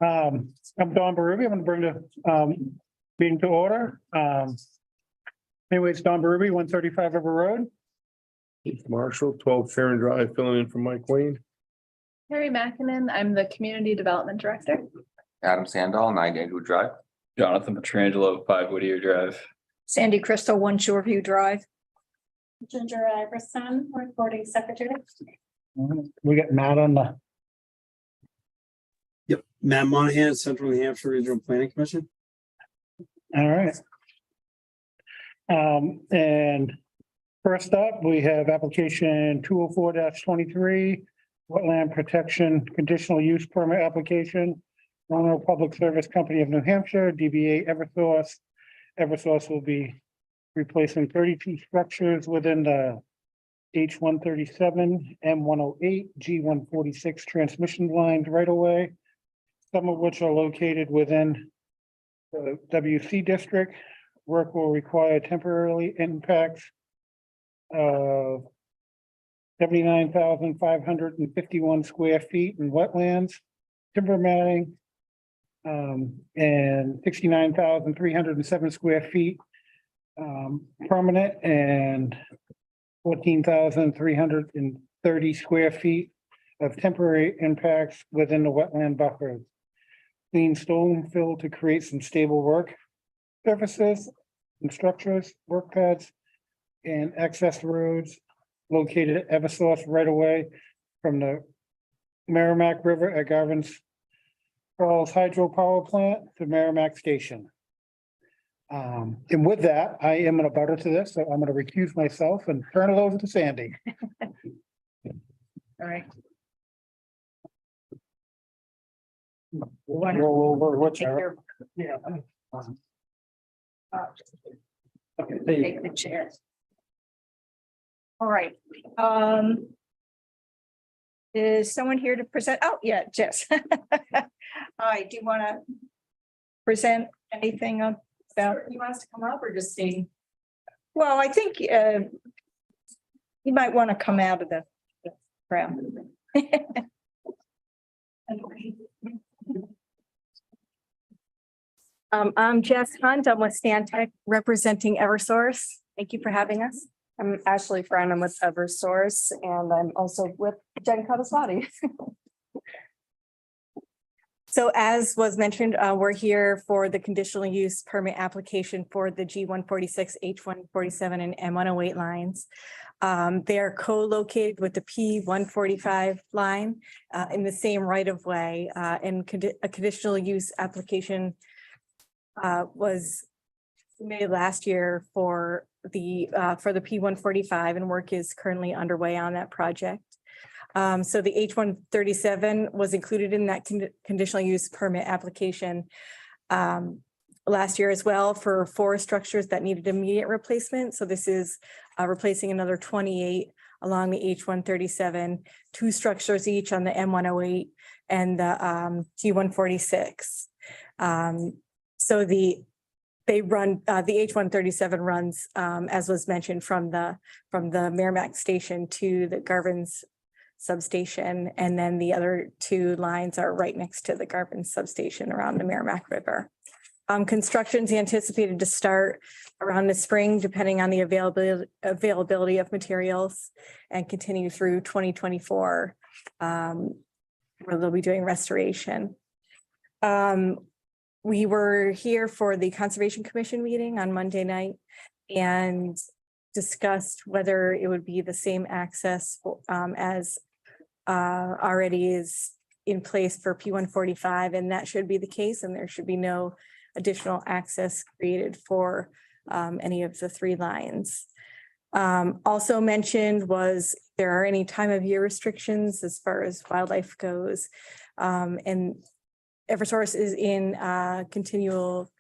I'm Don Berube. I'm going to bring the meeting to order. Anyway, it's Don Berube, 135 River Road. Keith Marshall, 12 Sharon Drive, filling in for Mike Wayne. Harry Mackinnon, I'm the Community Development Director. Adam Sandall, 9 Edgewood Drive. Jonathan Petrangelo, 5 Whittier Drive. Sandy Crystal, 1 Shoreview Drive. Ginger Iverson, recording secretary. We got Matt on the, Yep, Matt Monahan, Central New Hampshire Regional Planning Commission. all right. And first up, we have application 204-23, wetland protection conditional use permit application. Monroe Public Service Company of New Hampshire, DBA Eversource. Eversource will be replacing 32 structures within the H137, M108, G146 transmission lines right away, some of which are located within the WC district. Work will require temporarily impacts of 79,551 square feet in wetlands, timber matting, and 69,307 square feet permanent, and 14,330 square feet of temporary impacts within the wetland buffers. Clean stone fill to create some stable work surfaces and structures, work pads, and access roads located at Eversource right away from the Merrimack River at Garvin's Falls Hydropower Plant to Merrimack Station. And with that, I am an abutter to this, so I'm going to recuse myself and turn it over to Sandy. All right. Roll over, whichever. Yeah. Okay, there you Take the chair. All right. Is someone here to present? Oh, yeah, Jess. Hi, do you want to present anything about? You want us to come up or just stay? Well, I think you might want to come out of the crowd. I'm Jess Hunt. I'm with Stantec representing Eversource. Thank you for having us. I'm Ashley Friend. I'm with Eversource, and I'm also with Jen Kadaswati. So as was mentioned, we're here for the conditional use permit application for the G146, H147, and M108 lines. They are co-located with the P145 line in the same right of way, and a conditional use application was submitted last year for the P145, and work is currently underway on that project. So the H137 was included in that conditional use permit application last year as well for 4 structures that needed immediate replacement. So this is replacing another 28 along the H137, 2 structures each on the M108 and the G146. So the H137 runs, as was mentioned, from the Merrimack Station to the Garvin's substation, and then the other 2 lines are right next to the Garvin substation around the Merrimack River. Construction is anticipated to start around the spring, depending on the availability of materials, and continue through 2024, where they'll be doing restoration. We were here for the Conservation Commission meeting on Monday night and discussed whether it would be the same access as already is in place for P145, and that should be the case, and there should be no additional access created for any of the 3 lines. Also mentioned was there are any time of year restrictions as far as wildlife goes, and Eversource is in continual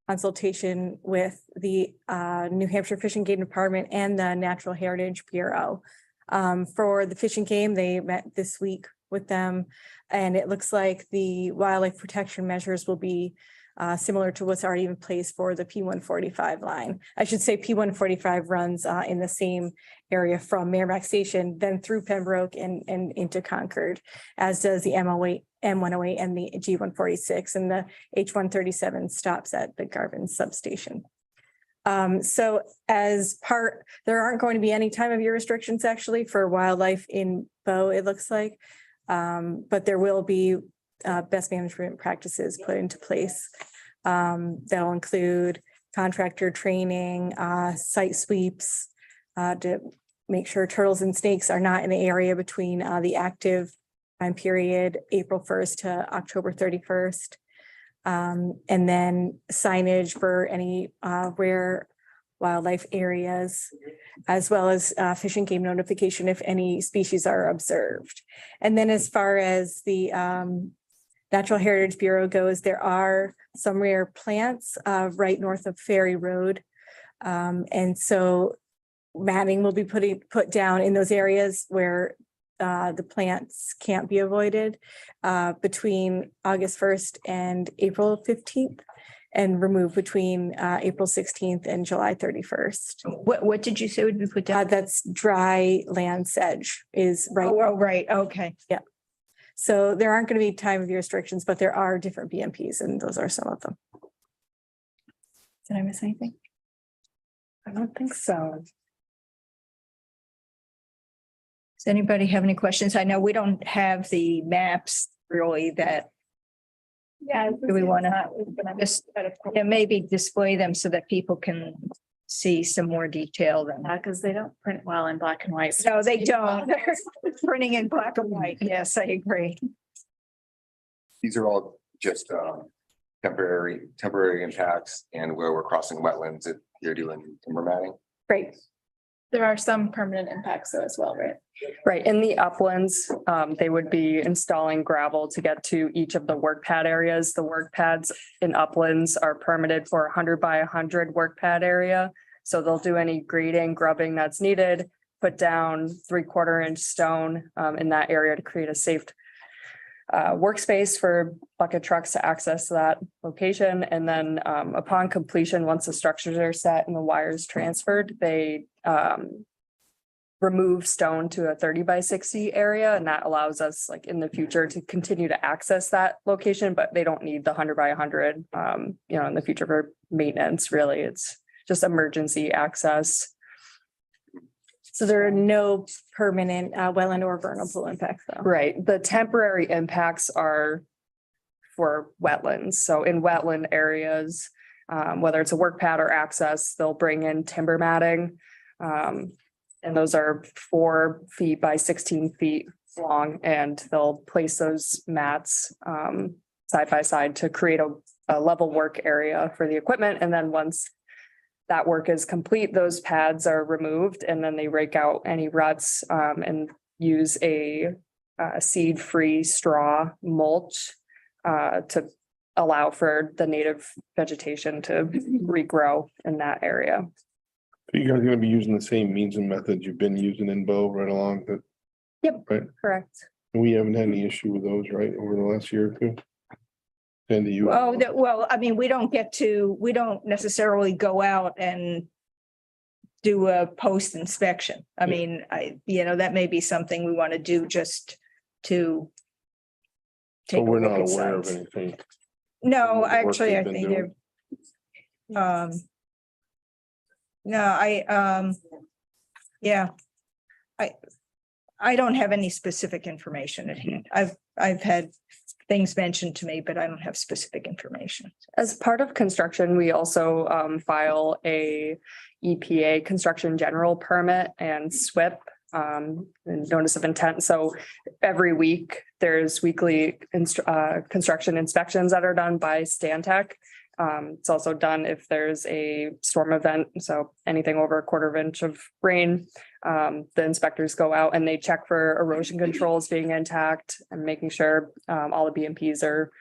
consultation with the New Hampshire Fish and Game Department and the Natural Heritage Bureau. For the Fish and Game, they met this week with them, and it looks like the wildlife protection measures will be similar to what's already in place for the P145 line. I should say P145 runs in the same area from Merrimack Station, then through Pembroke and into Concord, as does the M108 and the G146, and the H137 stops at the Garvin substation. So as part, there aren't going to be any time of year restrictions actually for wildlife in Bow, it looks like. But there will be best management practices put into place. That'll include contractor training, site sweeps, to make sure turtles and snakes are not in the area between the active time period, April 1st to October 31st. And then signage for any rare wildlife areas, as well as fish and game notification if any species are observed. And then as far as the Natural Heritage Bureau goes, there are some rare plants right north of Ferry Road. And so matting will be put down in those areas where the plants can't be avoided between August 1st and April 15th, and removed between April 16th and July 31st. What did you say would be put down? That's dry land sedge is right. Oh, right, okay. So there aren't going to be time of year restrictions, but there are different BMPs, and those are some of them. Did I miss anything? I don't think so. Does anybody have any questions? I know we don't have the maps really that. Yeah. Do we want to just, maybe display them so that people can see some more detail than. Because they don't print well in black and white. No, they don't. They're printing in black and white. Yes, I agree. These are all just temporary impacts and where we're crossing wetlands if you're doing timber matting. Great. There are some permanent impacts though as well, right? Right, in the uplands, they would be installing gravel to get to each of the work pad areas. The work pads in uplands are permitted for 100 by 100 work pad area. So they'll do any grading, grubbing that's needed, put down 3/4 inch stone in that area to create a safe workspace for bucket trucks to access that location. And then upon completion, once the structures are set and the wires transferred, they remove stone to a 30 by 60 area. And that allows us like in the future to continue to access that location, but they don't need the 100 by 100, in the future for maintenance, really. It's just emergency access. So there are no permanent wetland or vernal pool impacts though. Right. The temporary impacts are for wetlands. So in wetland areas, whether it's a work pad or access, they'll bring in timber matting. And those are 4 feet by 16 feet long, and they'll place those mats side by side to create a level work area for the equipment. And then once that work is complete, those pads are removed, and then they rake out any ruts and use a seed-free straw mulch to allow for the native vegetation to regrow in that area. You guys are gonna be using the same means and methods you've been using in Bow right along that. Yep. Right, Correct. and we haven't had any issue with those, right, over the last year or two? And you. Well, I mean, we don't necessarily go out and do a post inspection. I mean, that may be something we want to do just to. So take a we're look not at aware of sites. anything. No, the work actually, I we've been think doing. they're. No, yeah. I don't have any specific information at hand. I've had things mentioned to me, but I don't have specific information. As part of construction, we also file a EPA construction general permit and SWIP and notice of intent. So every week there's weekly construction inspections that are done by Stantec. It's also done if there's a storm event, so anything over 1/4 inch of rain. The inspectors go out and they check for erosion controls being intact and making sure all the BMPs are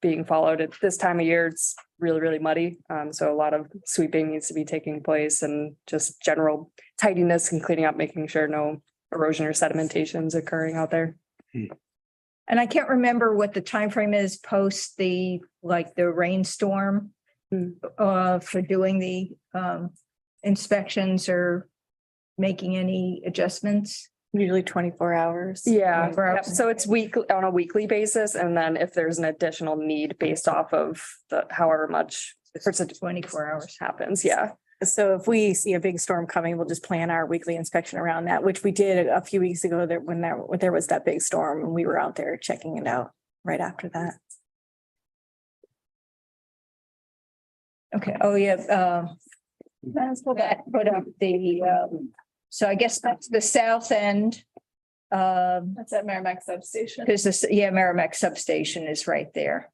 being followed. At this time of year, it's really, really muddy. So a lot of sweeping needs to be taking place and just general tidiness and cleaning up, making sure no erosion or sedimentation is occurring out there. And I can't remember what the time frame is post the rainstorm for doing the inspections or making any adjustments. Usually 24 hours. Yeah, Right. yep. So it's on a weekly basis, and then if there's an additional need based off of the however much percent 24 hours. happens, yeah. So if we see a big storm coming, we'll just plan our weekly inspection around that, which we did a few weeks ago that when there was that big storm and we were out there checking it out right after that. Okay, oh, yeah, might as well put up the, so I guess that's the south end. That's at Merrimack Substation. Because this, yeah, Merrimack Substation is right there.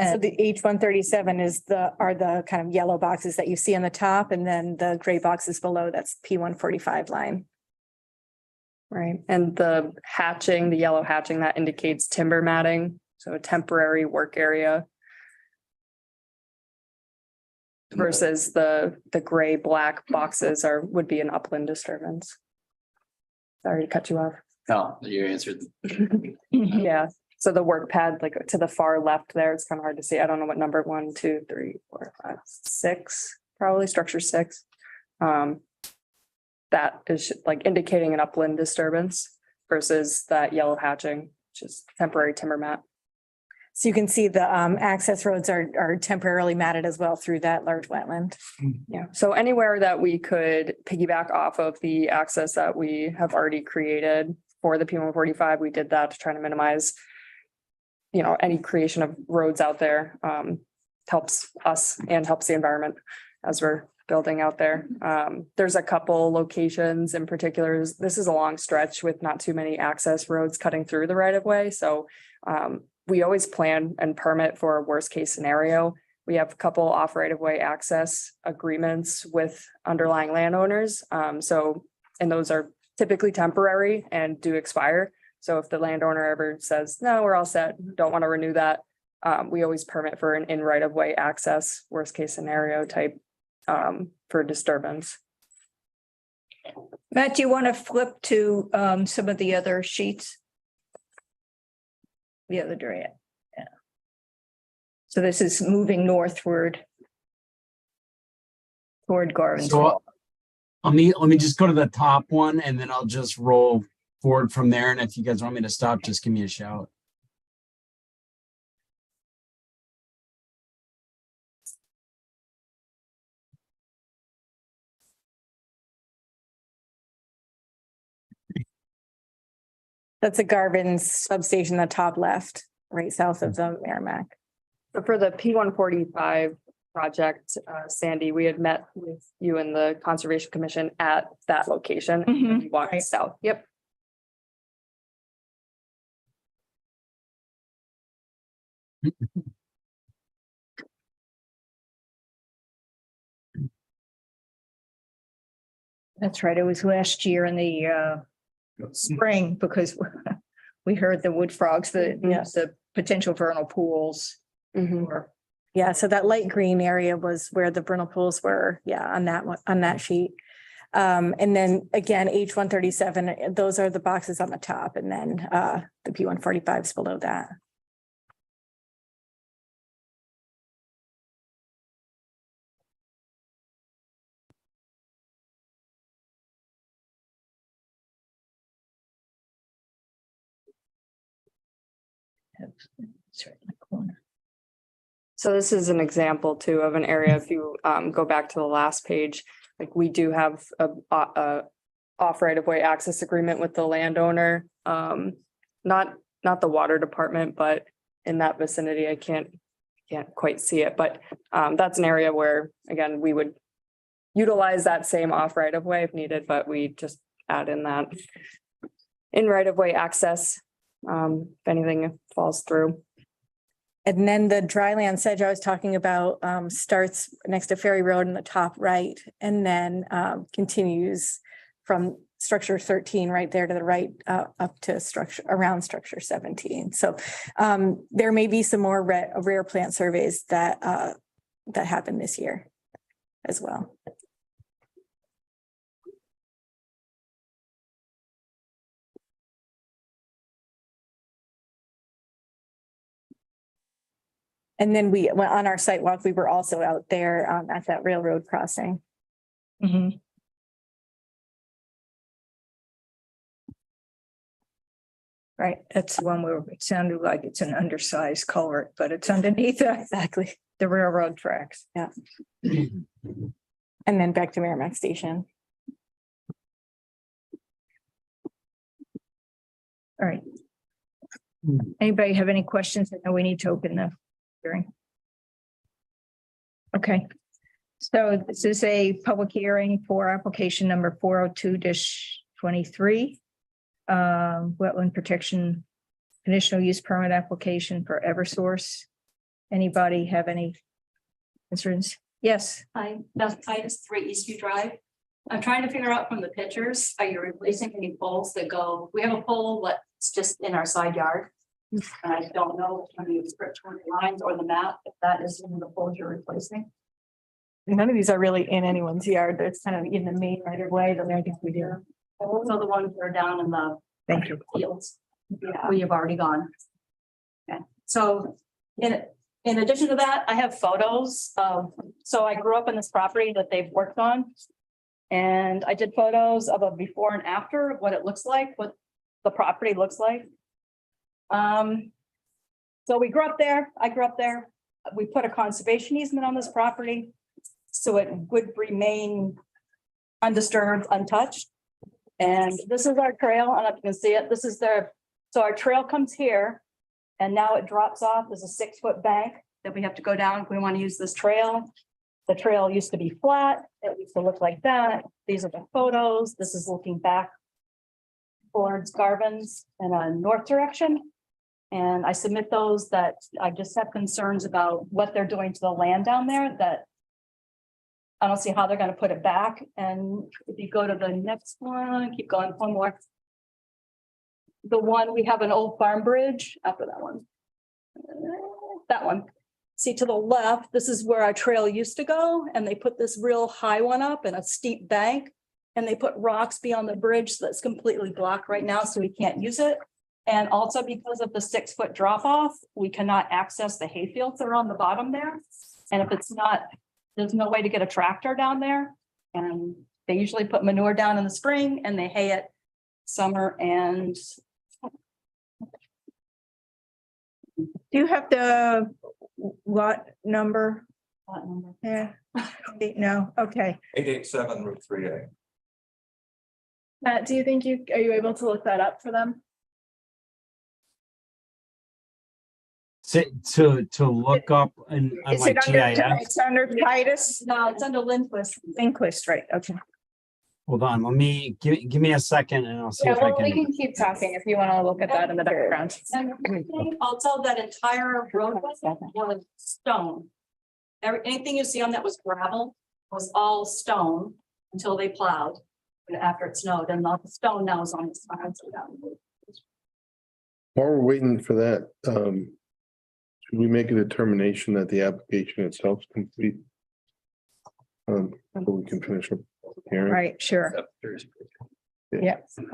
So And the H137 are the kind of yellow boxes that you see on the top, and then the gray boxes below, that's P145 line. Right, and the hatching, the yellow hatching, that indicates timber matting, so a temporary work area. Versus the gray black boxes would be an upland disturbance. Sorry to cut you off. No, you answered. Yeah, so the work pad, like to the far left there, it's kind of hard to see. I don't know what number 1, 2, 3, 4, 5, 6, probably structure 6. That is like indicating an upland disturbance versus that yellow hatching, which is temporary timber mat. So you can see the access roads are temporarily matted as well through that large wetland. Yeah, so anywhere that we could piggyback off of the access that we have already created for the P145, we did that to try to minimize, any creation of roads out there. Helps us and helps the environment as we're building out there. There's a couple locations in particular. This is a long stretch with not too many access roads cutting through the right of way. So we always plan and permit for a worst case scenario. We have a couple off right of way access agreements with underlying landowners. And those are typically temporary and do expire. So if the landowner ever says, no, we're all set, don't want to renew that, we always permit for an in right of way access, worst case scenario type for disturbance. Matt, do you want to flip to some of the other sheets? The other direction, yeah. So this is moving northward toward Garvin's. So let me just go to the top one and then I'll just roll forward from there. And if you guys want me to stop, just give me a shout. That's a Garvin's substation, the top left, right south of the Merrimack. So for the P145 project, Sandy, we had met with you and the Conservation Commission at that location. Mhm, We walked right. south. Yep. That's right. It was last year in the spring because we heard the wood frogs, the potential vernal pools. Mhm. were- Yeah, so that light green area was where the vernal pools were, on that one, on that sheet. And then again, H137, those are the boxes on the top, and then the P145s below that. It's right in the corner. So this is an example too of an area, if you go back to the last page, like we do have a off right of way access agreement with the landowner. Not the water department, but in that vicinity, I can't quite see it, but that's an area where, again, we would utilize that same off right of way if needed, but we just add in that in right of way access, if anything falls through. And then the dryland sedge I was talking about starts next to Ferry Road in the top right, and then continues from structure 13 right there to the right up to around structure 17. So there may be some more rare plant surveys that happen this year as well. And then on our site walk, we were also out there at that railroad crossing. Mhm. Right, that's the one where it sounded like it's an undersized culvert, but it's underneath Exactly. the railroad tracks. And then back to Merrimack Station. All right. Anybody have any questions? I know we need to open the hearing. Okay. So this is a public hearing for application number 402-23. Wetland protection conditional use permit application for Eversource. Anybody have any concerns? Yes, Hi, Beth Titus, 3 Eastview Drive. I'm trying to figure out from the pictures, are you replacing any poles that go, we have a pole that's just in our side yard. And I don't know if any of the scripture lines or the map, if that is one of the poles you're replacing. None of these are really in anyone's yard. It's kind of in the main right of way that I think we do. So the ones that are down in the thank you. fields, where you've already gone. Okay, so in addition to that, I have photos of, so I grew up in this property that they've worked on. And I did photos of a before and after, what it looks like, what the property looks like. So we grew up there, I grew up there. We put a conservation easement on this property, so it would remain undisturbed, untouched. And this is our trail, and if you can see it, this is their, so our trail comes here. And now it drops off, there's a 6-foot bank that we have to go down if we want to use this trail. The trail used to be flat, it used to look like that. These are the photos, this is looking back towards Garvin's in a north direction. And I submit those that I just have concerns about what they're doing to the land down there, that I don't see how they're gonna put it back. And if you go to the next one, keep going, one more. The one, we have an old farm bridge after that one. That one. See to the left, this is where our trail used to go, and they put this real high one up and a steep bank. And they put rocks beyond the bridge that's completely blocked right now, so we can't use it. And also because of the 6-foot drop off, we cannot access the hayfields that are on the bottom there. And if it's not, there's no way to get a tractor down there. And they usually put manure down in the spring and they hay it summer and. Do you have the lot number? Yeah, no, okay. 887 Route 3A. Matt, do you think are you able to look that up for them? To look up and on Is my it under, GIS. it's under Titus? No, it's under Lindquist. Lindquist, right, okay. Hold on, let me, give me a second and I'll see Yeah, if I well, we can. can keep talking if you want to look at that in the background. And also that entire roadway was stone. Anything you see on that was gravel, was all stone until they plowed. And after it snowed, and all the stone now is on its side. While we're waiting for that, should we make a determination that the application itself is complete? So we can finish up hearing. Right, sure. Yeah. So,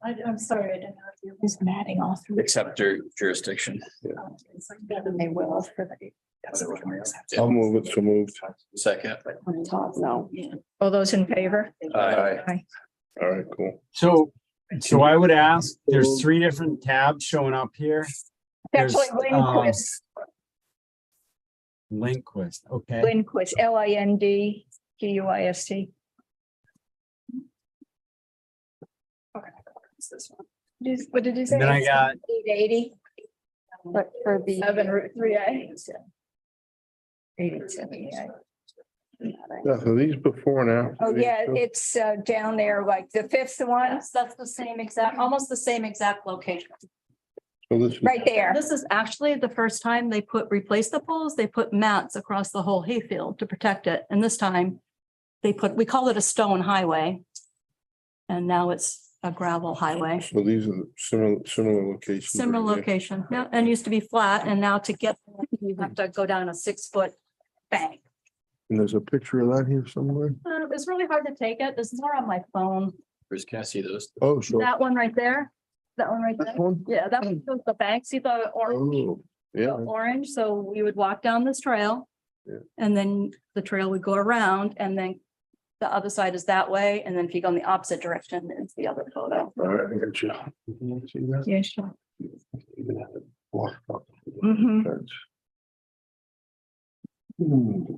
I'm sorry, I didn't know if you. Who's matting all through? Except jurisdiction. They will for the. I'll move it, so moved. Second. No. All those in favor? Aye. All right, cool. So I would ask, there's 3 different tabs showing up here. There's, Actually, Lindquist, Lindquist, okay. Lindquist, LINDQUIST. What did you say? And then I got, 880. But for the. 7 Route 3A. 87, yeah. Yeah, so these before and after. Oh, yeah, it's down there, like the 5th one, Yes, that's the same exact, almost the same exact location. So this is, right there. This is actually the first time they replaced the poles, they put mats across the whole hayfield to protect it. And this time we call it a stone highway. And now it's a gravel highway. so these are similar locations. Similar right here. location, yeah, and used to be flat, and now to get, you have to go down a 6-foot bank. And there's a picture of that here somewhere. It's really hard to take it, this is more on my phone, Bruce, can I see those? Oh, sure. that one right there, that one right there, That one? yeah, that one shows the bank, see the orange, Oh, yeah. orange, so we would walk down this trail. Yeah. And then the trail would go around, and then The other side is that way, and then if you go in the opposite direction, it's the other photo. All right, I got you. You see that? Yeah, sure. Even have to walk up the Mhm. fence. Hmm.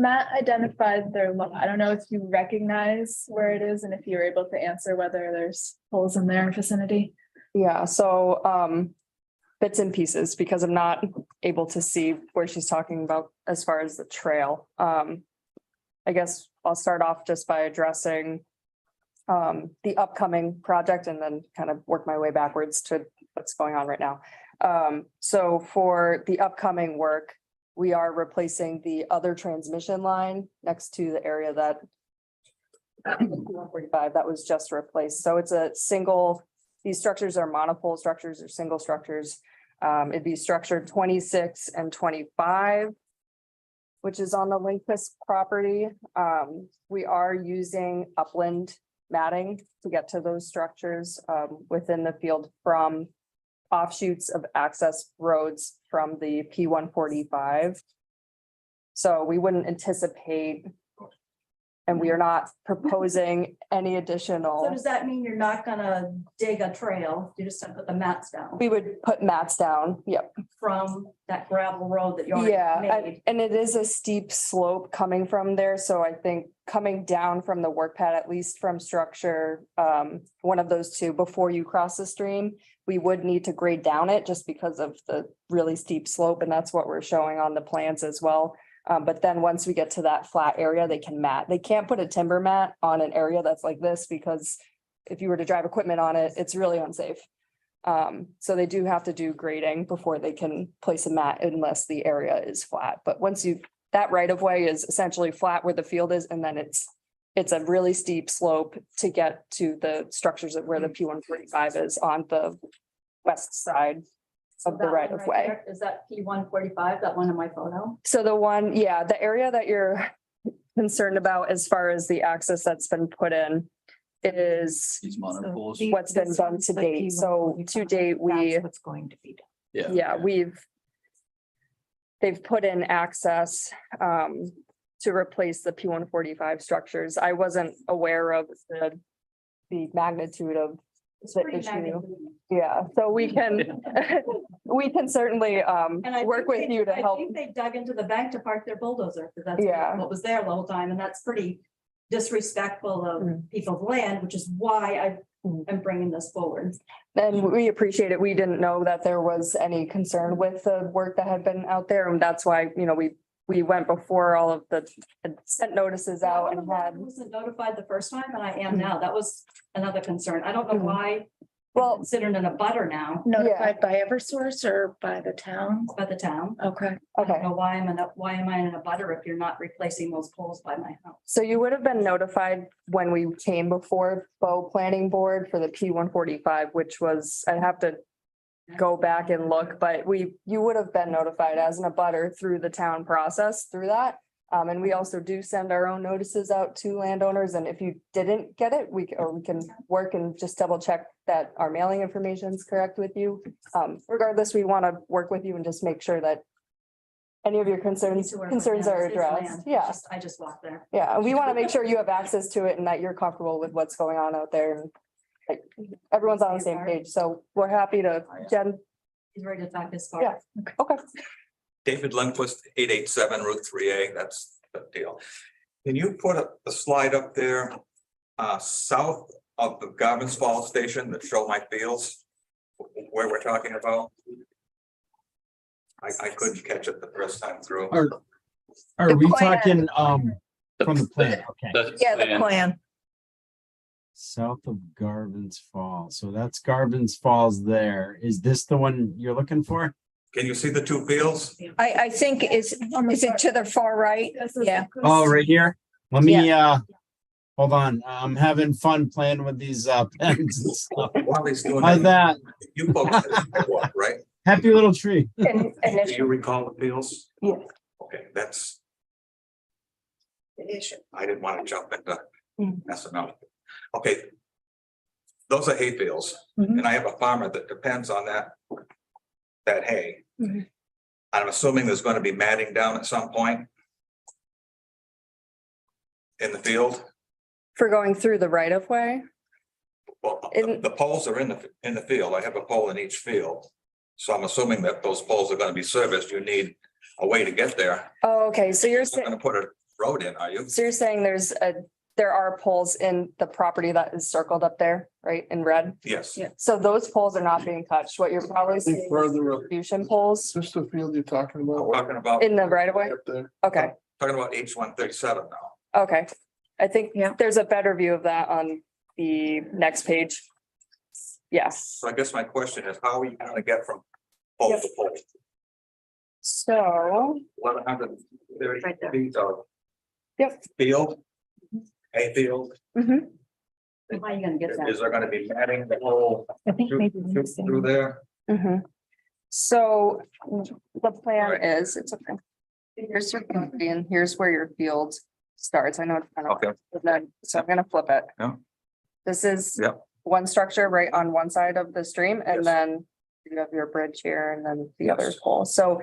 Matt identified their, I don't know if you recognize where it is and if you're able to answer whether there's holes in their vicinity. Yeah, so bits and pieces because I'm not able to see where she's talking about as far as the trail. I guess I'll start off just by addressing the upcoming project and then kind of work my way backwards to what's going on right now. So for the upcoming work, we are replacing the other transmission line next to the area that 145 that was just replaced. So it's a single, these structures are monopole structures or single structures. It'd be structure 26 and 25, which is on the Lindquist property. We are using upland matting to get to those structures within the field from offshoots of access roads from the P-145. So we wouldn't anticipate, and we are not proposing any So additional. does that mean you're not gonna dig a trail? You're just gonna put the mats down We would put mats down, yep. from that gravel road that you already Yeah, made? and it is a steep slope coming from there, so I think coming down from the work pad, at least from structure, one of those two, before you cross the stream, we would need to grade down it just because of the really steep slope, and that's what we're showing on the plans as well. But then once we get to that flat area, they can mat. They can't put a timber mat on an area that's like this because if you were to drive equipment on it, it's really unsafe. So they do have to do grading before they can place a mat unless the area is flat. But once you, that right of way is essentially flat where the field is, and then it's a really steep slope to get to the structures of where the P-145 is on the west side of the That right one of way. there, is that P-145, that one in my photo? So the one, yeah, the area that you're concerned about as far as the access that's been put in is These monopoles. what's been done to date. So to date, What's going to be done. yeah, they've put in access to replace the P-145 structures. I wasn't aware of the magnitude of It's the pretty issue. magnificent. Yeah, so we can, we can certainly And I work think with they- you to I help. think they dug into the bank to park their bulldozer, because that's Yeah. what was there the whole time, and that's pretty disrespectful of Mm. people's land, which is why I Mm. am bringing this forward. And we appreciate it. We didn't know that there was any concern with the work that had been out there. And that's why, you know, we went before all of the sent notices out and I had, wasn't notified the first time, and I am Mm. now. That was another concern. I don't know Mm. why. Well- I'm considered in a butter now Notified by Eversource or by the town? by the town. Okay. I don't okay. know why why am I in a butter if you're not replacing those poles by my house? So you would have been notified when we came before Bow Planning Board for the P-145, which was, I'd have to go back and look, but you would have been notified as an abutter through the town process through that. And we also do send our own notices out to landowners, and if you didn't get it, we can work and just double check that our mailing information is correct with you. Regardless, we want to work with you and just make sure that any of your concerns To where- are It's his addressed. land. Yeah. I just walked there. Yeah, and we want to make sure you have access to it and that you're comfortable with what's going on out there. And like, everyone's on the same page, so we're happy to, Jen, He's ready to talk this far. Yeah. okay. David Lindquist, 887 Route 3A, that's the deal. Can you put a slide up there south of the Garvin's Falls Station that show my fields? Where we're talking about? I couldn't catch it the first time through. Are The we plan. talking, from the plan? Okay. Yeah, the plan. South of Garvin's Falls. So that's Garvin's Falls there. Is this the one you're looking for? Can you see the two fields? I think is it to the far right? Yeah. Oh, right here? Let me, hold on. I'm having fun playing with these, pens and stuff. While he's doing How's that, that? you folks, did the walk, right? Happy little tree. And Do you recall the fields? Yeah. Okay, that's, I didn't want to jump into Mm. messing up. Okay. Those are hay fields, Mhm. and I have a farmer that depends on that hay. Mhm. I'm assuming there's going to be matting down at some point in the field. For going through the right of way? Well, In- the poles are in the field. I have a pole in each field. So I'm assuming that those poles are gonna be serviced. You need a way to get there. Oh, okay, so you're You're not gonna saying, put a road in, are you? so you're saying there are poles in the property that is circled up there, right, in red? Yes. So those poles are not being touched. What you're probably seeing is further up. distribution poles Is this the field you're talking about? I'm talking about, in the right of way? Up there? Okay, talking about H-137 now. okay. I think there's a better view of that on the next page. Yes, So I guess my question is, how are you gonna get from pole to pole? so, 1,130 Right there. feet of yep. field? A field? Mhm. How are you gonna get Is there gonna be matting the whole I think maybe. through there? Mhm. So the plan is, it's okay. Here's your property and here's where your field starts. I know. it's kind of- Okay. So I'm gonna flip it. Yeah. This is Yep. one structure right on one side of the stream Yes. and then you have your bridge here and then the other Yes. pole. So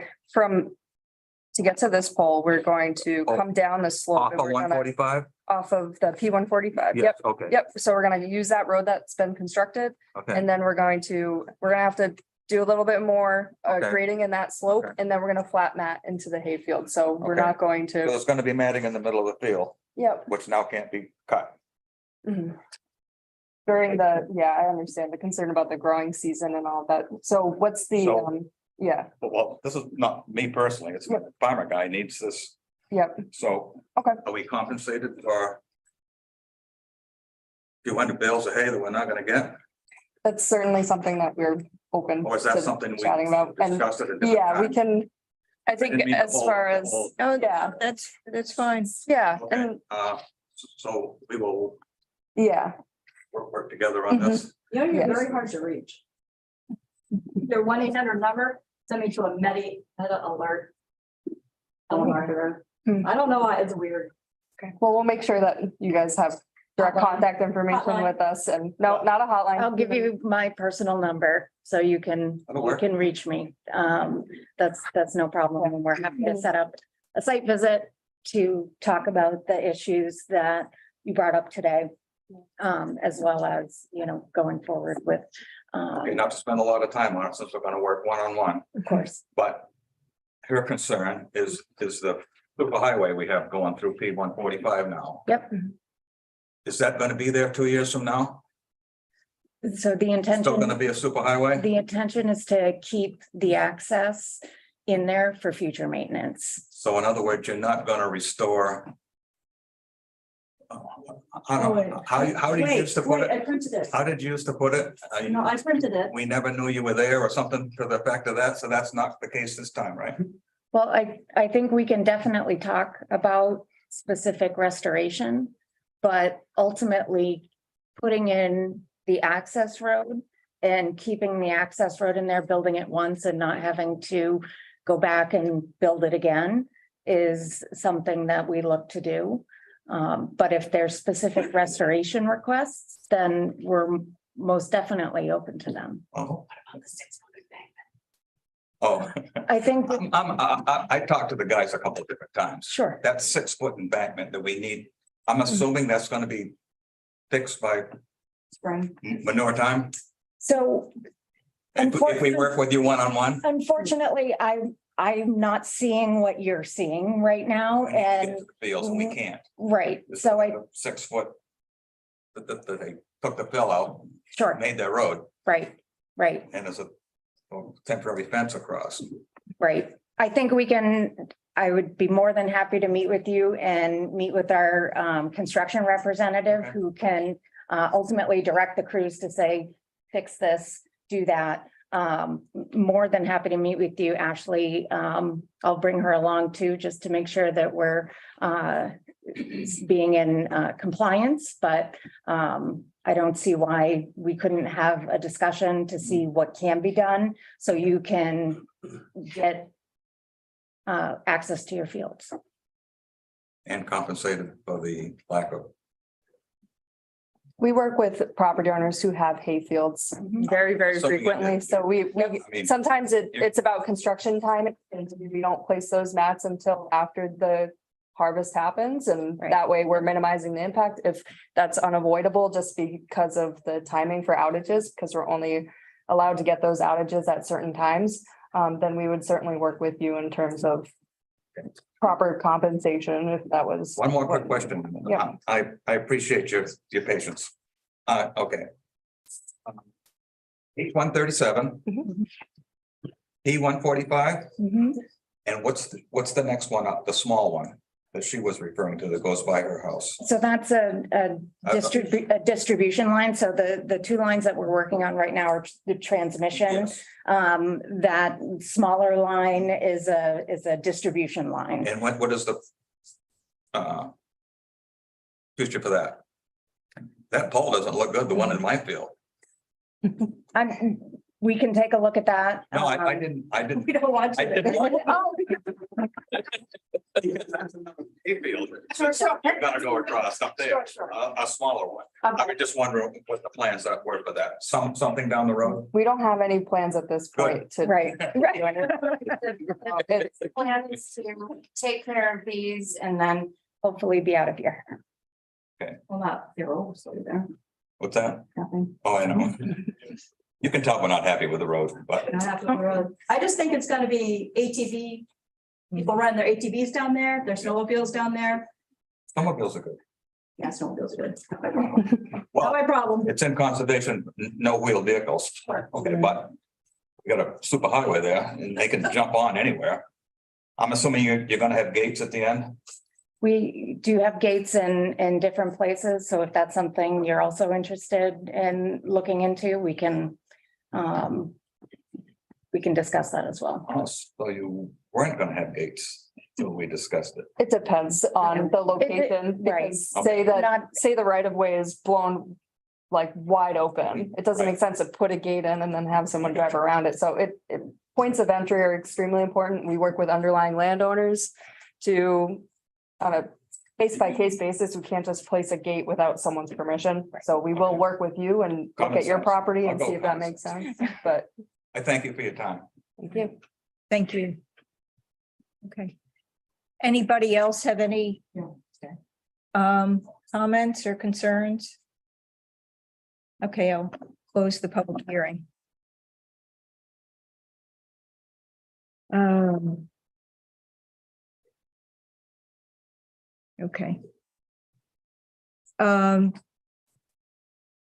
to get to this pole, we're going to Oh, come down the slope. Off and of we're gonna- 145? Off of the P145. Yes, Yep, okay. yep. So we're gonna use that road that's been constructed. Okay, And then we're gonna have to do a little bit more Okay. grading in that slope, Okay. and then we're gonna flat mat into the hayfield, so we're Okay. not going so to, there's gonna be matting in the middle of the field, yep. which now can't be cut. Mhm. During I understand the concern about the growing season and all that, so what's the, So- yeah, Well, this is not me personally, it's the farmer guy needs this, yep, so. Okay. Are we compensated for? 200 bales of hay that we're not gonna get, that's certainly something that we're open or is that to something we chatting about, and, discussed at a different yeah, we time? can, I think Didn't mean to as hold- far as, hold- Oh, yeah, that's fine. yeah, Okay, and, so we will yeah, work together on this. You know, you're Yes. very hard to reach. Their 1-800 number, send me to a meta alert. Alerter. Hmm. I don't know why it's weird. okay, well, we'll make sure that you guys have direct Hotline. contact information Hotline. with us, and no, not a hotline. I'll give you my personal number so you can That'll work. reach me. That's no problem. And we're happy to set up a site visit to talk about the issues that you brought up today. As well as, going forward with, Okay, not to spend a lot of time on it since we're gonna work one-on-one, of course. but her concern is the super highway we have going through P-145 now. Yep. Is that gonna be there 2 years from now? So the Still gonna intention, be a super highway? the intention is to keep the access in there for future maintenance. So in other words, you're not gonna restore. I don't know, how did you used to put Wait, I it? printed it. How did you used to put it? No, I printed it. We never knew you were there or something to the effect of that, so that's not the case this time, right? Well, I think we can definitely talk about specific restoration, but ultimately putting in the access road and keeping the access road in there, building it once and not having to go back and build it again is something that we look to do. But if there's specific restoration requests, then we're most definitely open to them. Oh. Oh, I think, I talked to the guys a couple of different times. sure, That 6-foot embankment that we need, I'm assuming that's gonna be fixed by Spring. manure time? so If we work with you one-on-one? unfortunately, I'm not seeing what you're seeing right now and, Fields, and we can't. right, so 6-foot. That they took the fill out, sure, made their road, right, and there's a temporary fence across. right. I think I would be more than happy to meet with you and meet with our construction representative Okay. who can ultimately direct the crews to say, fix this, do that. More than happy to meet with you, Ashley. I'll bring her along too, just to make sure that we're being in compliance, but I don't see why we couldn't have a discussion to see what can be done so you can get access to your fields. And compensated for the lack of. We work with property owners who have hayfields very, very So you- frequently, so I mean, sometimes it's about construction time, and we don't place those mats until after the harvest happens, and Right. that way we're minimizing the impact. If that's unavoidable just because of the timing for outages, because we're only allowed to get those outages at certain times, then we would certainly work with you in terms of proper compensation if that was. One more quick what- question. Yeah. I appreciate your patience. Okay. H 137. P 145, and what's the next one up, the small one that she was referring to that goes by her house? So that's a distribution line. So the two lines that we're working on right now are the transmission. Yes. That smaller line is a distribution line. And what is the future for that? That pole doesn't look good, the one in my field. We can take a look at that. No, I didn't. We don't want I to. didn't. Oh, Because that's another hayfield. You're gonna go across up there, a smaller one. I was just wondering what the plans that were for that. Something down the road. We don't have any plans at this point to. Right. It's- The plan is to take care of these and then hopefully be out of here. Well, not zero, so there, What's that? nothing. Oh, I know. You can tell we're not happy with the road, but Not happy with the road. I just think it's gonna be ATV. People run their ATVs down there, their snowmobiles down there. snowmobiles are good. Yeah, snowmobiles are good. Not my problem. Not Well, my problem. it's in conservation, no wheel vehicles. Okay, but we got a super highway there and they can jump on anywhere. I'm assuming you're gonna have gates at the end? We do have gates in different places, so if that's something you're also interested in looking into, we can discuss that as well. Oh, so you weren't gonna have gates till we discussed it. It depends on the location, right. because say the right of way is blown like wide open. It doesn't make sense to put a gate in and then have someone drive around it. So points of entry are extremely important. We work with underlying landowners to, on a case by case basis, we can't just place a gate without someone's permission. So we will work with you and look Common at your sense. property and I'll go see if that common makes sense, but I thank you for your time. thank you. Thank you. Okay. Anybody else have any comments or concerns? Okay, I'll close the public hearing. Okay.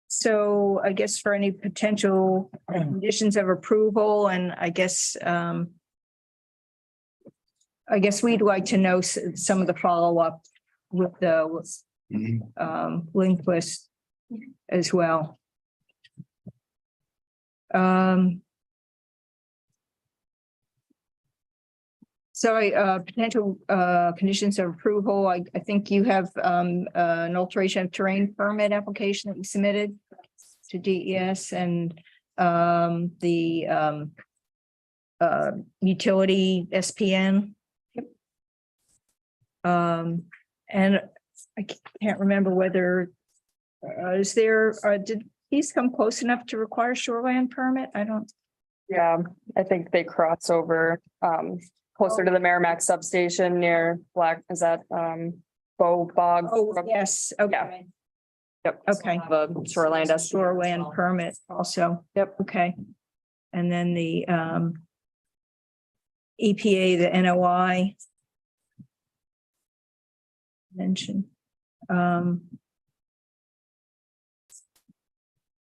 So I guess for any potential conditions of approval, and I guess we'd like to know some of the follow-up with the Lindquist as well. So potential conditions of approval, I think you have an alteration of terrain permit application that you submitted to DES and the utility SPN. And I can't remember whether did these come close enough to require shoreline permit? I don't. Yeah, I think they cross over closer to the Merrimack substation near is that Bow Bog? Oh, yes, okay. Yep. Okay. The shoreline. Shoreland permit also. Yep. Okay. And then the EPA, the NOI. Mention.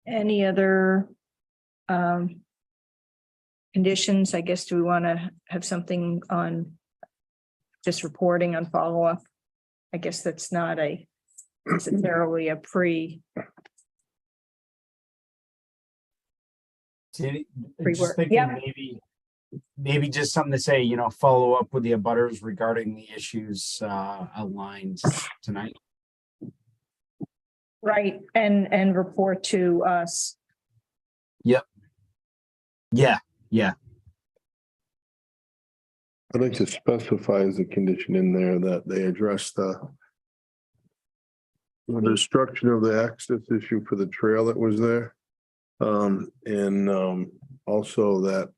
Any other conditions? I guess, do we want to have something on just reporting on follow-up? I guess that's not necessarily a pre. Just Pre-work. thinking Yeah. maybe just something to say, follow up with the abutters regarding the issues outlined tonight. Right, and report to us. Yeah. I'd like to specify as a condition in there that they address the destruction of the access issue for the trail that was there. And also that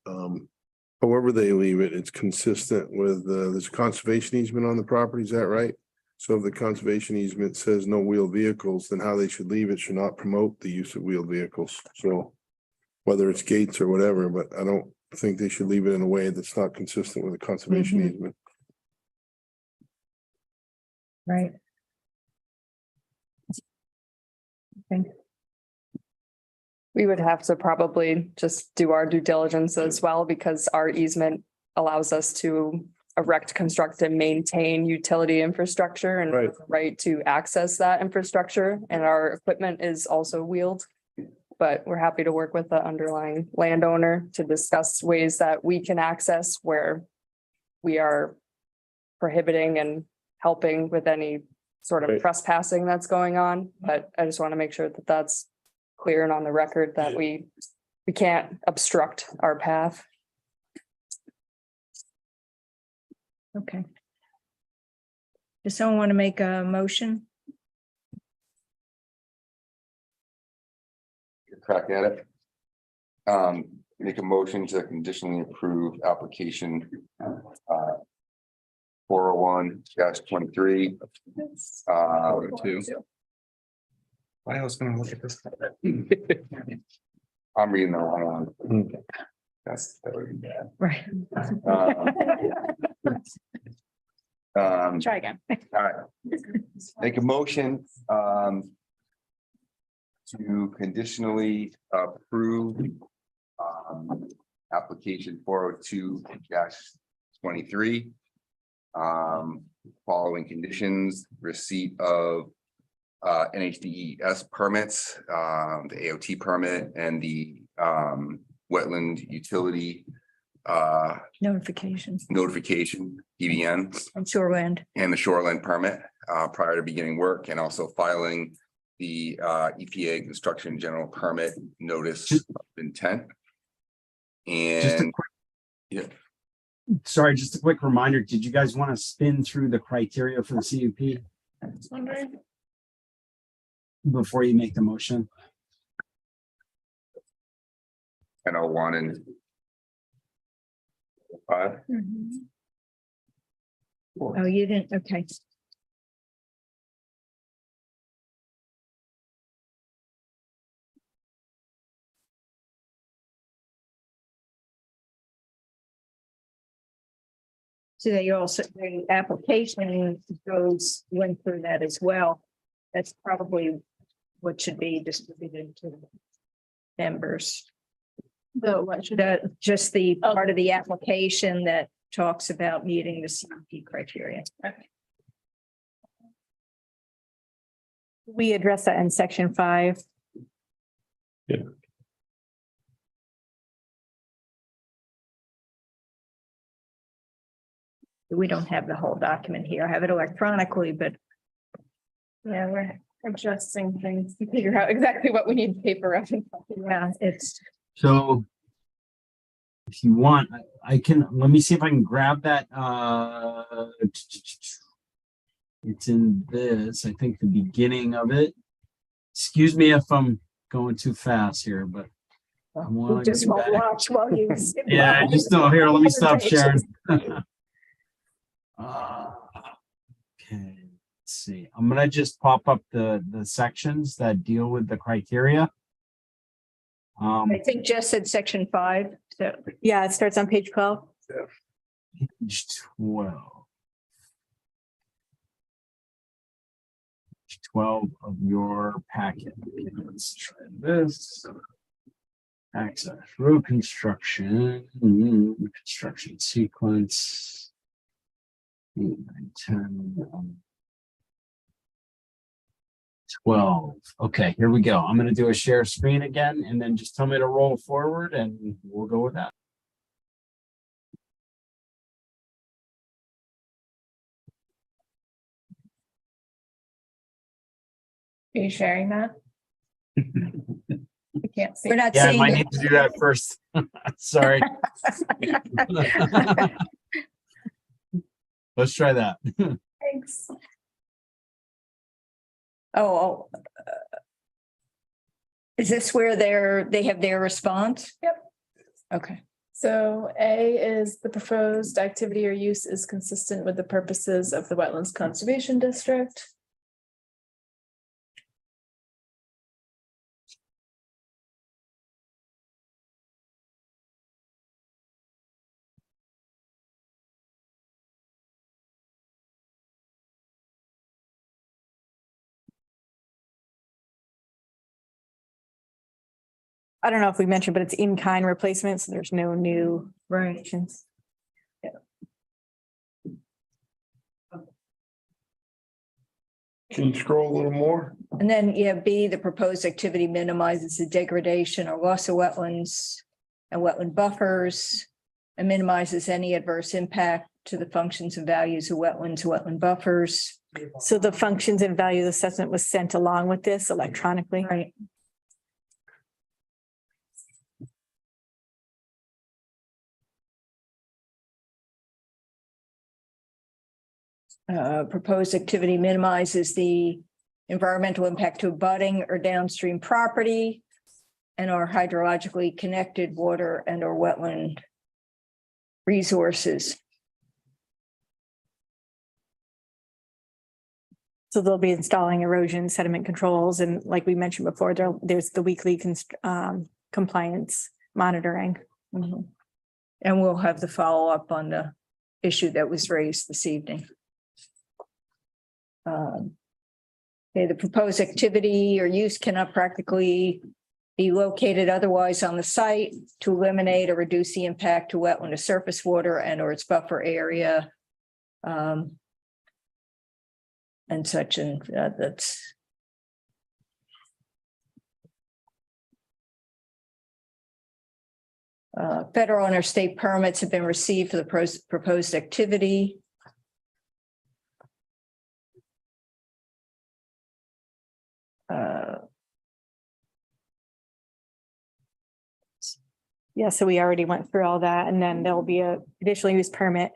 however they leave it, it's consistent with, there's a conservation easement on the property, is that right? So if the conservation easement says no wheeled vehicles, then how they should leave it should not promote the use of wheeled vehicles, so. Whether it's gates or whatever, but I don't think they should leave it in a way that's not consistent with the conservation Mhm. easement. Right. We would have to probably just do our due diligence as well, because our easement allows us to erect, construct and maintain utility infrastructure and Right. right to access that infrastructure, and our equipment is also wheeled. But we're happy to work with the underlying landowner to discuss ways that we can access where we are prohibiting and helping with any sort of Right. trespassing that's going on. But I just want to make sure that that's clear and on the record that we can't obstruct our path. Okay. Does someone want to make a motion? Crack at it. Make a motion to conditionally approve application. 401-23. Two. I was gonna look at this. I'm reading the wrong one. That would be bad. Right. Try again. All right. Make a motion, to conditionally approve, application 402-23. Following conditions, receipt of, NHDES permits, the AOT permit and the, wetland utility, Notifications notification, EVN. from shoreland. And the shoreline permit prior to beginning work, and also filing the EPA construction general permit notice of intent. Just a And quick. Yeah. Sorry, just a quick reminder, did you guys want to spin through the criteria for the CUP I was wondering. before you make the motion? 1001 and 5. Oh, you didn't, okay. So that you also, the application went through that as well. That's probably what should be distributed to members. What should That, just the Oh. part of the application that talks about meeting the CUP criteria. We address that in section 5. We don't have the whole document here. I have it electronically, but Yeah, we're adjusting things to figure out exactly what we need paper of. yeah, it's, So. If you want, I can, let me see if I can grab that, it's in this, I think the beginning of it. Excuse me if I'm going too fast here, but. I we wanna just get won't back. watch while you. Yeah, I just don't, here, let me stop sharing. Presentations. Okay, let's see, I'm gonna just pop up the sections that deal with the criteria. I think Jess said section 5, so. Yeah, it starts on page 12. Page 12. Page 12 of your packet. Okay, let's try this. Access road construction, construction sequence. 8, 9, 10, 12. Okay, here we go. I'm gonna do a share screen again and then just tell me to roll forward and we'll go with that. Are you sharing that? I can't see. We're not Yeah, I seeing might it. need to do that first. Sorry. Let's try that. Thanks. Oh. Is this where they have their response? Yep. Okay. So A is the proposed activity or use is consistent with the purposes of the Wetlands Conservation District. I don't know if we mentioned, but it's in-kind replacement, so there's no new regulations. Can you scroll a little more? And then, yeah, B, the proposed activity minimizes the degradation or loss of wetlands and wetland buffers and minimizes any adverse impact to the functions and values of wetlands, wetland buffers. So the functions and values assessment was sent along with this electronically. Right. Proposed activity minimizes the environmental impact to abutting or downstream property and or hydrologically connected water and or wetland resources. So they'll be installing erosion sediment controls, and like we mentioned before, there's the weekly compliance monitoring. Mhm. And we'll have the follow-up on the issue that was raised this evening. Okay, the proposed activity or use cannot practically be located otherwise on the site to eliminate or reduce the impact to wetland or surface water and or its buffer area. And such, and that's. Federal and or state permits have been received for the proposed activity. Yeah, so we already went through all that, and then there'll be a conditional use permit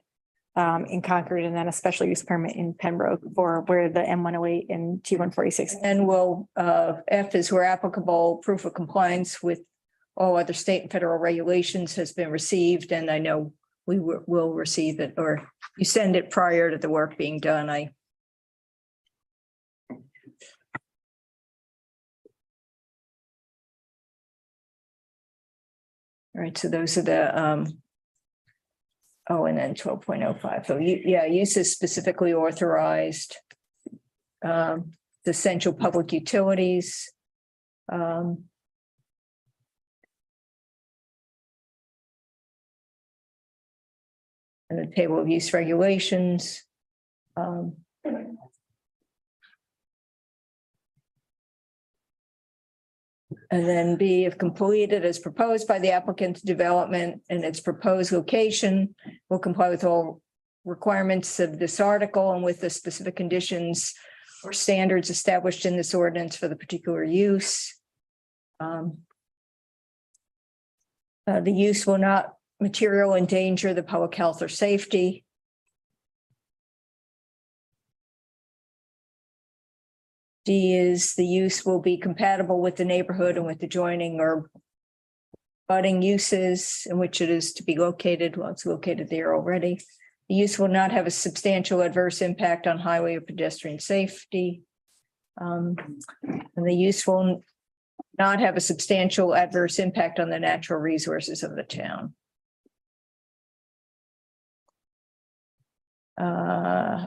in Concord, and then a special use permit in Pembroke for where the M108 and T146. And will, F is where applicable, proof of compliance with all other state and federal regulations has been received, and I know we will receive it, or you send it prior to the work being done. All right, so those are the, oh, and then 12.05. So uses specifically authorized. The essential public utilities. And the table of use regulations. And then B, if completed as proposed by the applicant's development and its proposed location will comply with all requirements of this article and with the specific conditions or standards established in this ordinance for the particular use. The use will not material endanger the public health or safety. D is the use will be compatible with the neighborhood and with adjoining or budding uses in which it is to be located. Well, it's located there already. The use will not have a substantial adverse impact on highway or pedestrian safety. And the use will not have a substantial adverse impact on the natural resources of the town.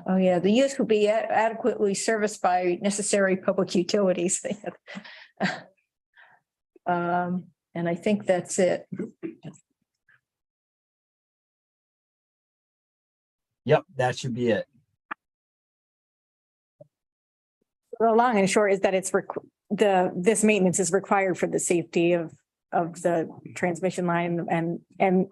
Oh yeah, the use will be adequately serviced by necessary public utilities. And I think that's it. Yep, that should be it. The long and short is that it's this maintenance is required for the safety of the transmission line and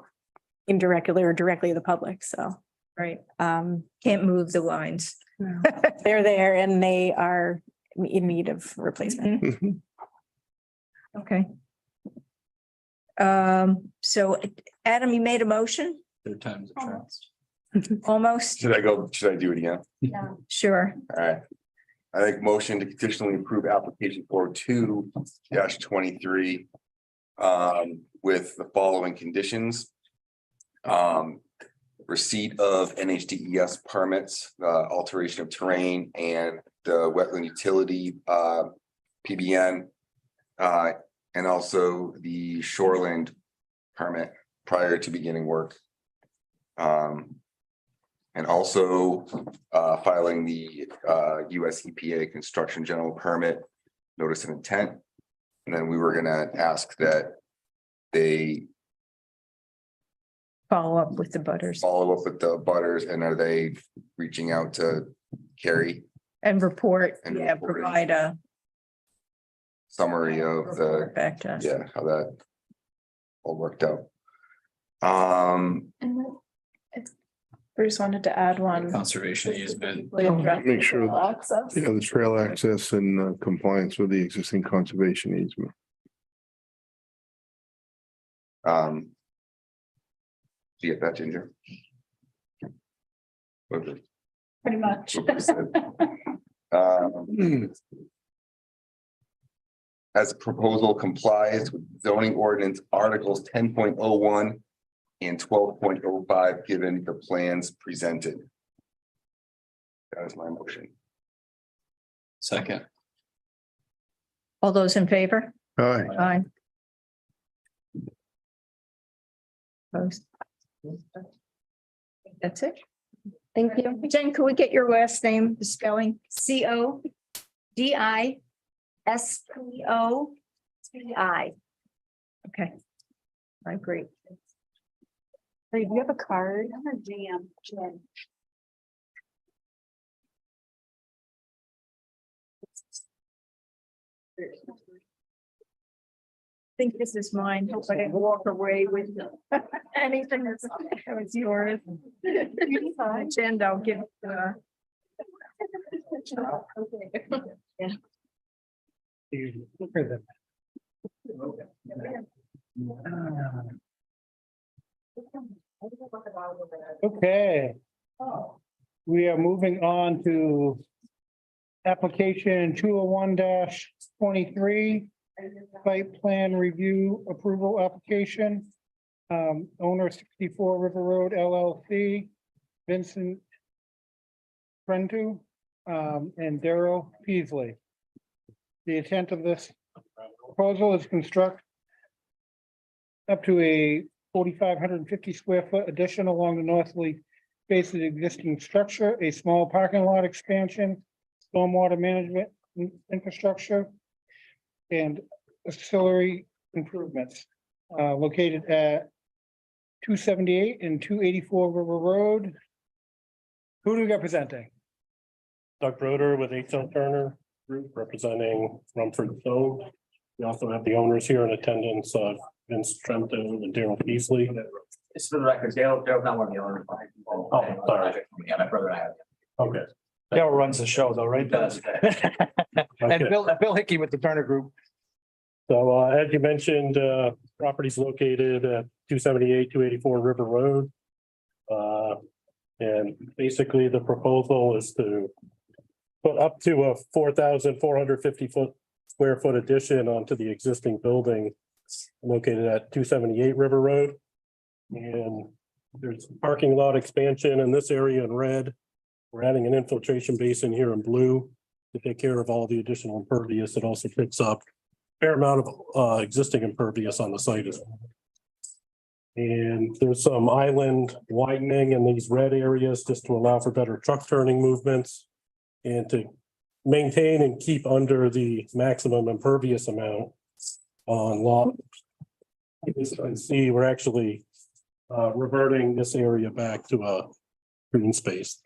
indirectly or directly the public, so. Right. Can't move the lines. They're there and they are in need of replacement. Okay. So Adam, you made a motion? Third time's a charm. Almost? Should I do it again? Sure. All right. I make motion to conditionally approve application for 2-23. With the following conditions. Receipt of NHDES permits, alteration of terrain and the wetland utility, PBN. And also the shoreland permit prior to beginning work. And also filing the US EPA construction general permit notice of intent. And then we were gonna ask that they Follow up with the butters follow up with the butters, and are they reaching out to Carrie? and report, And yeah, reporting. provide a Summary of the, report back to us. yeah, how that all worked out. And then Bruce wanted to add one. Conservation easement. Make sure- Access. Yeah, the trail access and compliance with the existing conservation easement. Do you get that, Ginger? Okay. Pretty much. As the proposal complies with zoning ordinance articles 10.01 and 12.05, given the plans presented. That is my motion. Second. All those in favor? Aye. Aye. Opposed? That's it. Thank you. Jen, could we get your last name, the spelling? CODISPOTI. Okay. I agree. Do you have a card? I'm a jam, Jen. I think this is mine. Hope I didn't walk away with anything that was yours. Jen, I'll give. Yeah. Okay. We are moving on to application 201-23. Site plan review approval application. Owner 64 River Road LLC, Vincent Prentu, and Daryl Peasley. The intent of this proposal is construct up to a 4,550 square foot addition along the northerly face of the existing structure, a small parking lot expansion, stormwater management infrastructure, and auxiliary improvements located at 278 and 284 River Road. Who do we got presenting? Doug Broder with H.L. Turner Group representing Rumford Stone. We also have the owners here in attendance of Vince Trenton and Daryl Peasley. Just for the record, Dale's not one of the owners. Oh, sorry. Yeah, my brother and I have. Okay. Dale runs the show though, right? Does. And Okay. Bill Hickey with the Turner Group. So as you mentioned, property's located at 278, 284 River Road. And basically the proposal is to put up to a 4,450 square foot addition onto the existing building located at 278 River Road. And there's parking lot expansion in this area in red. We're adding an infiltration basin here in blue to take care of all the additional impervious. It also picks up a fair amount of existing impervious on the site as well. And there's some island widening in these red areas just to allow for better truck turning movements and to maintain and keep under the maximum impervious amount on lot. As you can see, we're actually reverting this area back to a green space.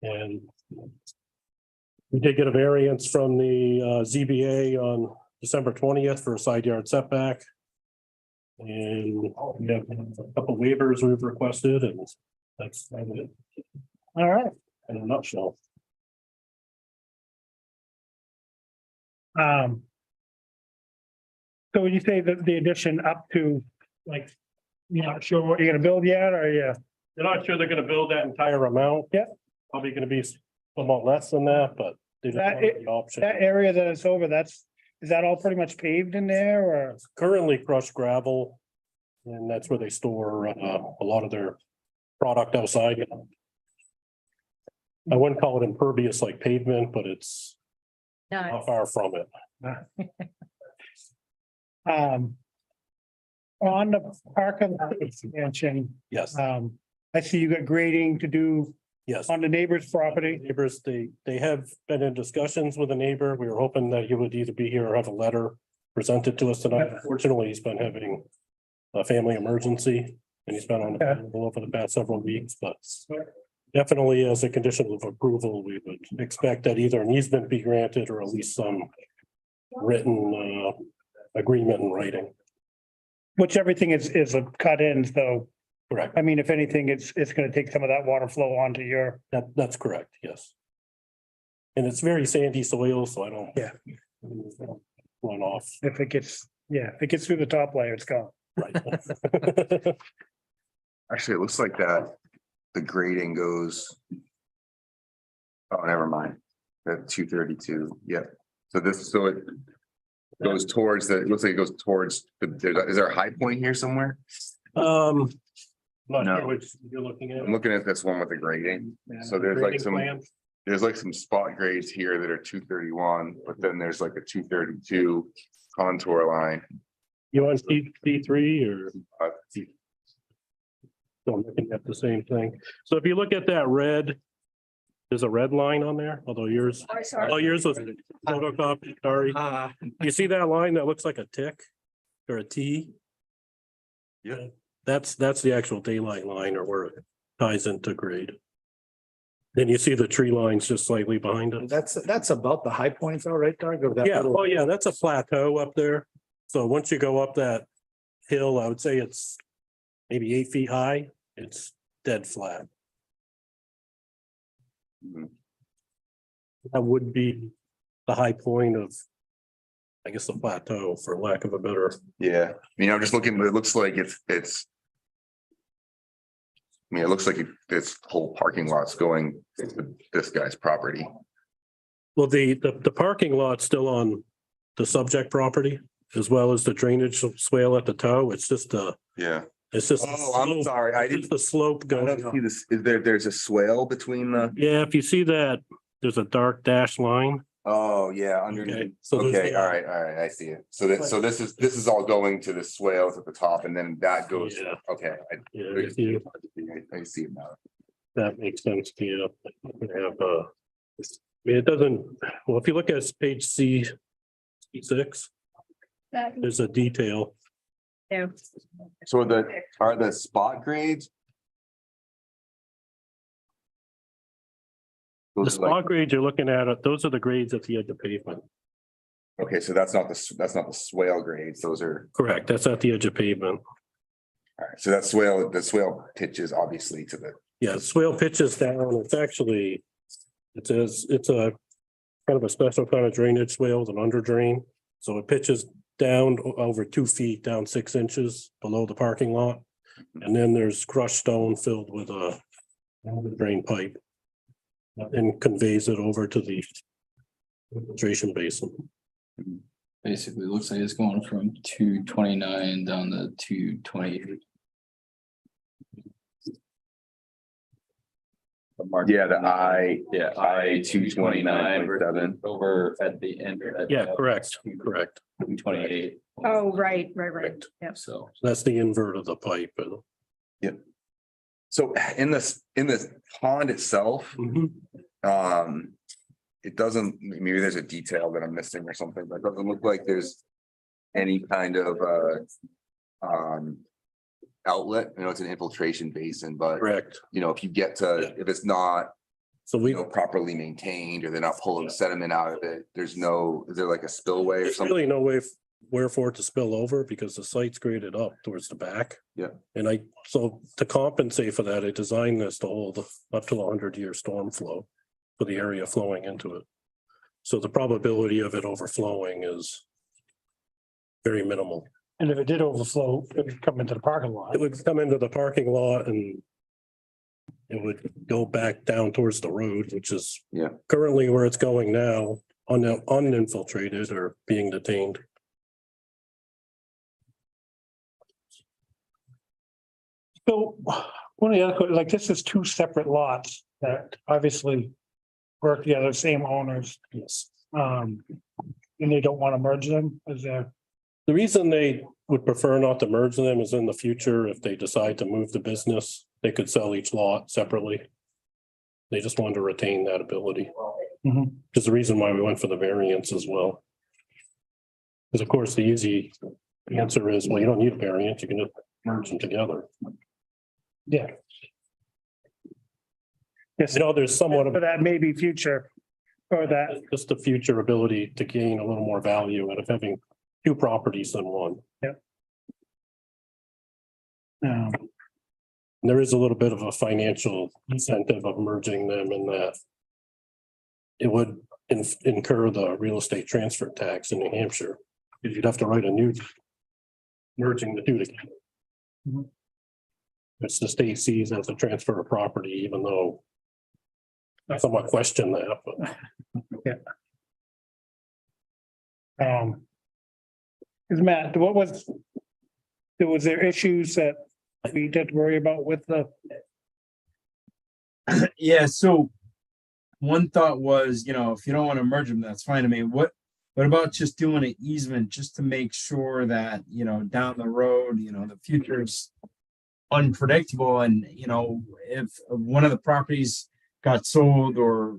And we did get a variance from the ZBA on December 20th for a side yard setback. And we have a couple waivers we've requested, and that's it All right. in a nutshell. So when you say that the addition up to, like, you're not sure what you're gonna build yet, or yeah? They're not sure they're gonna build that entire amount. Yeah. Probably gonna be somewhat less than that, but they just That wanted the option. That area that it's over, is that all pretty much paved in there, or? Currently crushed gravel. And that's where they store a lot of their product outside. I wouldn't call it impervious like pavement, but it's not far from it. On the parking lot expansion, Yes, I see you got grading to do yes. on the neighbor's property. Neighbors, they have been in discussions with a neighbor. We were hoping that he would either be here or have a letter presented to us tonight. Unfortunately, he's been having a family emergency and he's been on the phone for the past several weeks, but definitely as a condition of approval, we would expect that either an easement be granted or at least some written agreement in writing. Which everything is a cut ins though. Correct. I mean, if anything, it's gonna take some of that water flow onto your. That's correct, yes. And it's very sandy soil, so I don't. Yeah. Run off. If it gets through the top layer, it's gone. Right. Actually, it looks like that, the grading goes. Oh, never mind. That 232, yeah. So it goes towards it looks like it goes towards, is there a high point here somewhere? Not No. sure which you're looking at. I'm looking at this one with the grading. So there's like Grading some, plan. there's like some spot grades here that are 231, but then there's like a 232 contour line. You want C3 or? Uh, So I'm looking at the same thing. So if you look at that red, there's a red line on there, although yours, oh, yours was photocopy, sorry. You see that line that looks like a tick or a T? Yeah. That's the actual daylight line or where it ties into grade. Then you see the tree lines just slightly behind it. That's about the high points, all right, Doug, of that Yeah, little- oh yeah, that's a plateau up there. So once you go up that hill, I would say it's maybe 8 feet high. It's dead flat. Mhm. That would be the high point of, I guess, the plateau, for lack of a better. Yeah, I mean, I'm just looking, but it looks like it's. I mean, it looks like this whole parking lot's going to this guy's property. Well, the parking lot's still on the subject property as well as the drainage swale at the toe. It's just Yeah. it's just. Oh, I'm sorry, I didn't. The slope I going don't up. see this, there's a swale between the, Yeah, if you see that, there's a dark dash line. oh, yeah, Okay, underneath. so there's Okay, the- all right, I see it. So this is all going to the swales at the top and then that goes, Yeah. okay. Yeah, if you- I see it now. That makes sense to you. We have, I mean, it doesn't, well, if you look at page C6, there's a detail. So are the spot grades? The Those are like- spot grades you're looking at, those are the grades at the edge of pavement. Okay, so that's not the swale grades, those are, Correct, that's at the edge of pavement. all right, so the swale pitches obviously to the, Yeah, swale pitches down, it's actually, it's a kind of a special kind of drainage swale, it's an under drain. So it pitches down over 2 feet, down 6 inches below the parking lot. And then there's crushed stone filled with a drain pipe. And conveys it over to the filtration basin. Basically, it looks like it's going from 229 down to 228. yeah, the I. Yeah, I 229.7. over at the end. Yeah, correct. 228, Oh, right. Yeah. so. That's the invert of the pipe. So in this pond itself, it doesn't, maybe there's a detail that I'm missing or something, but it doesn't look like there's any kind of outlet. I know it's an infiltration basin, but Correct. you know, if you get to, if it's not, So you we, know, properly maintained or they're not pulling sediment out of it, is there like a spillway or there's something? really no way where for it to spill over because the site's graded up towards the back. Yeah. And so to compensate for that, I designed this to hold up to 100-year storm flow for the area flowing into it. So the probability of it overflowing is very minimal. And if it did overflow, it would come into the parking lot. It would come into the parking lot and it would go back down towards the road, which is currently where it's going now, uninfiltrated or being detained. So one of the other, like this is two separate lots that obviously work together, same owners. Yes. And they don't want to merge them, is there? The reason they would prefer not to merge them is in the future, if they decide to move the business, they could sell each lot separately. They just wanted to retain that ability. Mhm. Which is the reason why we went for the variance as well. Because of course, the easy answer is, well, you don't need a variance, you can just merge them together. Yeah. Yes, You know, there's somewhat of but that may be future, or that, just a future ability to gain a little more value out of having two properties than one. um, And there is a little bit of a financial incentive of merging them in that it would incur the real estate transfer tax in New Hampshire. Because you'd have to write a new merging the two together. Mhm. Which the state sees as a transfer of property, even though I somewhat question that, but is Matt, what was, there issues that we did worry about with the, Yeah, so one thought was, you know, if you don't want to merge them, that's fine. I mean, what about just doing an easement just to make sure that, you know, down the road, you know, the future's unpredictable and, you know, if one of the properties got sold or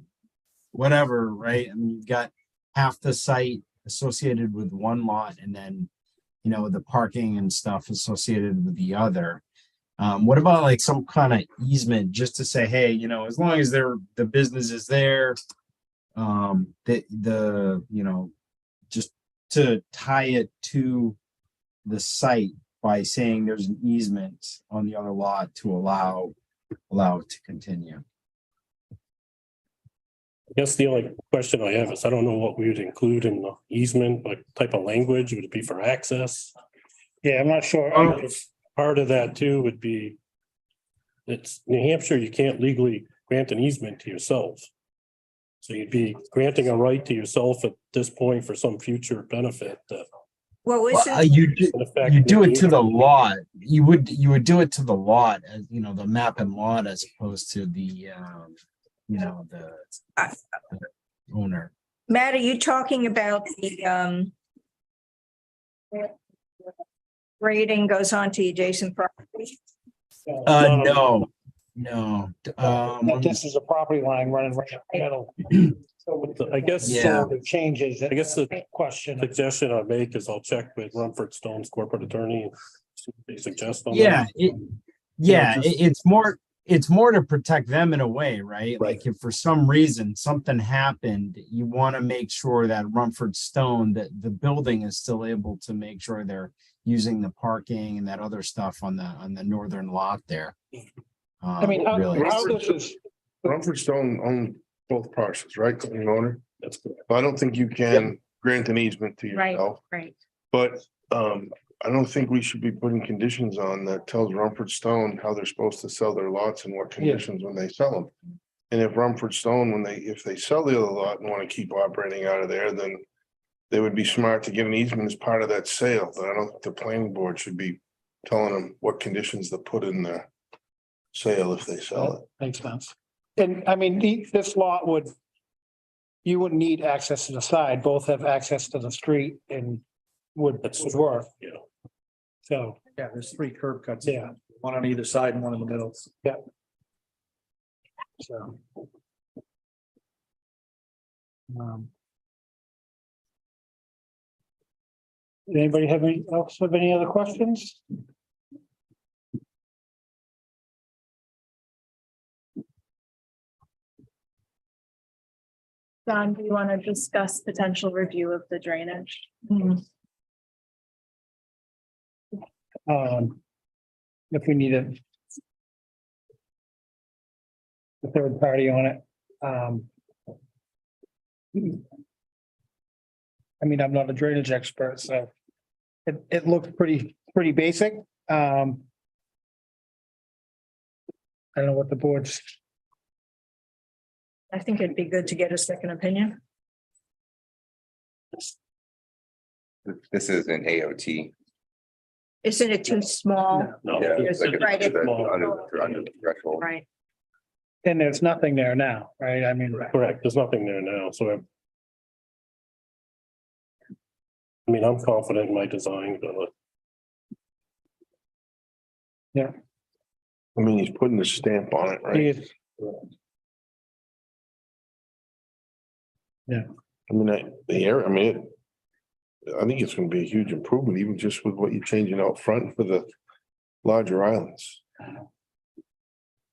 whatever, right? I mean, you've got half the site associated with one lot and then, you know, the parking and stuff associated with the other. What about like some kind of easement just to say, hey, you know, as long as the business is there, the you know, just to tie it to the site by saying there's an easement on the other lot to allow it to continue. I guess the only question I have is, I don't know what we would include in the easement, like type of language, would it be for access? yeah, I'm not sure. Part of that too would be, it's New Hampshire, you can't legally grant an easement to yourself. So you'd be granting a right to yourself at this point for some future benefit that. Well, Well, isn't, you do it to the lot. lot. You would do it to the lot, as you know, the map and lot, as opposed to the you know, the owner. Matt, are you talking about the grading goes on to adjacent property? No. This is a property line running right up the middle. So I guess. Yeah. the changes. I guess the Question. suggestion I make is I'll check with Rumford Stone's corporate attorney and see what they suggest on Yeah, that. it's more to protect them in a way, right? Right. Like if for some reason something happened, you want to make sure that Rumford Stone, that the building is still able to make sure they're using the parking and that other stuff on the northern lot there. I mean, how this is, Rumford Stone owned both parcels, right? The owner. That's good. I don't think you can grant an easement to yourself, Right. but I don't think we should be putting conditions on that tells Rumford Stone how they're supposed to sell their lots and what conditions when they sell them. And if Rumford Stone, if they sell the other lot and want to keep operating out of there, then they would be smart to get an easement as part of that sale. But I don't think the planning board should be telling them what conditions to put in their sale if they sell it. makes sense. And I mean, this lot would, you wouldn't need access to the side, both have access to the street and would work. Yeah. So, Yeah, there's 3 curb cuts. yeah, One on either side and one in the middle. so. Anybody have any other questions? Don, do you want to discuss potential review of the drainage? If we need a third party on it. I mean, I'm not a drainage expert, so it looks pretty basic. I don't know what the board's, I think it'd be good to get a second opinion. This is an AOT. Isn't it too small? No. Yeah, it's like Right, it's it- under the threshold. Right. And there's nothing there now, right? I mean, Correct, there's nothing there now, so. I mean, I'm confident in my design, but I mean, he's putting the stamp on it, right? he- I mean, the area, I mean, I think it's gonna be a huge improvement, even just with what you're changing out front for the larger islands.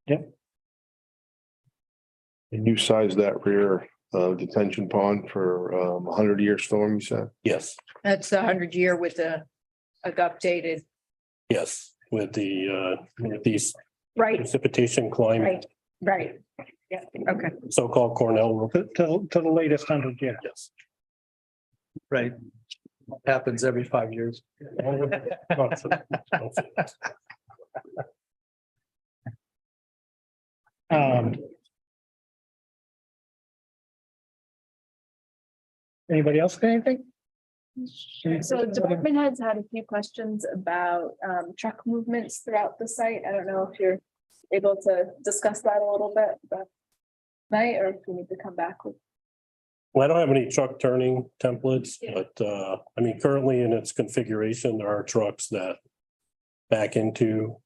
Yep. And you size that rear detention pond for 100-year storm, you said? yes, That's the 100-year with the updated. yes, with these Right, precipitation climate, right. Yeah, okay. so-called Cornell rule. to the latest 100 years. Yes. Right. Happens every 5 years. Anybody else got anything? So department heads had a few questions about truck movements throughout the site. I don't know if you're able to discuss that a little bit, but tonight, or if we need to come back with. Well, I don't have any truck turning templates, but I mean, currently in its configuration, there are trucks that back into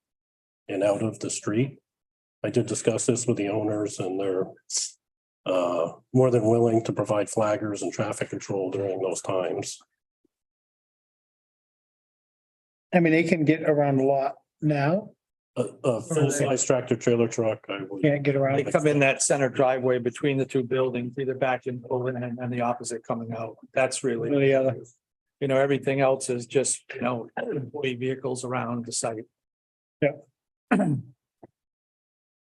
and out of the street. I did discuss this with the owners and they're more than willing to provide flaggers and traffic control during those times. I mean, they can get around a lot now, A full-size tractor trailer truck, I would. can't get They around. come in that center driveway between the two buildings, either back in pulling and the opposite coming out. That's really, The other, you know, everything else is just, you know, employee vehicles around the site.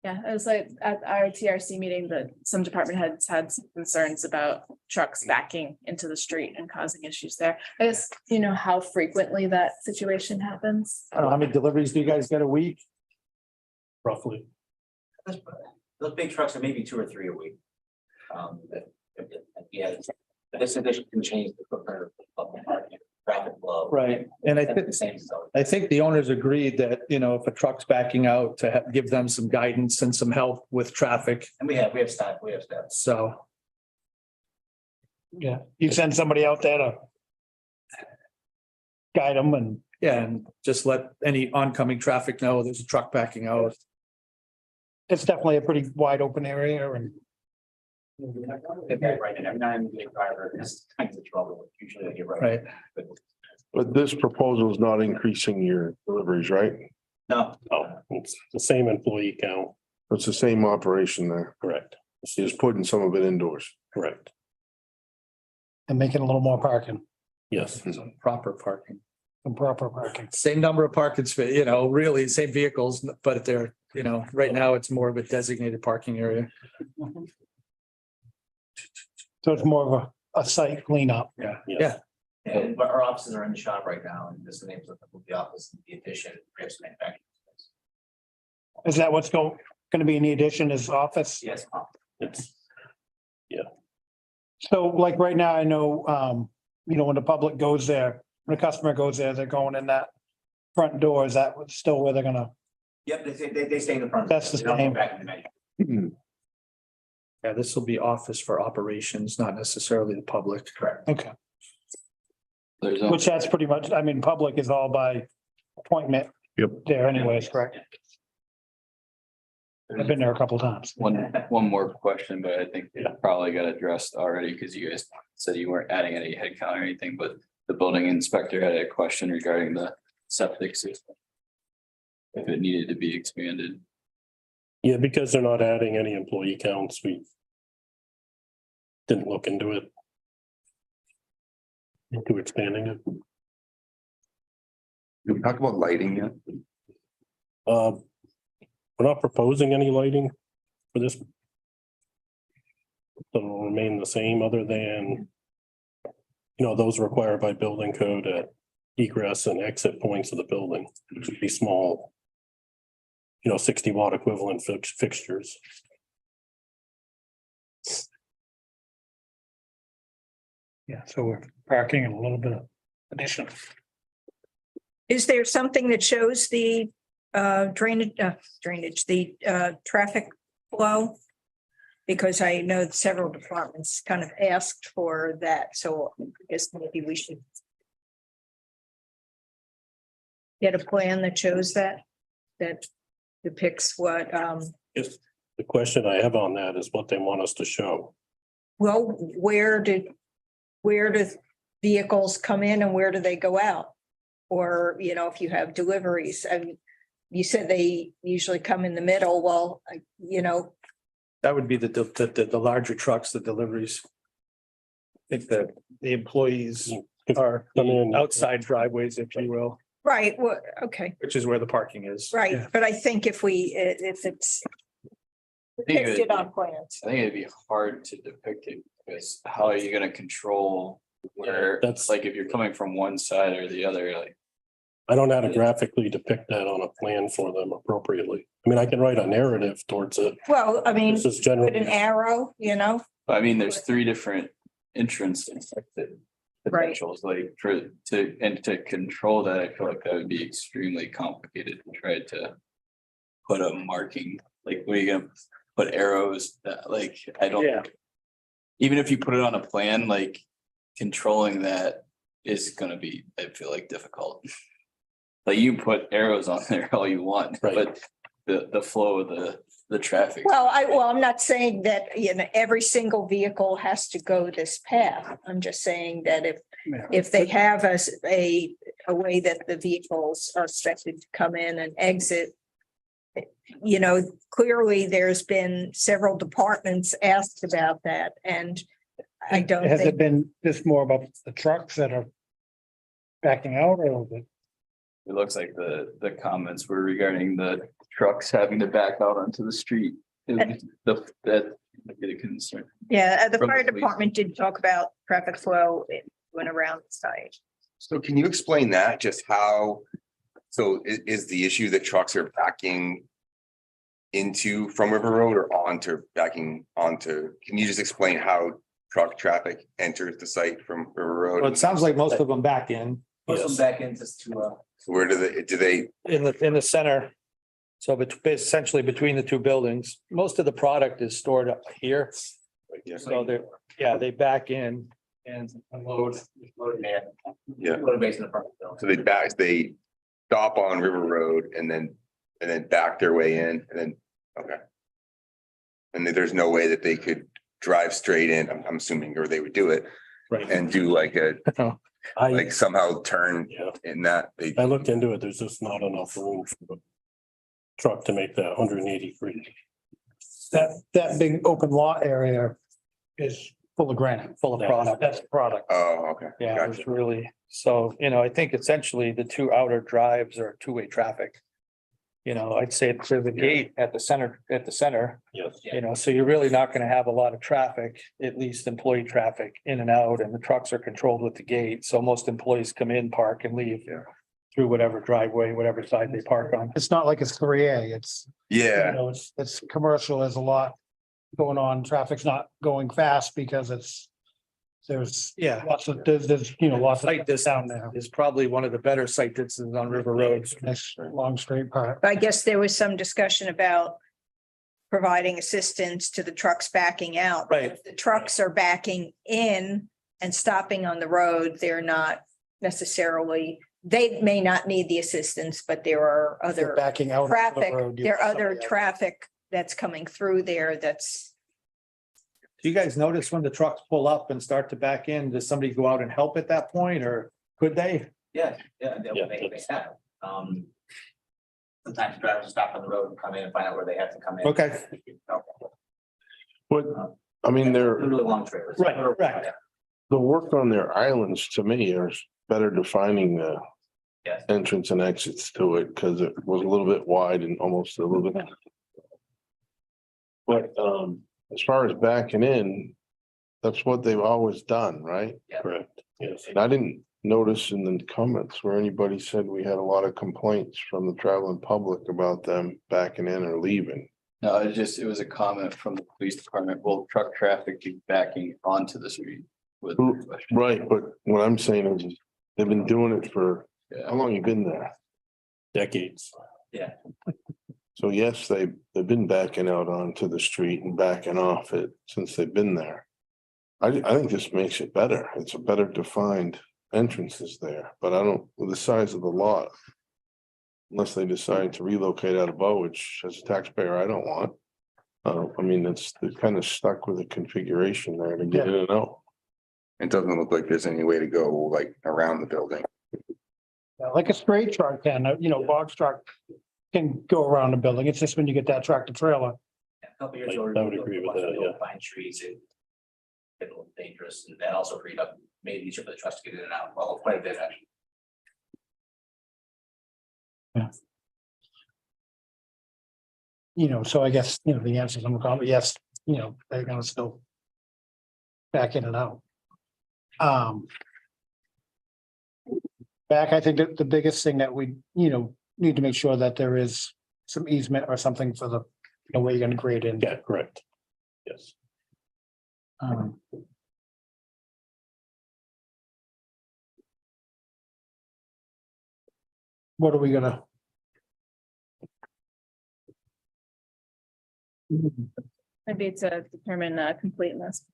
Yeah, it was like at our TRC meeting that some department heads had some concerns about trucks backing into the street and causing issues there. I guess, you know, how frequently that situation happens? I don't know, how many deliveries do you guys get a week? Roughly. Those big trucks are maybe 2 or 3 a week. Yeah, this addition can change the footprint of the market, traffic flow. Right, and I think the owners agreed that, you know, if a truck's backing out to give them some guidance and some help with traffic, And we have staff, so. yeah, you send somebody out there to guide them and Yeah, and just let any oncoming traffic know there's a truck backing out. it's definitely a pretty wide open area and Right, and every time you get a driver, this kinds of trouble, usually you're Right. But this proposal is not increasing your deliveries, right? No, Oh, it's the same employee count, It's the same operation there. correct, You're just putting some of it indoors. correct, and making a little more parking, yes. Proper parking. some proper parking. Same number of parking space, you know, really same vehicles, but they're, you know, right now it's more of a designated parking area. So it's more of a site cleanup. Yeah. and but our offices are in the shop right now, and this enables us to move the office, the addition, perhaps manufacturing. Is that what's gonna be in the addition is office? Yes. It's, So like right now, I know, you know, when the public goes there, when a customer goes there, they're going in that front door. Is that still where they're gonna? Yep, they stay in the front. That's the They don't go same. back in the menu. Yeah, this will be office for operations, not necessarily the public. Correct. Okay, There's which that's pretty much, I mean, public is all by appointment. Yep. There anyways, correct? I've been there a couple times. one more question, but I think it probably got addressed already because you guys said you weren't adding any headcount or anything, but the building inspector had a question regarding the septic system. If it needed to be expanded. yeah, because they're not adding any employee counts, we didn't look into it. Into expanding it. Did we talk about lighting yet? We're not proposing any lighting for this. It'll remain the same other than, you know, those required by building code at egress and exit points of the building, which would be small, you know, 60-watt equivalent fixtures. Yeah, so we're parking and a little bit of addition. Is there something that shows the drainage, the traffic flow? Because I know several departments kind of asked for that, so I guess maybe we should get a plan that shows that depicts what, Just the question I have on that is what they want us to show. well, where do vehicles come in and where do they go out? Or, you know, if you have deliveries, I mean, you said they usually come in the middle, well, you know, That would be the larger trucks, the deliveries. I think that the employees are Come in. outside driveways, if you will, right, well, okay, which is where the parking is. right, but I think if it's think it- depicted on plans. I think it'd be hard to depict it because how are you gonna control where, That's- like, if you're coming from one side or the other, like. I don't know how to graphically depict that on a plan for them appropriately. I mean, I can write a narrative towards it. Well, I mean, This is put general. an arrow, you know, I mean, there's three different entrance potentials, like to control that, I feel like that would be extremely complicated to try to put a marking, like, what are you gonna put arrows that, like, I Yeah. don't. Even if you put it on a plan, like, controlling that is gonna be, I feel like, difficult. Like, you put arrows on there all you want, Right. but the flow of the traffic. well, I'm not saying that, you know, every single vehicle has to go this path. I'm just saying that if they have a way that the vehicles are expected to come in and exit, you know, clearly there's been several departments asked about that, and I don't Has it think, been this more about the trucks that are backing out or is it? It looks like the comments were regarding the trucks having to back out onto the street. It was that would be the concern. yeah, the From the fire police. department did talk about traffic flow when around the site. So can you explain that, just how, so is the issue that trucks are backing into from River Road or backing onto, can you just explain how truck traffic enters the site from River Well, Road? it sounds like most of them back in, Push them back in just to, Where do they, in the center. So essentially between the two buildings, most of the product is stored up here. So they back in. and unload, load man. yeah, Load base in the front. of the building. so they stop on River Road and then back their way in and then, okay. And then there's no way that they could drive straight in, I'm assuming, or they would do it Right. and do like I, somehow turn yeah, in that. I looked into it. There's just not enough room for the truck to make that 180 degrees. That big open lot area is full of granite. Full of product. That's product. Oh, okay. Yeah, it Gotcha. was really, so, I think essentially the two outer drives are two-way traffic. I'd say to the gate at the center, Yes. so you're really not gonna have a lot of traffic, at least employee traffic in and out, and the trucks are controlled with the gate, so most employees come in, park and leave. Yeah. Through whatever driveway, whatever side they park on. It's not like it's 3A, it's, you Yeah, know, it's commercial, there's a lot going on, traffic's not going fast because there's Yeah. lots of, there's, you know, lots of Site this down there. Is probably one of the better site distances on River Road. Nice long straight part. I guess there was some discussion about providing assistance to the trucks backing out. Right. If the trucks are backing in and stopping on the road, they're not necessarily, they may not need the assistance, but there are If they're other backing out. of the traffic, road, you- there are other traffic that's coming through there that's, Do you guys notice when the trucks pull up and start to back in, does somebody go out and help at that point, or could they? Yeah, Yeah, they have. Sometimes drivers stop on the road and come in and find out where they have to come in. Okay. But, I mean, Really long trailers. Right. the work on their islands to me is better defining the Yes. entrance and exits to it, because it was a little bit wide and almost a little bit. But, as far as backing in, that's what they've always done, right? Yeah. Correct. Yes. And I didn't notice in the comments where anybody said we had a lot of complaints from the traveling public about them backing in or leaving. No, it was a comment from the police department, will truck traffic be backing onto the street? With Right, but what I'm saying is they've been doing it for How long you been there? Decades. Yeah. So yes, they've been backing out onto the street and backing off it since they've been there. I think this makes it better. It's a better defined entrances there, but I don't, with the size of the lot. Unless they decide to relocate out of Bow, which as a taxpayer, I don't want. I mean, they're kind of stuck with a configuration there to get in and out. It doesn't look like there's any way to go like around the building. Like a straight truck can, box truck can go around the building. It's just when you get that tractor trailer. A couple years I ago. would agree with that, yeah. Pine trees, it. Get a little dangerous and that also freed up, made it easier for the trucks to get in and out, well, quite a bit actually. So I guess, the answer is I'm going, yes, they're gonna still back in and out. Back, I think that the biggest thing that we, need to make sure that there is some easement or something for the, way you're gonna grade in. Yeah, correct. Yes. What are we gonna? Maybe to determine completeness.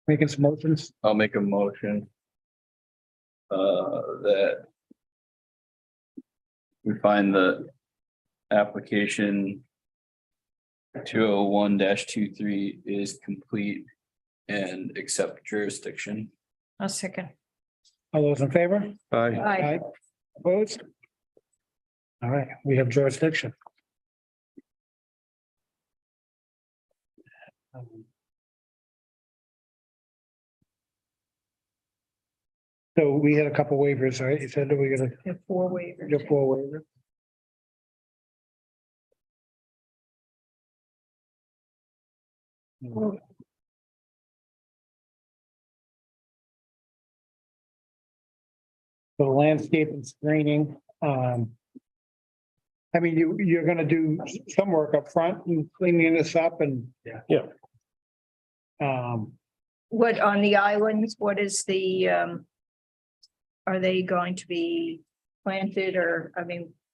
Making some motions? I'll make a motion. That. We find the application. 201-23 is complete and accept jurisdiction. A second. All those in favor? Aye. Aye. Opposed? All right, we have jurisdiction. So we had a couple waivers, right? You said that we're gonna The 4 waivers. get 4 waivers. So landscape and screening, I mean, you're gonna do some work up front and cleaning this up and. Yeah. What on the islands, what is the, are they going to be planted or,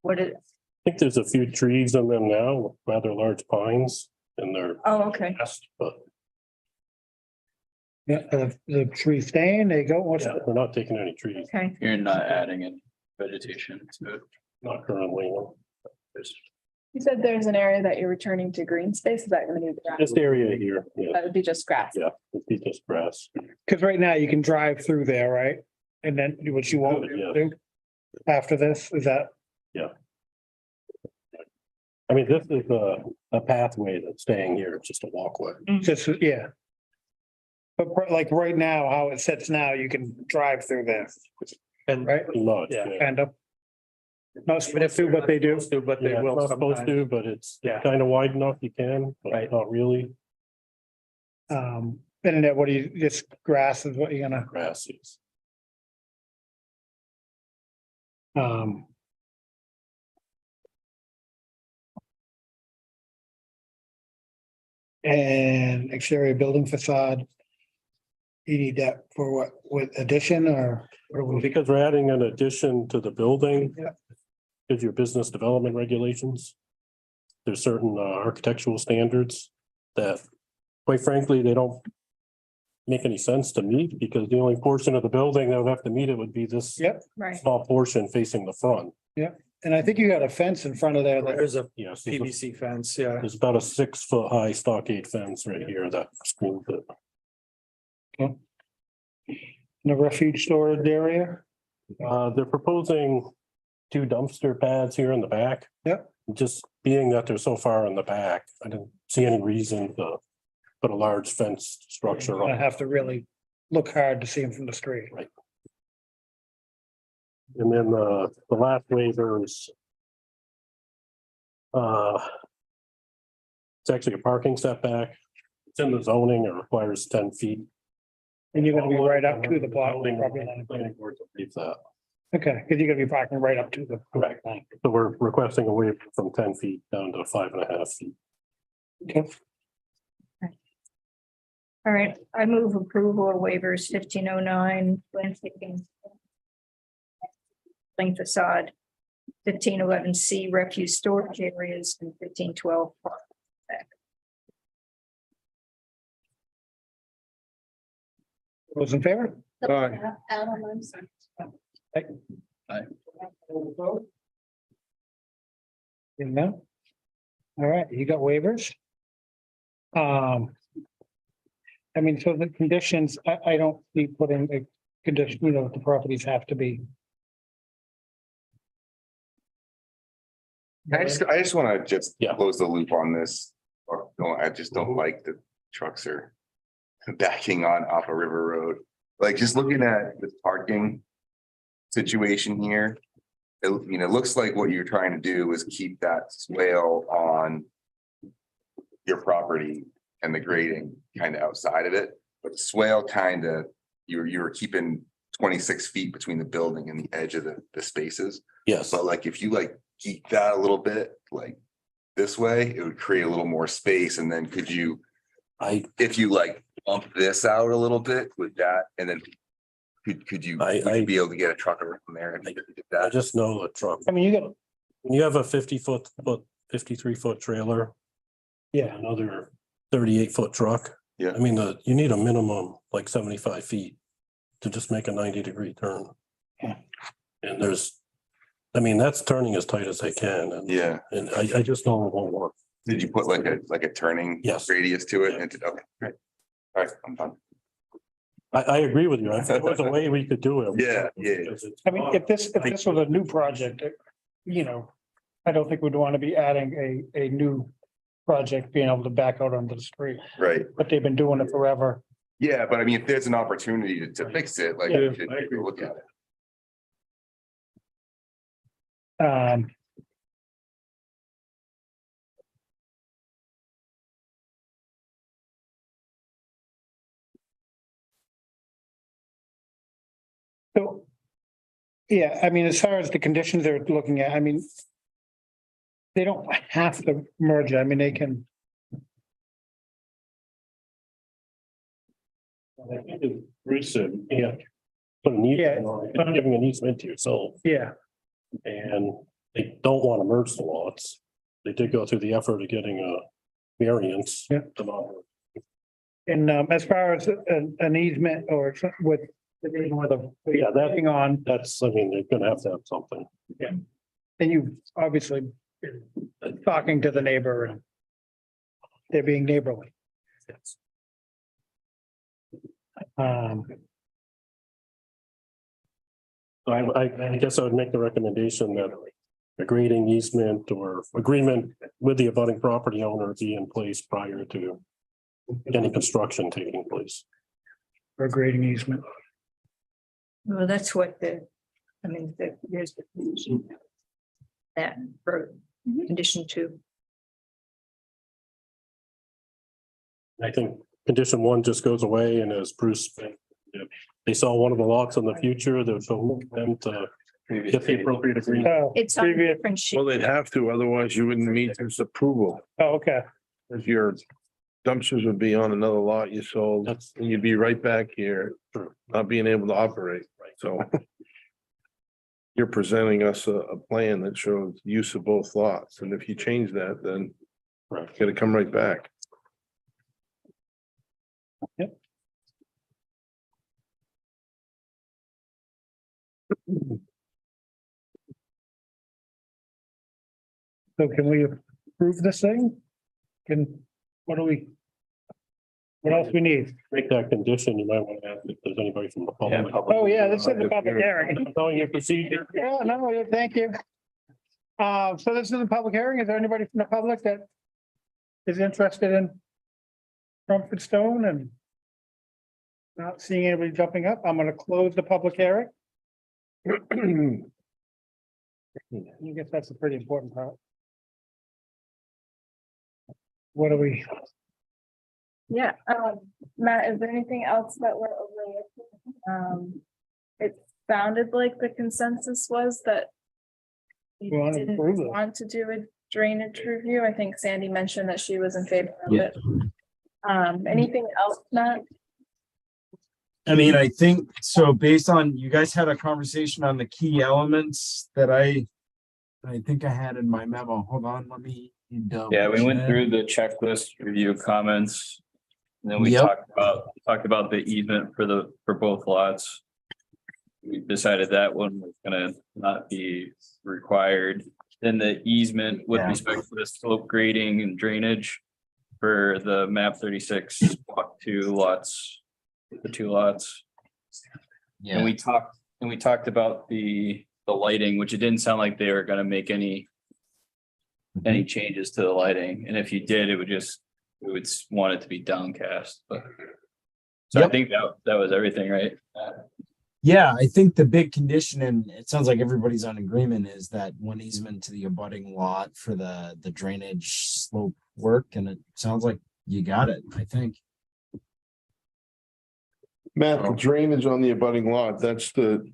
what is, I think there's a few trees on them now, rather large pines, and they're oh, okay. best, but Yeah, the tree staying, they go, what's, yeah, we're not taking any trees, Okay, You're not adding any vegetation to it. not currently. You said there's an area that you're returning to green space. Is that gonna be grass? This area here, yeah, That would be just grass. yeah, it'd be just grass. because right now you can drive through there, right? And then do what you won't Yeah. do after this, is that, I mean, this is a pathway that's staying here, it's just a walkway. just, yeah. But like right now, how it sits now, you can drive through there, And right? Pretty much, Yeah. yeah. Kind of. Not supposed to, but they do. But they Yeah, will it's not supposed sometimes. to, but it's Yeah. kind of wide enough you can, but Right. not really. And then what do you, just grass is what you're gonna, Grass is. and exterior building facade. You need that for what, with addition or? What do we- Because we're adding an addition to the building. Yeah. Is your business development regulations. There's certain architectural standards that, quite frankly, they don't. Make any sense to meet because the only portion of the building that would have to meet it would be this Yep, right. small portion facing the front. and I think you got a fence in front of there that, There's a Yes, PVC fence, yeah. there's about a 6-foot high stockade fence right here that screens it. the refuge storage area. They're proposing 2 dumpster pads here in the back. Yep. Just being that they're so far in the back, I didn't see any reason to put a large fence structure I on. have to really look hard to see them from the street. And then the last waiver is it's actually a parking setback. It's in the zoning, it requires 10 feet. And you're gonna be right up to the block. Building, property line. planning board to leave that. Okay, because you're gonna be parking right up to the. Correct. So we're requesting a waiver from 10 feet down to 5.5 feet. Okay. All right, I move approval of waivers 1509, landscaping. Plain facade, 1511C refuse storage areas, and 1512. Those in favor? Aye. Adam, I'm sorry. No? All right, you got waivers? I mean, so the conditions, I don't see putting a condition, you know, the properties have to be. I just want to Yeah. close the loop on this. Or, no, I just don't like the trucks are backing on off a river road. Like just looking at the parking situation here. It looks like what you're trying to do is keep that swale on your property and the grading kind of outside of it, but the swale kind of, you were keeping 26 feet between the building and the edge of the spaces. Yes. But like, if you like geek that a little bit, like this way, it would create a little more space. And then could you, if you like bump this out a little bit with that, and then could you would you be able to get a truck around there? And did that? I just know the truck. I mean, you got, When you have a 53-foot trailer, yeah, another 38-foot truck. Yeah. I mean, you need a minimum like 75 feet to just make a 90-degree turn. Yeah. And that's turning as tight as they can. And, Yeah. and I just know it won't work. Did you put like a turning Yes. radius to it? And okay, great. All right, I'm done. I agree with you. I think there was a way we could do it. Yeah. Because it's- I mean, if this was a new project, you know, I don't think we'd want to be adding a new project, being able to back out onto the street, Right. but they've been doing it forever. Yeah, but I mean, if there's an opportunity to fix it, like, Yeah, we should take a look at it. So, yeah, I mean, as far as the conditions they're looking at, I mean, they don't have to merge it. I mean, they can. Bruce said, yeah. Put an easement on it, you're giving an easement to yourself. Yeah. And they don't want to merge the lots. They did go through the effort of getting a variance. Yeah. to not- And as far as an easement or with. Yeah, that Hang on, that's, I mean, they're gonna have to have something. and you obviously been talking to the neighbor and. They're being neighborly. So I guess I would make the recommendation that a grading easement or agreement with the abutting property owner be in place prior to any construction taking place. For a grading easement. Well, that's what there's the condition. That for condition 2. I think condition 1 just goes away, and as Bruce, if they sell one of the lots in the future, there's no them to get the appropriate agreement. It's on a different sheet. Well, they'd have to, otherwise you wouldn't meet this approval. Oh, okay. If your dumpsters would be on another lot you sold, and you'd be right back here, not being able to operate, so. You're presenting us a plan that shows use of both lots, and if you change that, then it's gonna come right back. Yep. So can we approve this thing? What else we need? Make that condition, you might want to ask if there's anybody from the public. Oh, yeah, this is the public hearing. Telling you procedure. Yeah, no, yeah, thank you. So this is a public hearing. Is there anybody from the public that is interested in Crumford Stone and not seeing anybody jumping up? I'm gonna close the public hearing. I guess that's a pretty important part. What do we? Yeah, Matt, is there anything else that we're overlooking? It sounded like the consensus was that We you wanna didn't approve it. want to do drainage review. I think Sandy mentioned that she was in favor of Yeah. it. Anything else, Matt? I mean, I think, so based on, you guys had a conversation on the key elements that I think I had in my memo. Hold on, let me. Yeah, we went through the checklist, review comments. And then we Yep. talked about the easement for both lots. We decided that one was gonna not be required. Then the easement with Yeah. respect to the slope grading and drainage for the map 36 block 2 lots, the 2 lots. And we talked about the lighting, which it didn't sound like they were gonna make any changes to the lighting. And if you did, we would want it to be downcast, but. So I Yep. think that was everything, right? Yeah, I think the big condition, and it sounds like everybody's on agreement, is that one easement to the abutting lot for the drainage slope work, and it sounds like you got it, I think. Matt, the drainage on the abutting lot, that's the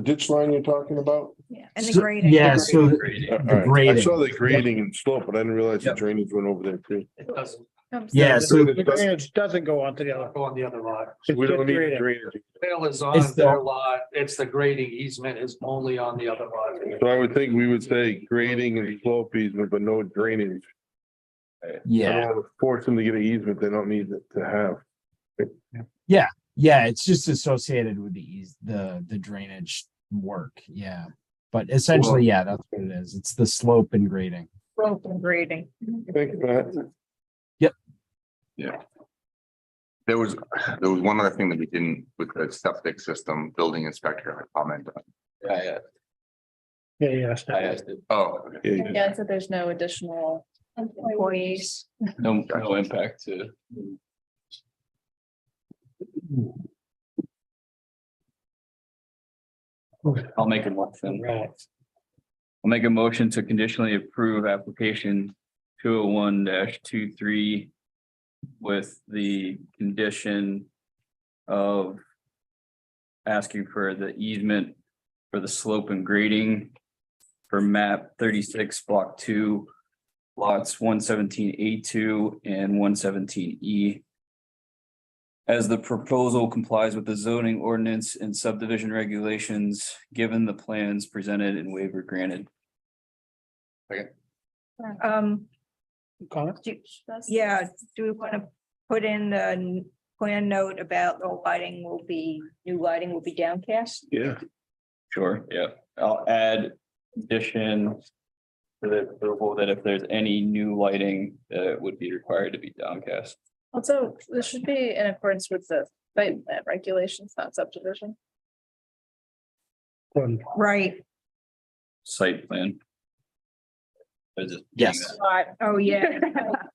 ditch line you're talking about? Yeah, and the So- grading. Yeah, so All the right. I grading. saw the grading and slope, but I didn't realize the Yep. drainage went over there too. It doesn't Yeah, so The drainage doesn't go onto the other. go on the other lot. So we don't need Grading. the drainage. Trail is It's on the- their lot, it's the grading easement is only on the other lot. So I would think we would say grading and slope easement, but no drainage. I yeah, don't want to force them to get an easement they don't need it to have. yeah, it's just associated with the drainage work, yeah. But essentially, yeah, that's what it is. It's the slope and grading. Slope and grading. Thanks, Matt. Yeah. There was one other thing that we didn't with the septic system, building inspector had a comment on. Yeah, Yeah. I asked it. Oh, okay. Yeah, Yeah, so there's no additional employees. No impact to. I'll make a motion. Right. I'll make a motion to conditionally approve application 201-23 with the condition of asking for the easement for the slope and grading for map 36 block 2 lots 117A2 and 117E. As the proposal complies with the zoning ordinance and subdivision regulations, given the plans presented and waiver granted. Comment? Yeah, do we want to put in the plan note about the new lighting will be downcast? yeah. Sure, yeah, I'll add addition for the approval that if there's any new lighting, it would be required to be downcast. Also, this should be in accordance with the site plan regulations, not subdivision. Right. Site plan. There's just- Yes. Oh, yeah.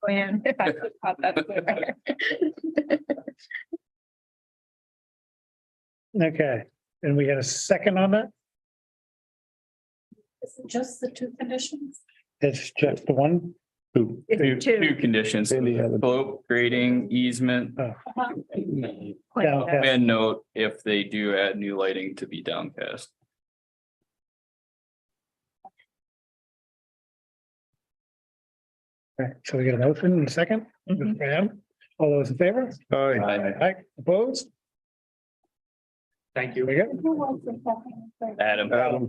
Plan. Okay, and we had a second on that? Just the 2 conditions? It's just the one? Two. Two conditions, Sandy had a- slope grading easement. Downcast. And note if they do add new lighting to be downcast. Okay, so we get a motion and a second. Mhm. Graham, all those in favor? All right. Aye, opposed? Thank you. We go. Adam. Adam.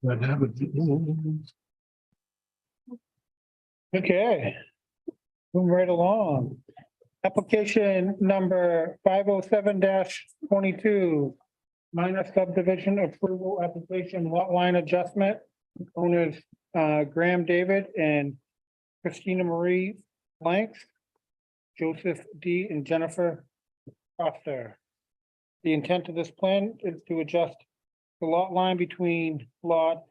What happened? Okay. Moving right along. Application number 507-22. Minor subdivision approval application lot line adjustment. Owners Graham David and Christina Marie Blanks. Joseph D. and Jennifer Foster. The intent of this plan is to adjust the lot line between lot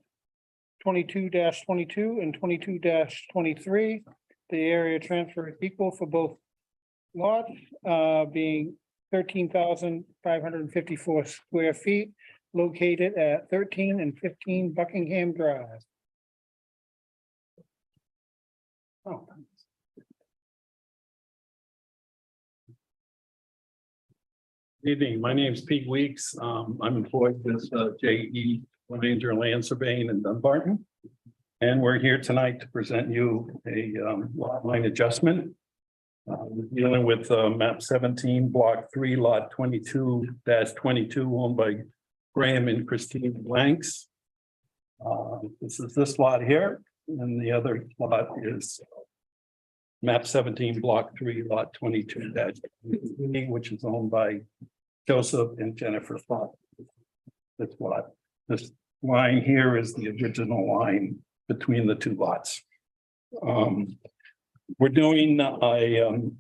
22-22 and 22-23. The area transfer is equal for both lots, being 13,554 square feet, located at 13 and 15 Buckingham Drive. Oh. Evening, my name is Pete Weeks. I'm employed with JE Ranger Land Surveying in Dunbarton. And we're here tonight to present you a lot line adjustment. Dealing with map 17, block 3, lot 22-22, owned by Graham and Christine Blanks. This is this lot here, and the other lot is map 17, block 3, lot 22-, which is owned by Joseph and Jennifer Fox. That's what this line here is, the original line between the two lots. We're doing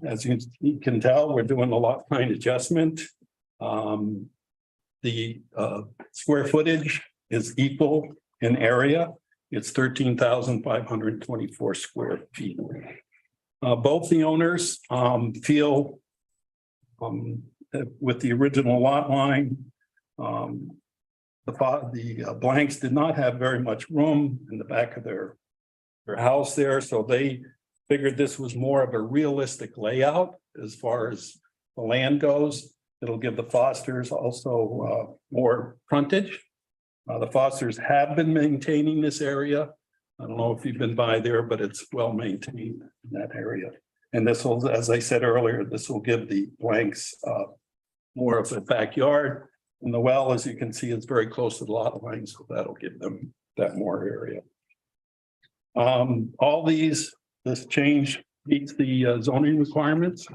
as you can tell, we're doing a lot line adjustment. The square footage is equal in area. It's 13,524 square feet. Both the owners feel with the original lot line, the Blanks did not have very much room in the back of their house there, so they figured this was more of a realistic layout as far as the land goes. It'll give the Fosters also more frontage. The Fosters have been maintaining this area. I don't know if you've been by there, but it's well maintained in that area. And this will, as I said earlier, this will give the Blanks more of a backyard. And the well, as you can see, is very close to the lot line, so that'll give them that more area. All this change meets the zoning requirements.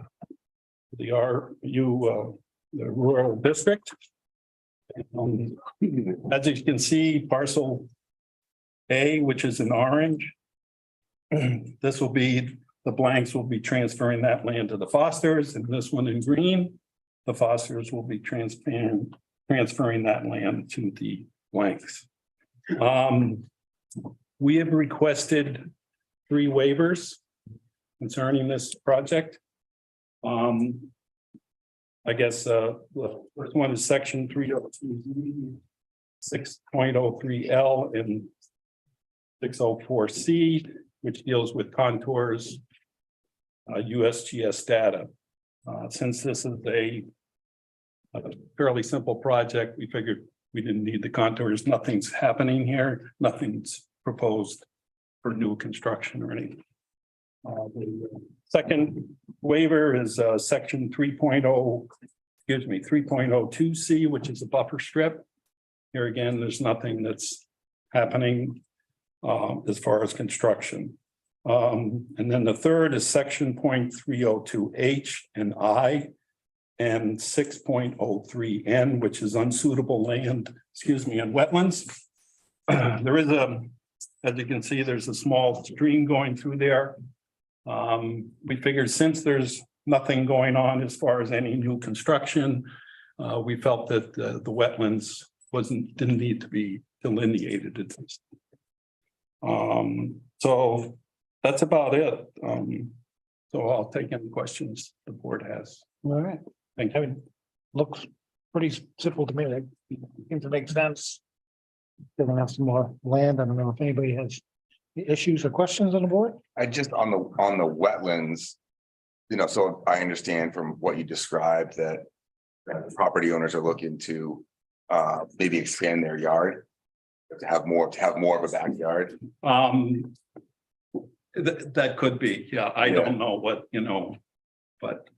The RU, the rural district. As you can see, parcel A, which is in orange. This will be, the Blanks will be transferring that land to the Fosters, and this one in green, the Fosters will be transferring that land to the Blanks. We have requested 3 waivers concerning this project. I guess the first one is section 302, 6.03L and 604C, which deals with contours, USGS data. Since this is a fairly simple project, we figured we didn't need the contours. Nothing's happening here. Nothing's proposed for new construction or anything. The second waiver is section 3.02C, which is a buffer strip. Here again, there's nothing that's happening as far as construction. And then the third is section 0.302H and I and 6.03N, which is unsuitable land, and wetlands. There is as you can see, there's a small stream going through there. We figured since there's nothing going on as far as any new construction, we felt that the wetlands didn't need to be delineated. So that's about it. So I'll take any questions the board has. All right. Thank you. Looks pretty simple to me. That seems to make sense. They're gonna have some more land. I don't know if anybody has issues or questions on the board. I just on the wetlands, so I understand from what you described that the property owners are looking to maybe expand their yard to have more of a backyard. That could be, yeah. I don't know what, but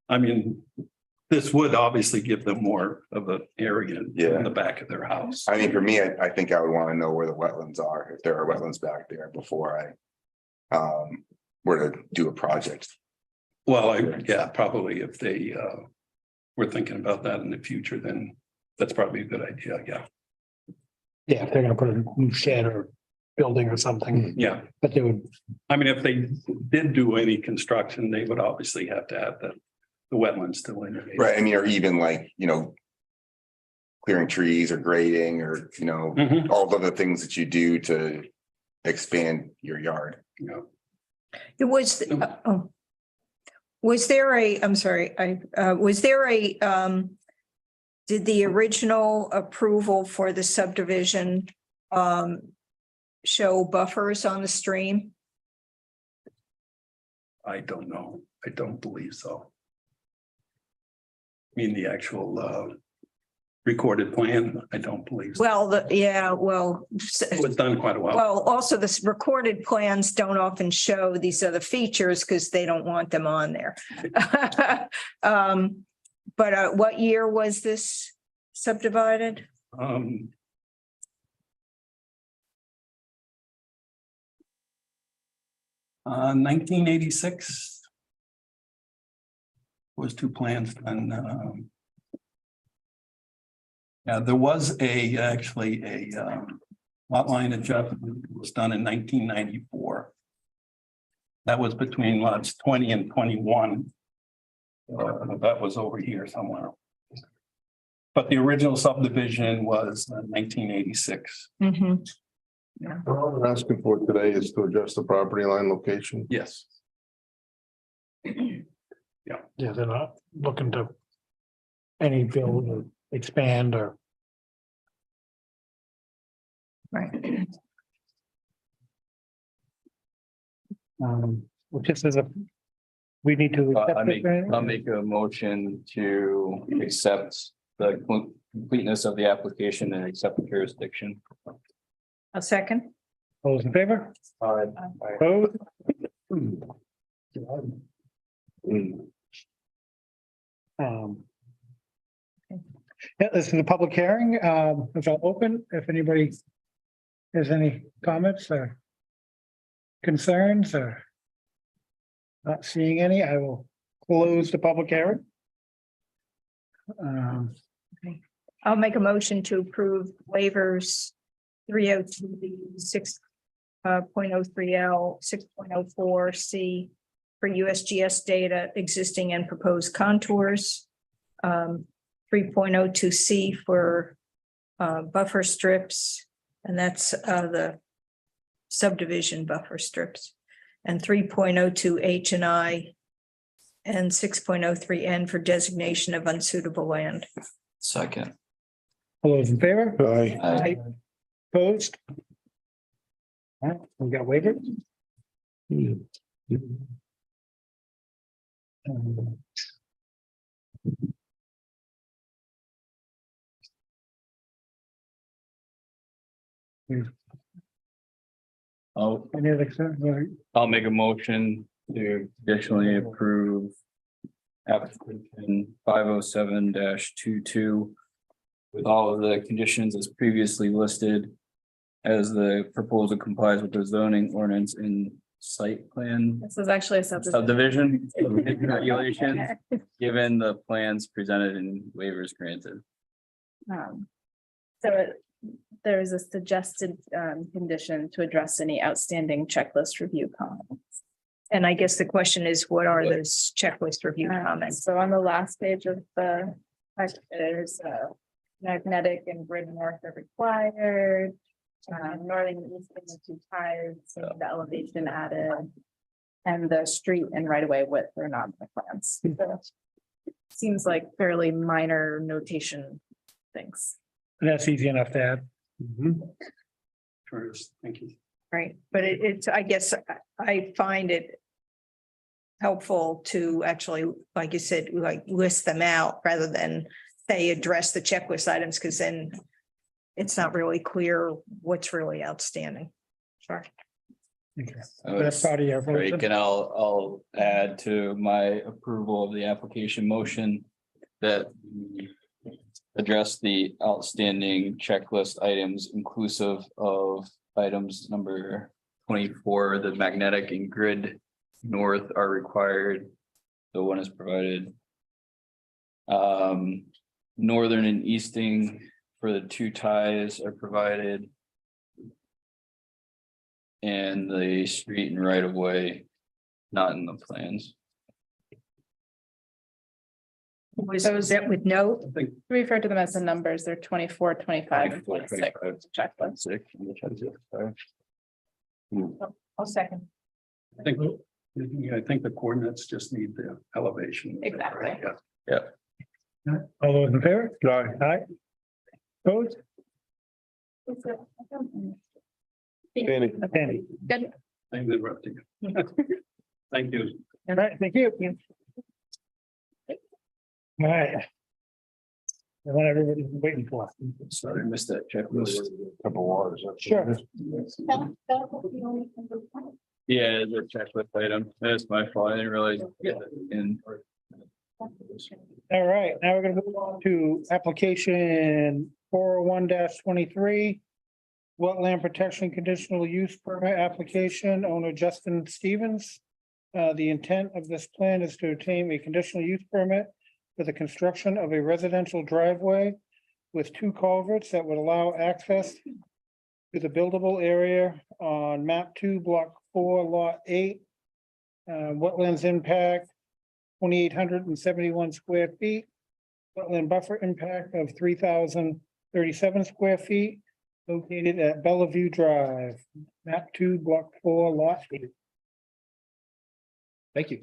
I mean, this would obviously give them more of an area in the back of their house. I mean, for me, I think I would want to know where the wetlands are, if there are wetlands back there before I were to do a project. Well, probably if they were thinking about that in the future, then that's probably a good idea, yeah. Yeah, if they're gonna put a new shed or building or something. Yeah. But they would. I mean, if they did do any construction, they would obviously have to have the wetlands delineated. Right, I mean, or even like, clearing trees or grading or, all the other things that you do to expand your yard. It was, was there a, I'm sorry, was there a, did the original approval for the subdivision show buffers on the stream? I don't know. I don't believe so. mean, the actual recorded plan, I don't believe. so. Well, It was done quite a while. well, also this recorded plans don't often show these other features because they don't want them on there. But what year was this subdivided? 1986 was two plans and yeah, there was actually a lot line adjustment was done in 1994. That was between lots 20 and 21. That was over here somewhere. But the original subdivision was 1986. All we're asking for today is to adjust the property line location. Yes. Yeah, they're not looking to any build or expand or. Right. Well, just as a, we need to. accept it, right? I'll make a motion to accept the completeness of the application and accept the jurisdiction. A second? All those in favor? Opposed? Yeah, this is a public hearing. It's all open. If anybody has any comments or concerns or not seeing any, I will close the public hearing. I'll make a motion to approve waivers 302 6.03L 6.04C for USGS data, existing and proposed contours. 3.02C for buffer strips, and that's the subdivision buffer strips. And 3.02 H and I and 6.03 N for designation of unsuitable land. Second. All those in favor? Aye. Aye. Opposed? All right, we got waivers. Any other concerns? I'll make a motion to additionally approve application 507-22 with all of the conditions as previously listed as the proposal complies with the zoning ordinance in site plan This is actually a subdivision regulations, given the plans presented and waivers granted. There is a suggested condition to address any outstanding checklist review comments. And I guess the question is, what are those checklist review comments? So on the last page of the, there's magnetic and grid north are required. Northern and eastern the two ties, so the elevation added. And the street and right of way width are not in the plans. So seems like fairly minor notation things. That's easy enough to add. Thank you. Right, but it's, I guess, I find it helpful to actually, like you said, like list them out rather than say address the checklist items, because then it's not really clear what's really outstanding. Sorry. That's part of your Right, motion. and I'll add to my approval of the application motion that we address the outstanding checklist items inclusive of items number 24, the magnetic and grid north are required. The one is provided. Northern and easting for the two ties are provided. And the street and right of way, not in the plans. Was that with note? Refer to them as the numbers. They're 24, 25, and 26 checklist. I'll second. I think the coordinates just need the elevation. Exactly. Yeah. All those in favor? Aye. Opposed? Danny. Danny. Good. I'm interrupting. Thank you. All right, thank you. All right, The one everybody's been waiting for. Sorry, I missed that checklist. Couple waters. Sure. Yeah, the checklist item. That's my fault. I didn't realize. In. All right, now we're gonna move on to application 401-23. Wetland Protection Conditional Use Permit Application, owner Justin Stevens. The intent of this plan is to obtain a conditional use permit for the construction of a residential driveway with 2 culverts that would allow access to the buildable area on map 2, block 4, lot 8. Wetlands impact 2,871 square feet. Wetland buffer impact of 3,037 square feet. Located at Bellevue Drive, map 2, block 4, lot 8. Thank you.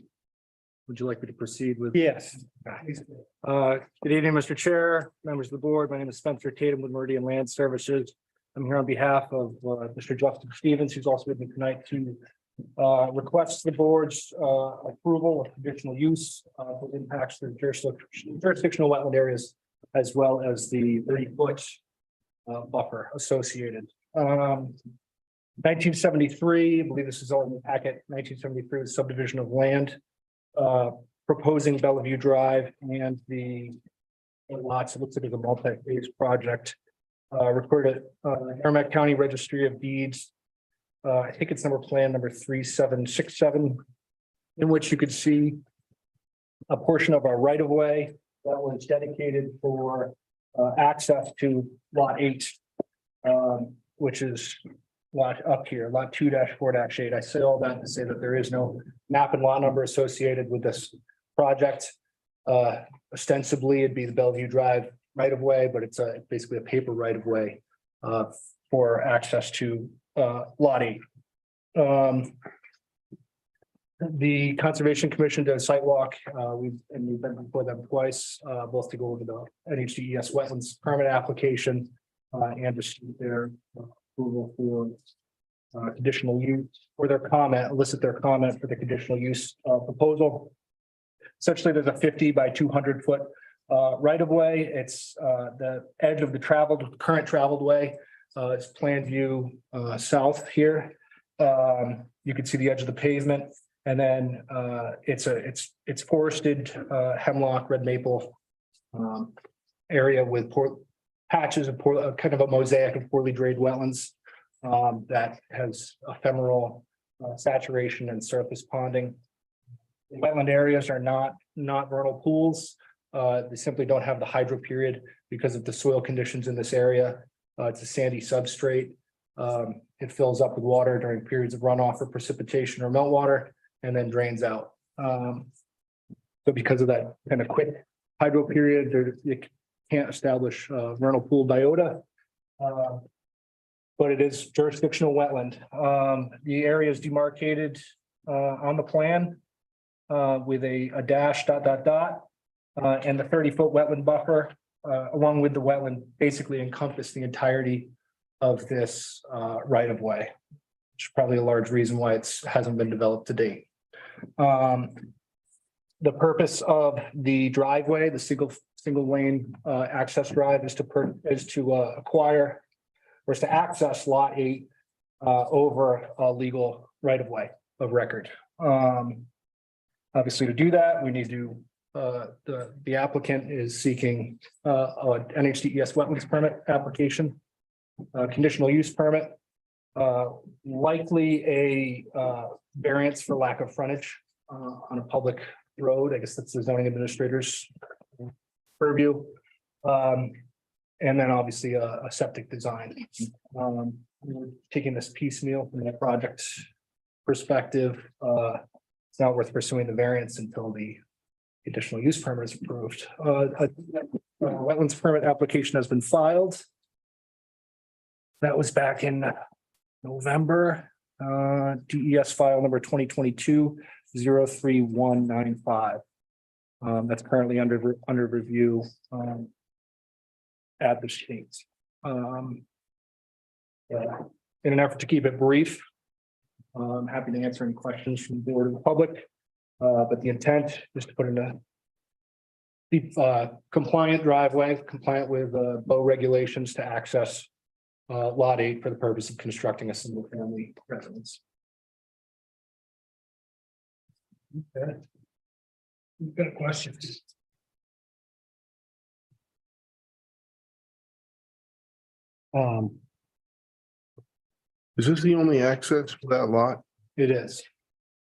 Would you like me to proceed with? Yes. Good evening, Mr. Chair, members of the board. My name is Spencer Tatum with Meridian Land Services. I'm here on behalf of Mr. Justin Stevens, who's also with me tonight to request the board's approval of conditional use that impacts the jurisdictional wetland areas as well as the 30-foot buffer associated. 1973, I believe this is all in the packet, 1973 was subdivision of land proposing Bellevue Drive and the lots, it looks like it's a multi-phase project. Recorded Merrimack County Registry of Deeds. I think it's number plan number 3767, in which you could see a portion of our right of way that was dedicated for access to lot 8, which is lot up here, lot 2-4-8. I say all that to say that there is no map and lot number associated with this project. Ostensibly, it'd be the Bellevue Drive right of way, but it's basically a paper right of way for access to lot 8. The Conservation Commission did a site walk. We've been before them twice, both to go over the NHDES wetlands permit application and receive their approval for conditional use or their comment, elicit their comment for the conditional use proposal. Essentially, there's a 50 by 200 foot right of way. It's the edge of the current traveled way. It's plan view south here. You can see the edge of the pavement, and then it's forested hemlock, red maple area with patches of kind of a mosaic of poorly drained wetlands that has ephemeral saturation and surface ponding. Wetland areas are not vernal pools. They simply don't have the hydro period because of the soil conditions in this area. It's a sandy substrate. It fills up with water during periods of runoff or precipitation or meltwater and then drains out. So because of that kind of quick hydro period, you can't establish vernal pool biota. But it is jurisdictional wetland. The area is demarcated on the plan with a dash ... And the 30-foot wetland buffer along with the wetland basically encompass the entirety of this right of way, which is probably a large reason why it hasn't been developed to date. The purpose of the driveway, the single lane access drive is to acquire or is to access lot 8 over a legal right of way of record. Obviously, to do that, we need to the applicant is seeking an NHDES wetlands permit application, conditional use permit, likely a variance for lack of frontage on a public road. I guess that's the zoning administrator's purview. And then obviously a septic design. We're taking this piecemeal from the project perspective. It's not worth pursuing the variance until the additional use permit is approved. A wetlands permit application has been filed. That was back in November. DES file number 2022-03195. That's currently under review at the state. In an effort to keep it brief, I'm happy to answer any questions from the board or the public. But the intent is to put in a compliant driveway, compliant with bow regulations to access lot 8 for the purpose of constructing a single family residence. Okay. You've got a question? Is this the only access for that lot? It is.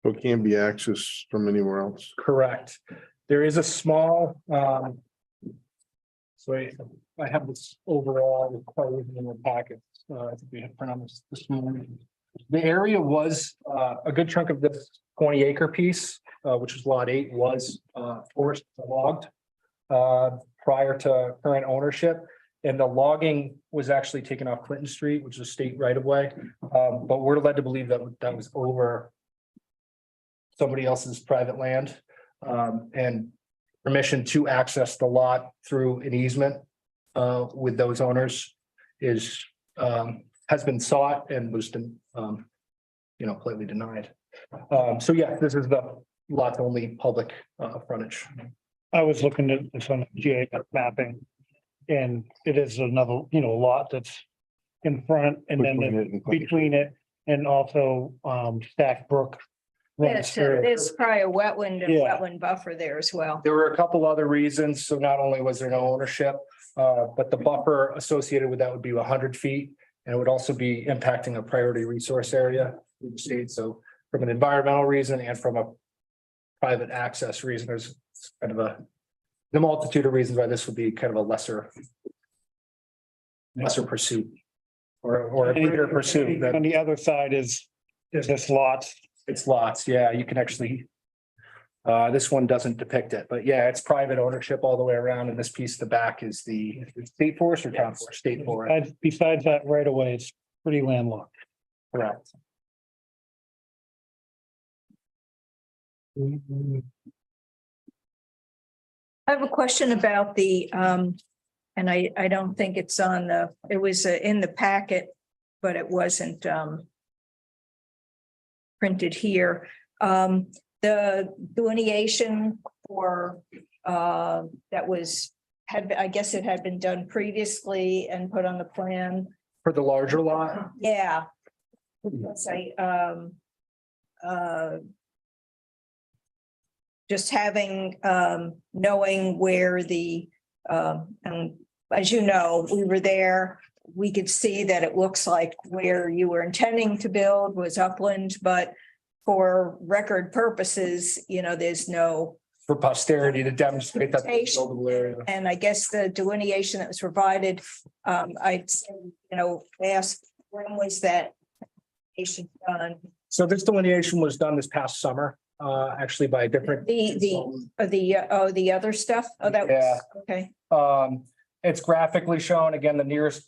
So it can't be accessed from anywhere else? Correct. There is a small, so I have this overall code in the packet. I think we had print on this morning. The area was, a good chunk of this 20-acre piece, which is lot 8, was, forest logged, prior to current ownership. And the logging was actually taken off Clinton Street, which is state right of way. But we're led to believe that that was over somebody else's private land. And permission to access the lot through an easement with those owners is has been sought and was completely denied. So yeah, this is the lot only public frontage. I was looking at this on GIS mapping. And it is another, lot that's in front and then between it and also Stack Brook. runs through. There's probably a wetland and Yeah. wetland buffer there as well. There were a couple other reasons. So not only was there no ownership, but the buffer associated with that would be 100 feet. And it would also be impacting a priority resource area in the state. So from an environmental reason and from a private access reason, there's kind of the multitude of reasons why this would be kind of a lesser pursuit or a greater pursuit. On the other side is just lots. It's lots. Yeah, you can actually. This one doesn't depict it, but yeah, it's private ownership all the way around. And this piece, the back is the state forest or town forest, state forest. Besides that right away, it's pretty landlocked. Correct. I have a question about the, and I don't think it's on the, it was in the packet, but it wasn't printed here. The delineation for, that was, I guess it had been done previously and put on the plan. For the larger lot? Yeah. Say, just having, knowing where the, and as you know, we were there, we could see that it looks like where you were intending to build was upland, but for record purposes, there's no. For posterity to demonstrate that. Buildable area. And I guess the delineation that was provided, I'd, ask, when was that done? So this delineation was done this past summer, actually by a different. The other stuff? Oh, that was, okay. It's graphically shown, again, the nearest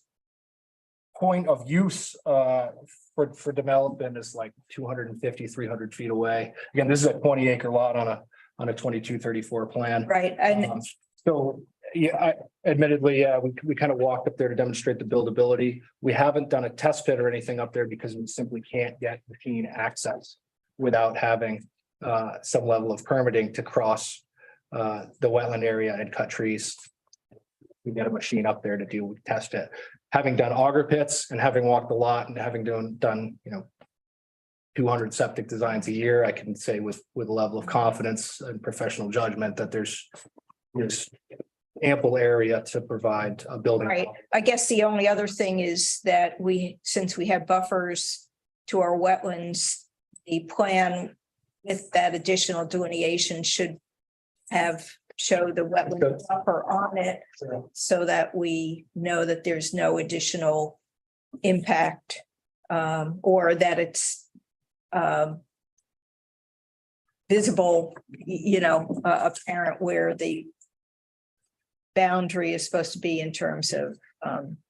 point of use for development is like 250, 300 feet away. Again, this is a 20-acre lot on a 2234 plan. Right, and so, yeah, admittedly, we kind of walked up there to demonstrate the buildability. We haven't done a test pit or anything up there because we simply can't get machine access without having some level of permitting to cross the wetland area and cut trees. We get a machine up there to test it. Having done auger pits and having walked the lot and having done 200 septic designs a year, I can say with a level of confidence and professional judgment that there's ample area to provide a building. right, I guess the only other thing is that since we have buffers to our wetlands, the plan with that additional delineation should show the wetland buffer on it so that we know that there's no additional impact or that it's visible, apparent where the boundary is supposed to be in terms of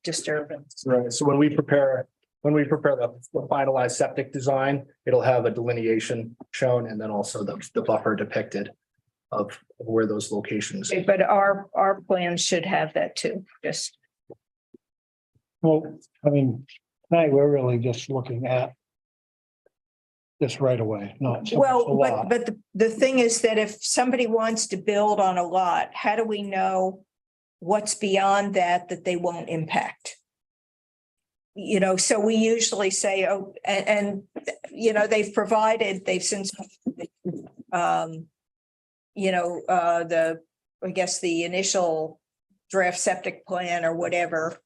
disturbance. Right, so when we prepare the finalized septic design, it'll have a delineation shown and then also the buffer depicted of where those locations. Okay, but our plans should have that too, just. Well, I mean, tonight we're really just looking at this right away, not. so much a Well, lot. but the thing is that if somebody wants to build on a lot, how do we know what's beyond that they won't impact? You know, so we usually say, oh, and they've since I guess the initial draft septic plan or whatever,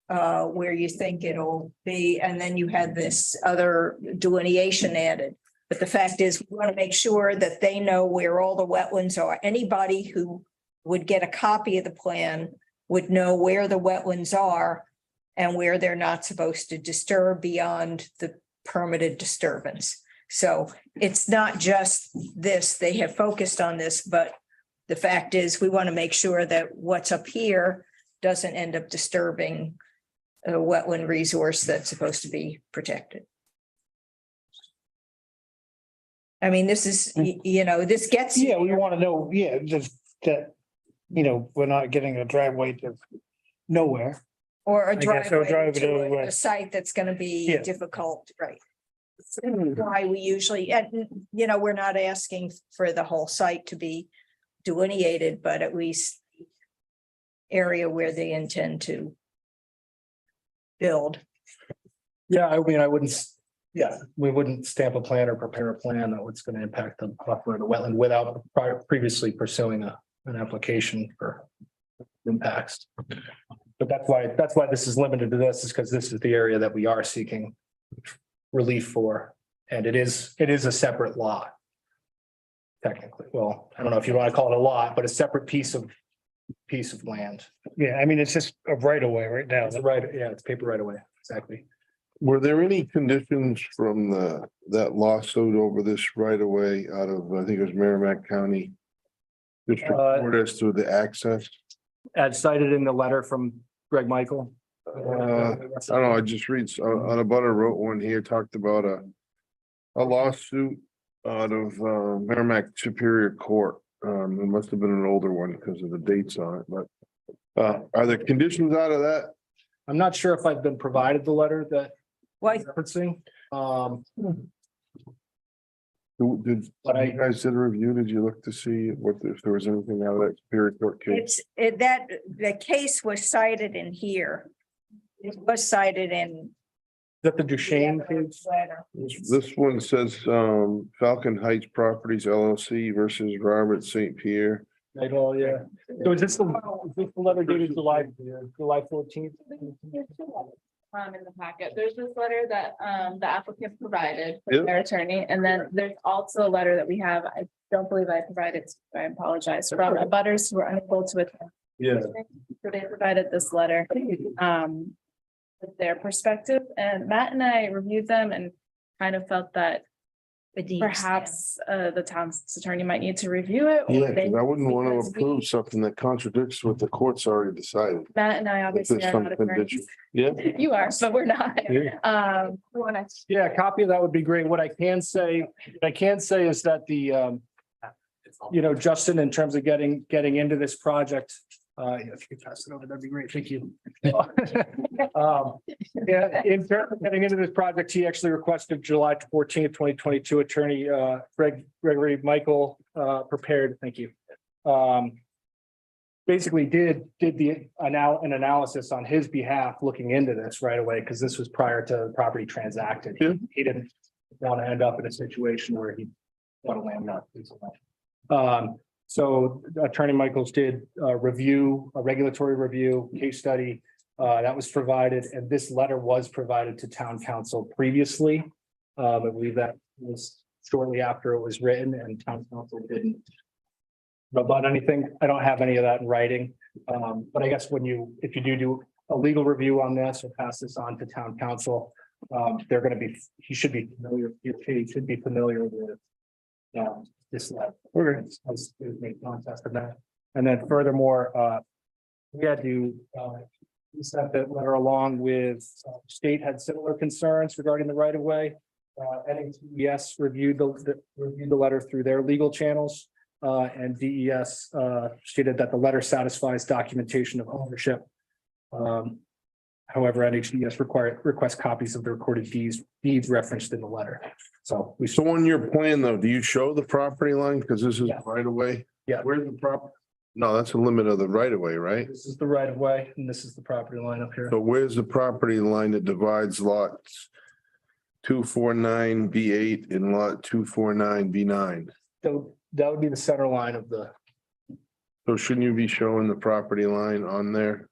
where you think it'll be, and then you had this other delineation added. But the fact is, we want to make sure that they know where all the wetlands are. Anybody who would get a copy of the plan would know where the wetlands are and where they're not supposed to disturb beyond the permitted disturbance. So it's not just this, they have focused on this, but the fact is, we want to make sure that what's up here doesn't end up disturbing a wetland resource that's supposed to be protected. I mean, this is, this gets. Yeah, we want to know, just that, we're not getting a driveway to nowhere. Or a I guess so, driveway drive it to over. a site that's gonna be Yeah. difficult, right? Why we usually, and, we're not asking for the whole site to be delineated, but at least area where they intend to build. Yeah, I mean, we wouldn't stamp a plan or prepare a plan that was gonna impact the buffer of the wetland without previously pursuing an application for impacts. But that's why this is limited to this, is because this is the area that we are seeking relief for, and it is a separate lot. Technically, well, I don't know if you want to call it a lot, but a separate piece of land. Yeah, I mean, it's just a right of way right now. It's right, yeah, it's paper right away, exactly. Were there any conditions from that lawsuit over this right of way out of, I think it was Merrimack County? District Court as to the access? As cited in the letter from Greg Michael. I don't know, I just read, on a butter wrote one here, talked about a lawsuit out of Merrimack Superior Court. It must have been an older one because of the dates on it, but are there conditions out of that? I'm not sure if I've been provided the letter that Why? referencing. Did you guys did a review? Did you look to see if there was anything out of that Superior Court case? The case was cited in here. It was cited in. That the Duchesne case? Letter. This one says Falcon Heights Properties LLC versus Robert St. Pierre. Right, oh, yeah. So is this the letter dated July 14th? In the packet, there's this letter that the applicant provided Yep. from their attorney, and then there's also a letter that we have, I don't believe I provided, I apologize, from abutters who were unable to attend. Yeah. So they provided this letter with their perspective, and Matt and I reviewed them and kind of felt that perhaps the town's attorney might need to review it. or Yeah, they- because I wouldn't want to because we- approve something that contradicts what the court's already decided. Matt and I If obviously there's are not something that attorneys. Yeah. You are, but we're not. Yeah. We wanna Yeah, a copy of that would be great. What I can say is that Justin, in terms of getting into this project, if you could pass it over, that'd be great. Thank you. Yeah, in terms of getting into this project, he actually requested July 14th, 2022, attorney Gregory Michael prepared. Thank you. Basically did an analysis on his behalf, looking into this right away, because this was prior to the property transacted. He didn't want to end up in a situation where he want to land not. So Attorney Michaels did a regulatory review, case study that was provided, and this letter was provided to town council previously. I believe that was shortly after it was written, and town council didn't rebut anything. I don't have any of that in writing. But I guess if you do a legal review on this or pass this on to town council, he should be familiar with this letter. As make contest of that. And then furthermore, we had to we sent that letter along with state had similar concerns regarding the right of way. NHDES reviewed the letter through their legal channels. And DES stated that the letter satisfies documentation of ownership. However, NHDES requests copies of the recorded deeds referenced in the letter. So we. So on your plan though, do you show the property line? Because this is Yeah. right away. Yeah. Where's the prop? No, that's a limit of the right of way, right? This is the right of way and this is the property line up here. So where's the property line that divides lots 249 B8 and lot 249 B9? So that would be the center line of the, So shouldn't you be showing the property line on there?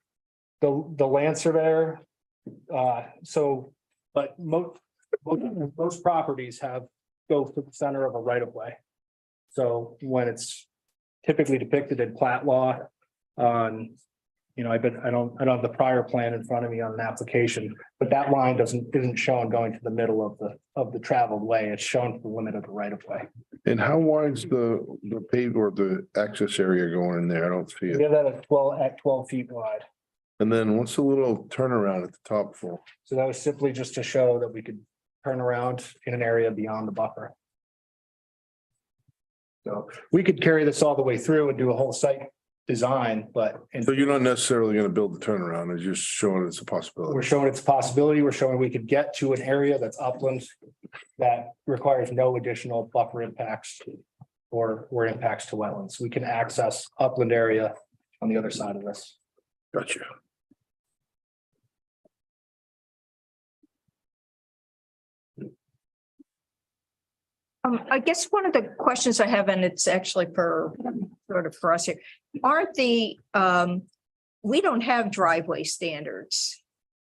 the land surveyor. But most properties go to the center of a right of way. So when it's typically depicted in plat law on, I don't have the prior plan in front of me on an application, but that line isn't shown going to the middle of the traveled way. It's shown to the limit of the right of way. And how wide's the paved or the access area going in there? I don't see We it. have that at 12 feet wide. And then what's the little turnaround at the top for? So that was simply just to show that we could turn around in an area beyond the buffer. So we could carry this all the way through and do a whole site design, but So you're not necessarily gonna build the turnaround, it's just showing it's a we're possibility. showing it's a possibility. We're showing we could get to an area that's upland that requires no additional buffer impacts or impacts to wetlands. We can access upland area on the other side of this. Gotcha. I guess one of the questions I have, and it's actually for us here, aren't we don't have driveway standards.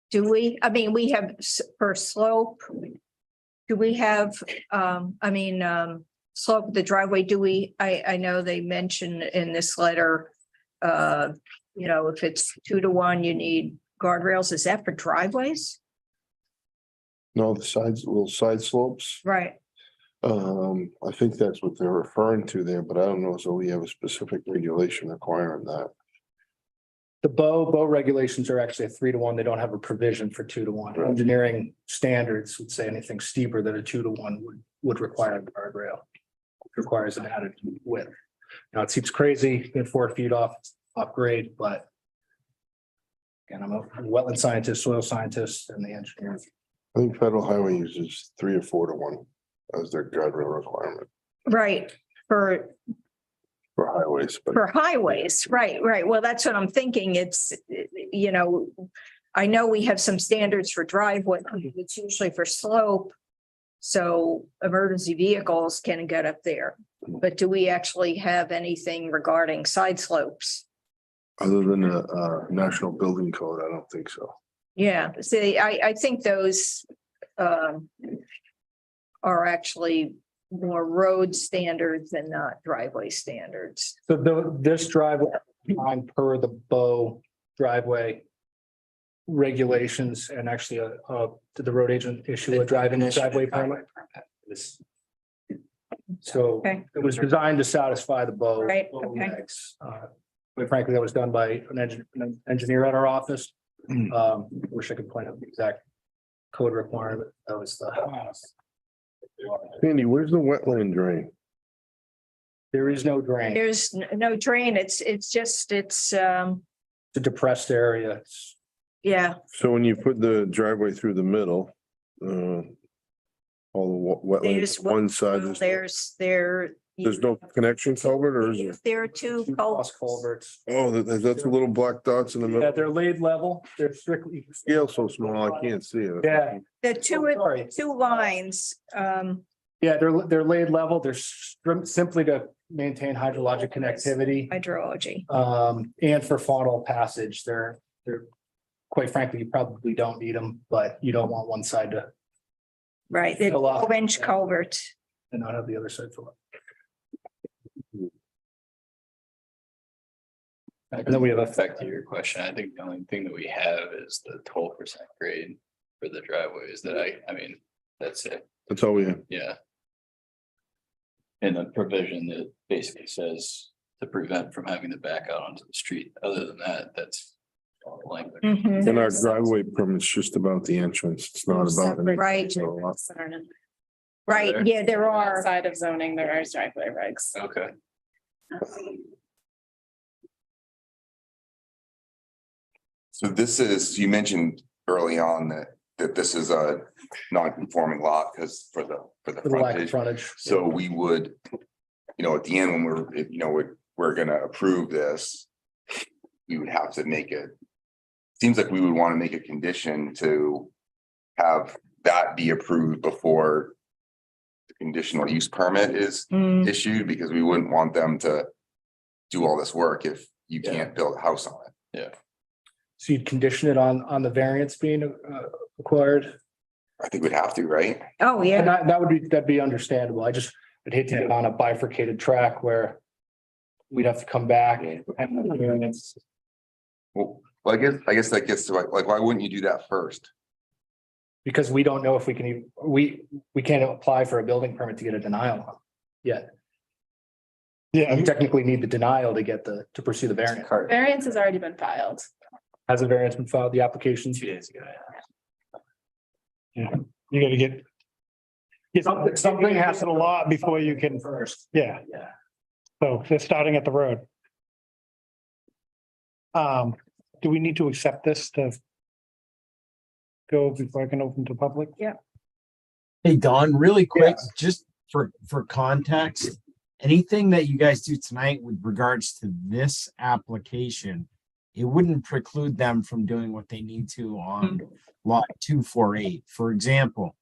Do we? I mean, we have per slope. Do we have, slope of the driveway? Do we, I know they mentioned in this letter, if it's 2 to 1, you need guardrails. Is that for driveways? No, the sides, little side slopes. Right. I think that's what they're referring to there, but I don't know, so we have a specific regulation requiring that. The bow regulations are actually a 3 to 1. They don't have a provision for 2 to 1. Engineering standards would say anything steeper than a 2 to 1 would require a guardrail. It requires an added width. Now, it seems crazy being 4 feet off grade, but again, I'm a wetland scientist, soil scientist, and the engineer. I think federal highway uses 3 or 4 to 1 as their guardrail requirement Right. for highways, but For highways, right. Well, that's what I'm thinking. It's, I know we have some standards for driveway, it's usually for slope. So emergency vehicles can get up there, but do we actually have anything regarding side slopes? other than a national building code, I don't think so. Yeah, see, I think those are actually more road standards than not driveway standards. So this driveway line per the bow driveway regulations, and actually did the road agent issue a driveway permit? So Okay. it was designed to satisfy the bow. Right, bow okay. regs. Quite frankly, that was done by an engineer at our office. Wish I could point out the exact code requirement. That was the. Sandy, where's the wetland drain? There is no drain. There's no drain. It's just, It's a depressed area. It's yeah, So when you put the driveway through the middle, all the wetlands, There's one side, there's no connection culvert or is there? There are two cross culverts. Oh, that's the little black dots in the Yeah, middle. they're laid level. They're strictly. Scale so small, I can't see it. Yeah. the Sorry. two lines, Yeah, they're laid level. They're simply to maintain hydrologic connectivity. hydrology. And for faunal passage, they're quite frankly, you probably don't need them, but you don't want one side to Right, the Fill up. 12-inch culvert. and not have the other side fill up. And then we have effect to your question. I think the only thing that we have is the 12% grade for the driveways that I mean, that's it. That's all we have. Yeah. And a provision that basically says to prevent from having to back out onto the street. Other than that, that's all the language. Mhm. And our driveway permit's just about the entrance. It's not about. anything. Right. So, Right, yeah, there are. Outside of zoning, there are driveway regs. Okay. So this is, you mentioned early on that this is a non-conforming lot because for the For the lack of frontage. frontage. So we would, at the end, when we're gonna approve this, we would have to make it. Seems like we would want to make a condition to have that be approved before the conditional use permit is issued, because we wouldn't want them to do all this work if you can't build a house on it. So you'd condition it on the variance being acquired? I think we'd have to, right? Oh, And yeah. that'd be understandable. I'd hate to get on a bifurcated track where we'd have to come back and variance. Well, I guess that gets to like, why wouldn't you do that first? Because we don't know if we can even, we can't apply for a building permit to get a denial yet. Yeah, You technically need the denial to pursue the variance. Variance has already been filed. Has a variance been filed, the application? 2 days ago. you gotta get. Something has to lot before you can first, yeah. Yeah. So they're starting at the road. Do we need to accept this to? Go before I can open to public? Hey, Don, really quick, just for context, anything that you guys do tonight with regards to this application, it wouldn't preclude them from doing what they need to on lot 248. For example,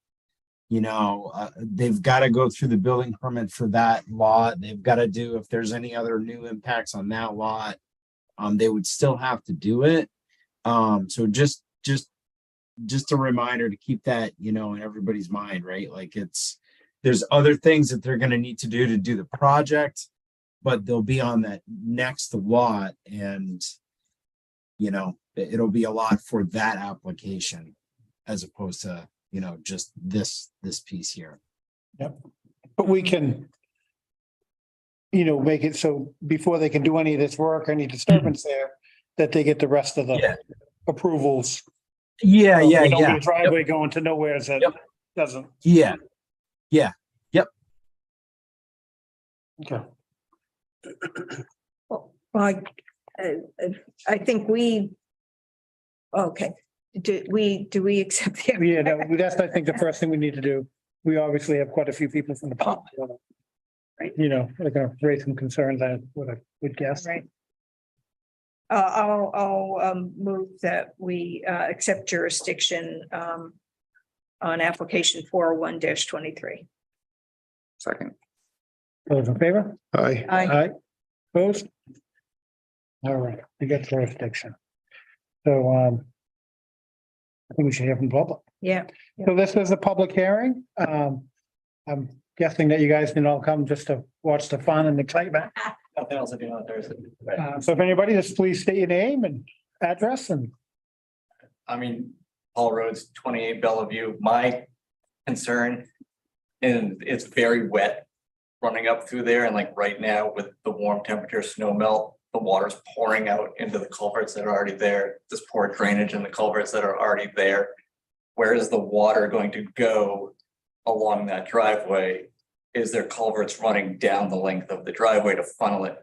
they've got to go through the building permit for that lot. They've got to do, if there's any other new impacts on that lot, they would still have to do it. So just a reminder to keep that, in everybody's mind, right? Like there's other things that they're going to need to do the project, but they'll be on that next lot and, it'll be a lot for that application as opposed to, just this piece here. Yep, but we can. Make it so before they can do any of this work, any disturbance there, that they get the rest of the approvals. Yeah, We don't need a driveway going to nowhere that doesn't. Yeah. Okay. Well, I think okay. Do we accept the? Yeah, no, that's, I think, the first thing we need to do. We obviously have quite a few people from the public. Right. They're gonna raise some concerns, I would guess. Right. I'll move that we accept jurisdiction on application 401-23. Second. Those in favor? Aye. Aye. Opposed? All right, we got jurisdiction. So, I think we should hear from public. Yeah. So this is a public hearing. I'm guessing that you guys can all come just to watch the fun and excitement. Nothing else to do on Thursday. So if anybody, just please state your name and address and. Paul Rhodes, 28 Bellevue. My concern, and it's very wet running up through there, and like right now with the warm temperature, snow melt, the water's pouring out into the culverts that are already there. This poor drainage in the culverts that are already there. Where is the water going to go along that driveway? Is there culverts running down the length of the driveway to funnel it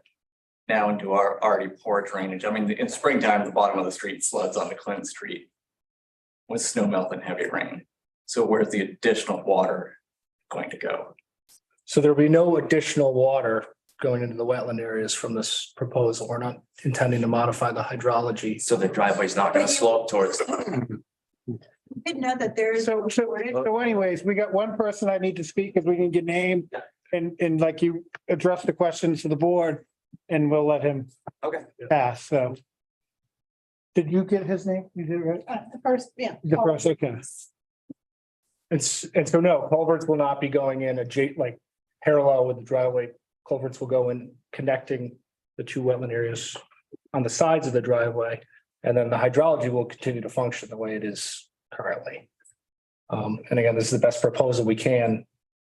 now into our already poor drainage? In springtime, the bottom of the street floods onto Clinton Street with snow melt and heavy rain. So where's the additional water going to go? So there'll be no additional water going into the wetland areas from this proposal. We're not intending to modify the hydrology. So the driveway's not going to slope towards. Didn't know that there is. So anyways, we got one person I need to speak because we need your name and like you address the questions to the board and we'll let him. Okay. Pass, so. Did you get his name? You did, right? The first, yeah. The first, okay. And so no, culverts will not be going in like parallel with the driveway. Culverts will go in connecting the two wetland areas on the sides of the driveway. And then the hydrology will continue to function the way it is currently. And again, this is the best proposal we can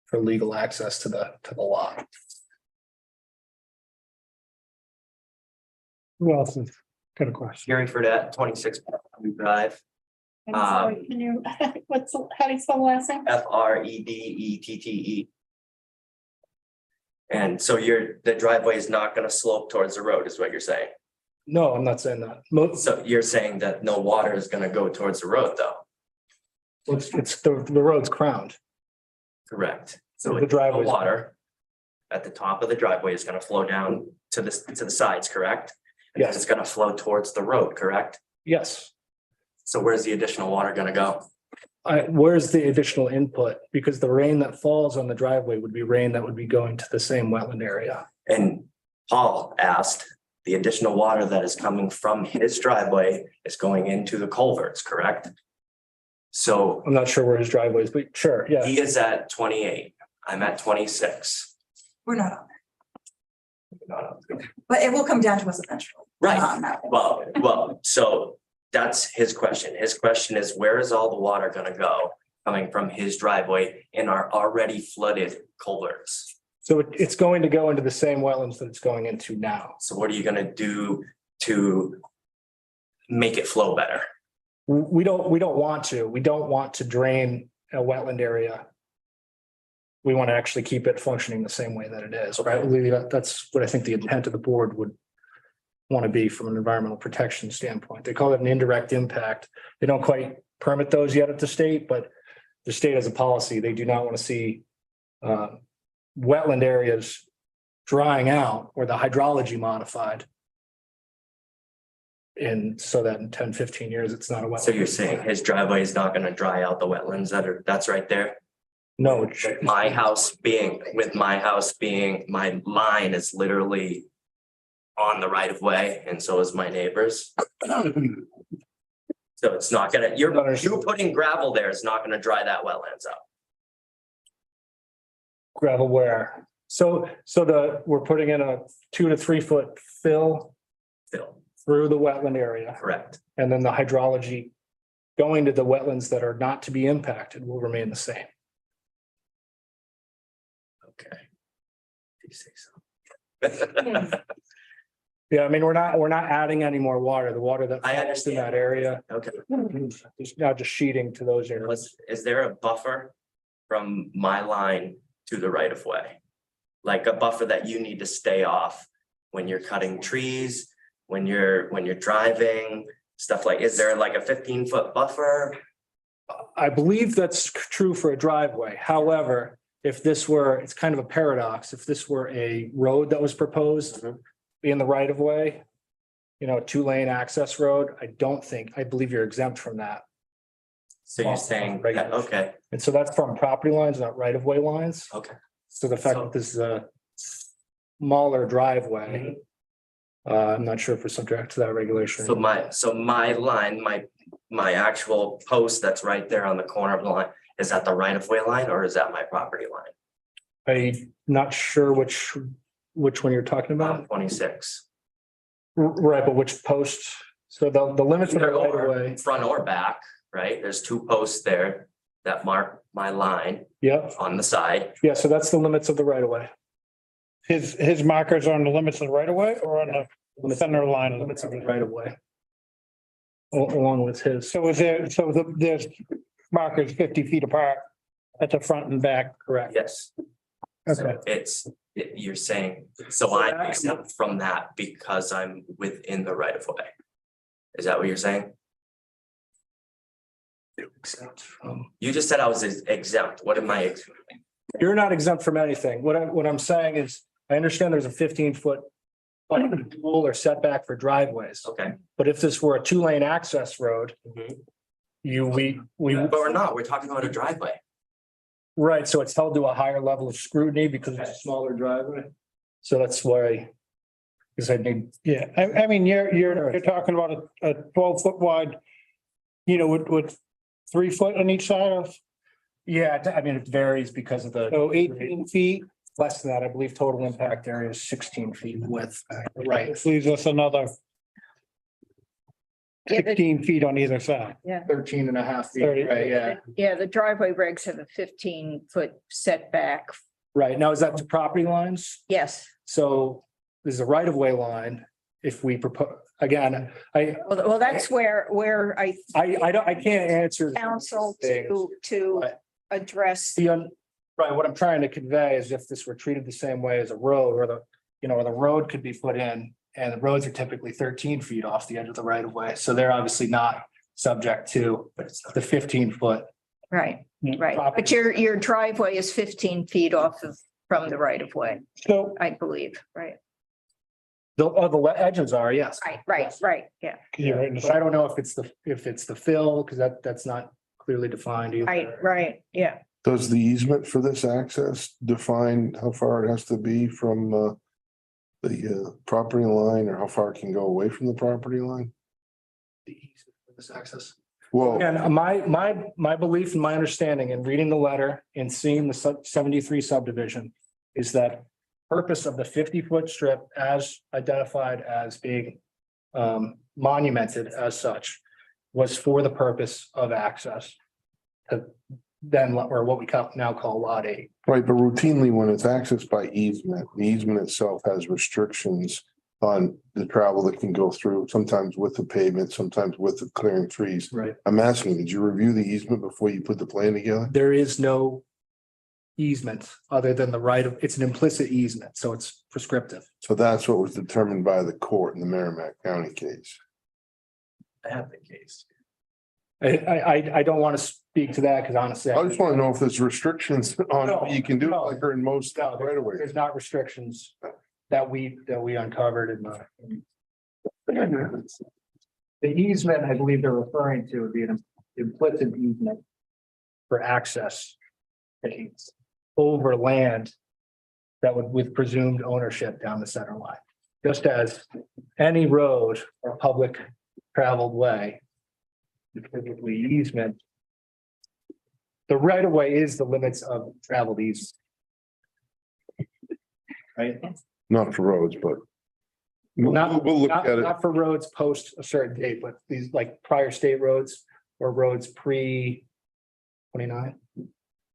for legal access to the lot. Who else has got a question? Gary Fredette, 26 Drive. Can you, how do you spell the last name? FREDETTE. And so the driveway is not going to slope towards the road, is what you're saying? No, I'm not saying that. So you're saying that no water is gonna go towards the road though? It's the road's crowned. Correct. So The driveway's- the water at the top of the driveway is gonna flow down to the sides, correct? And Yes. it's gonna flow towards the road, correct? Yes. So where's the additional water gonna go? Where's the additional input? Because the rain that falls on the driveway would be rain that would be going to the same wetland area. And Paul asked, the additional water that is coming from his driveway is going into the culverts, correct? So I'm not sure where his driveway is, but sure, yeah. he is at 28, I'm at 26. We're not on Not that, but it will come down to us eventually. Right, Not on that. well, so that's his question. His question is, where is all the water gonna go coming from his driveway in our already flooded culverts? So it's going to go into the same wetlands that it's going into now. So what are you gonna do to make it flow better? We don't want to. We don't want to drain a wetland area. We want to actually keep it functioning the same way that it is, right? That's what I think the intent of the board would want to be from an environmental protection standpoint. They call it an indirect impact. They don't quite permit those yet at the state, but the state has a policy. They do not want to see wetland areas drying out or the hydrology modified. And so that in 10, 15 years, it's not a wetland. So you're saying his driveway is not gonna dry out the wetlands that's right there? No, My house being, my line is literally on the right of way, and so is my neighbor's. So it's not gonna, you putting gravel there is not gonna dry that wetlands out. gravel where? So we're putting in a 2 to 3 foot fill through the wetland area. Correct. And then the hydrology going to the wetlands that are not to be impacted will remain the same. Okay. You say so. Yeah, I mean, we're not adding any more water. The water that I falls in understand. that area Okay. is now just sheeting to those areas. Is there a buffer from my line to the right of way? Like a buffer that you need to stay off when you're cutting trees, when you're driving, stuff like, is there like a 15-foot buffer? I believe that's true for a driveway. However, if this were, it's kind of a paradox. If this were a road that was proposed in the right of way, you know, a 2-lane access road, I believe you're exempt from that. So you're saying, that- okay, And so that's from property lines, not right of way lines. okay. So the fact that this is a smaller driveway, I'm not sure if we're subject to that regulation. So my line, my actual post that's right there on the corner of the line, is that the right of way line or is that my property line? I'm not sure which one you're talking about. 26. Right, but which post? So the limits of the Either right of or, way. front or back, right? There's 2 posts there that mark my line Yep, on the side. yeah, so that's the limits of the right of way. His markers are on the limits of the right of way or on the center line? Limits of the right of way. Along with his. So there's markers 50 feet apart at the front and back. Correct. Yes. Okay. So you're saying, so I'm exempt from that because I'm within the right of way. Is that what you're saying? You just said I was exempt. What am I? You're not exempt from anything. What I'm saying is, I understand there's a 15-foot rule or setback for driveways, Okay. but if this were a 2-lane access road, Mhm. we. But we're not, we're talking about a driveway. Right, so it's held to a higher level of scrutiny because it's a smaller driveway. So that's why. Because I need, Yeah, I mean, you're talking about a 12-foot wide, you know, with 3 foot on each side of, yeah, I mean, it varies because of the. so 18 feet. Less than that, I believe total impact area is 16 feet in width. Right, This leaves us another Yeah, the- 16 feet on either side. 13 and a half feet, 30. right, yeah. Yeah, the driveway regs have a 15-foot setback. Right, now is that to property lines? Yes. So there's a right of way line. If we propose, again, Well, that's where I I can't answer. counsel things, to but address. Right, what I'm trying to convey is if this were treated the same way as a road or the road could be put in And the roads are typically 13 feet off the edge of the right of way, so they're obviously not subject to the 15-foot. Right, right. But your driveway is 15 feet off of, from the right of way, So, I believe, right? The edges are, yes. Right, yeah. you're right in the But I don't know if it's the fill, because that's not clearly defined either. Right, yeah. Does the easement for this access define how far it has to be from the property line, or how far it can go away from the property line? The easement for this access. Well, And my belief and my understanding in reading the letter and seeing the 73 subdivision is that purpose of the 50-foot strip as identified as being monumented as such was for the purpose of access to then, or what we now call Lot 8. right, but routinely when it's accessed by easement, the easement itself has restrictions on the travel that can go through, sometimes with the pavement, sometimes with the clearing trees. Right. I'm asking, did you review the easement before you put the plan together? There is no easement other than the right of, it's an implicit easement, so it's prescriptive. So that's what was determined by the court in the Merrimack County case. I have the case. I don't want to speak to that because honestly. I just want to know if there's restrictions on what you can do No, like in most No, right away. there's not restrictions that we uncovered in the. The easement, I believe they're referring to would be an implicit easement for access over land that would with presumed ownership down the center line. Just as any road or public traveled way, typically easement. The right of way is the limits of traveled easement. Right? Not for roads, but Not, we'll look not, at it. not for roads post a certain date, but these like prior state roads or roads pre 29.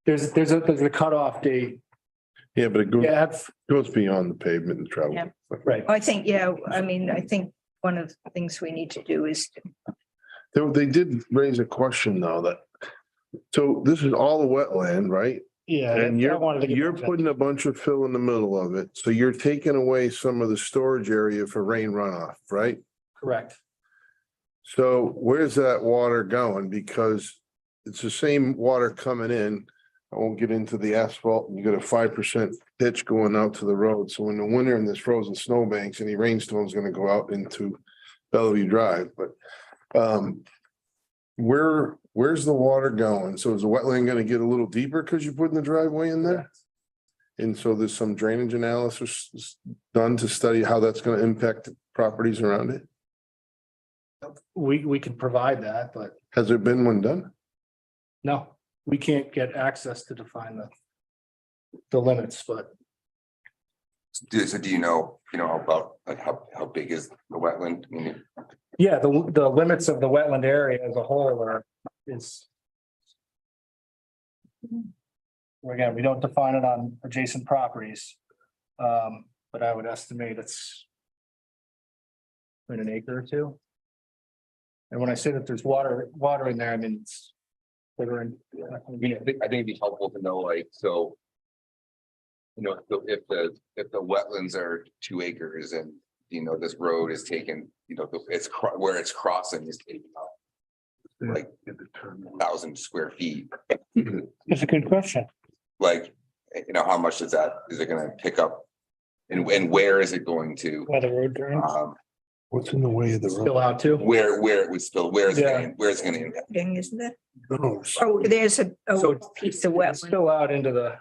There's a cutoff date. Yeah, but it goes, Yeah, goes beyond the pavement and travel. Yeah. right. I think, yeah, I mean, I think one of the things we need to do is They did raise a question though, that, so this is all the wetland, right? Yeah. And I wanted to get you're back to that. putting a bunch of fill in the middle of it, so you're taking away some of the storage area for rain runoff, right? Correct. So where's that water going? Because it's the same water coming in. I won't get into the asphalt. You got a 5% pitch going out to the road. So in the winter and there's frozen snowbanks, any rainstorm's gonna go out into Bellevue Drive, but where's the water going? So is the wetland gonna get a little deeper because you're putting the driveway in there? And so there's some drainage analysis done to study how that's gonna impact the properties around it? We can provide that, but Has there been one done? no, we can't get access to define the limits, but So do you know about like how big is the wetland? I mean, yeah, the limits of the wetland area as a whole is. Again, we don't define it on adjacent properties. But I would estimate it's in an acre or two. And when I say that there's water in there, I mean, it's. I think it'd be helpful to know, like, so. If the wetlands are 2 acres and, this road is taken, where it's crossing is taken up. Like 1,000 square feet, It's a good question. like, how much is it gonna pick up? And where is it going to? Where the road turns. What's in the way of the road? Still out too. Where it would spill, where is it Yeah. going, where is it gonna impact? isn't it? No, Oh, there's a So piece of It's wetland, still out into the.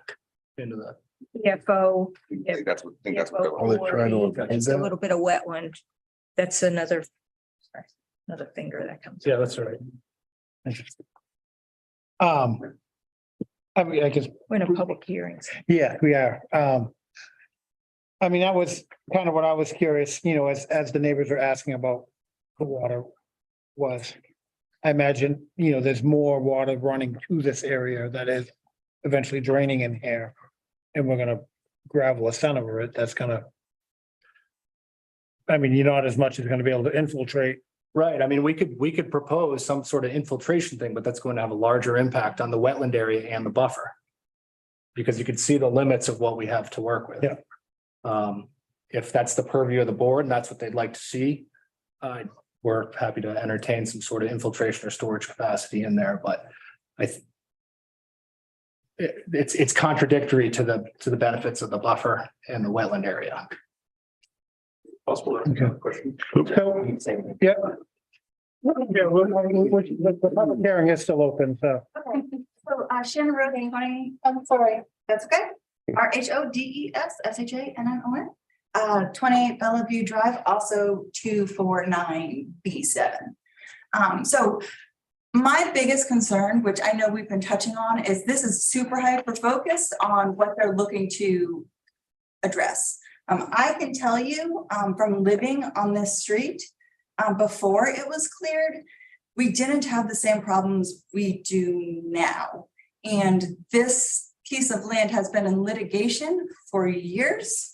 CFO. I think that's what they're. Oh, they're trying to avoid It's a that? little bit of wetland. That's another, sorry, another finger that comes. Yeah, that's right. I mean, I guess, We're in a public hearings. yeah, we are. I mean, that was kind of what I was curious, as the neighbors are asking about the water was. I imagine, there's more water running to this area that is eventually draining in here. And we're gonna gravel a center over it, that's gonna. I mean, not as much as gonna be able to infiltrate. Right, I mean, we could propose some sort of infiltration thing, but that's going to have a larger impact on the wetland area and the buffer. Because you can see the limits of what we have to work with. Yeah. if that's the purview of the board and that's what they'd like to see, we're happy to entertain some sort of infiltration or storage capacity in there, but it's contradictory to the benefits of the buffer and the wetland area. Possible question. So, yeah. Yeah, the public hearing is still open, so. Okay, so Shannon Roden, I'm sorry, that's okay. RHODESSHANNON. 28 Bellevue Drive, also 249B7. So my biggest concern, which I know we've been touching on, is this is super hyper focused on what they're looking to address. I can tell you from living on this street, before it was cleared, we didn't have the same problems we do now. And this piece of land has been in litigation for years.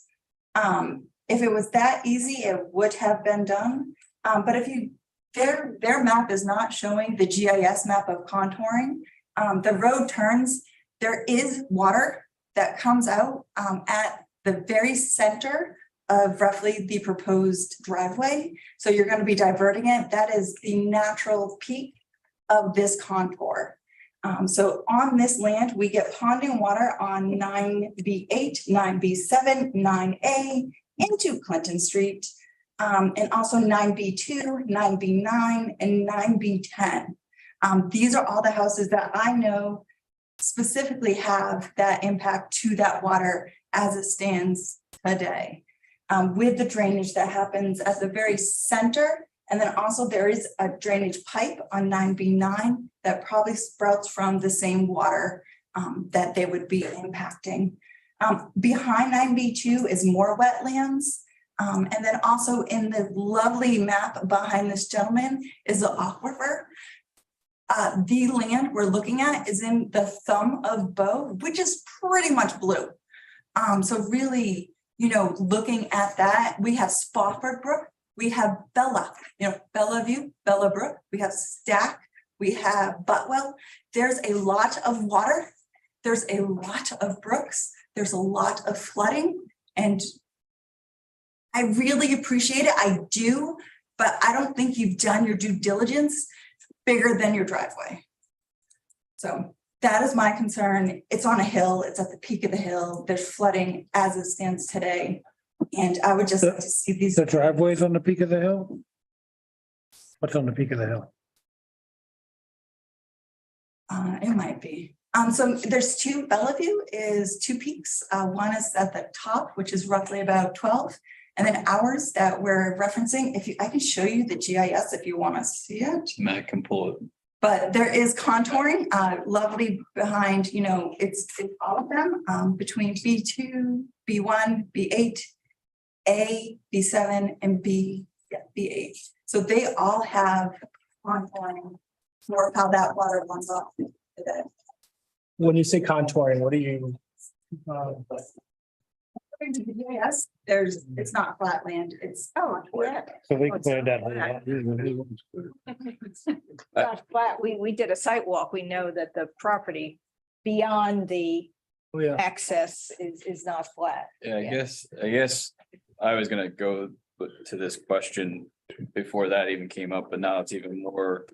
If it was that easy, it would have been done. But if their map is not showing the GIS map of contouring. The road turns, there is water that comes out at the very center of roughly the proposed driveway. So you're going to be diverting it. That is the natural peak of this contour. So on this land, we get ponding water on 9B8, 9B7, 9A into Clinton Street, and also 9B2, 9B9, and 9B10. These are all the houses that I know specifically have that impact to that water as it stands today. With the drainage that happens at the very center. And then also there is a drainage pipe on 9B9 that probably sprouts from the same water that they would be impacting. Behind 9B2 is more wetlands. And then also in the lovely map behind this gentleman is the aquifer. The land we're looking at is in the thumb of Bow, which is pretty much blue. So really, you know, looking at that, we have Spofford Brook, we have Bella, you know, Bellevue, Bella Brook, we have Stack, we have Butwell. There's a lot of water. There's a lot of brooks. There's a lot of flooding. And I really appreciate it. I do, but I don't think you've done your due diligence bigger than your driveway. So that is my concern. It's on a hill. It's at the peak of the hill. There's flooding as it stands today. And I would just like to see these. The driveway's on the peak of the hill? What's on the peak of the hill? It might be. So there's two, Bellevue is two peaks. One is at the top, which is roughly about 12. And then ours that we're referencing, I can show you the GIS if you want to see it. Matt can pull it. But there is contouring, lovely behind, you know, it's all of them, between B2, B1, B8, A, B7, and B8. So they all have contouring for how that water runs off today. When you say contouring, what do you? Yes, it's not flat land, it's. Oh, yeah. So they cleared that. Not flat. We did a site walk. We know that the property beyond the access is not flat. Yeah, I guess I was gonna go to this question before that even came up, but now it's even more.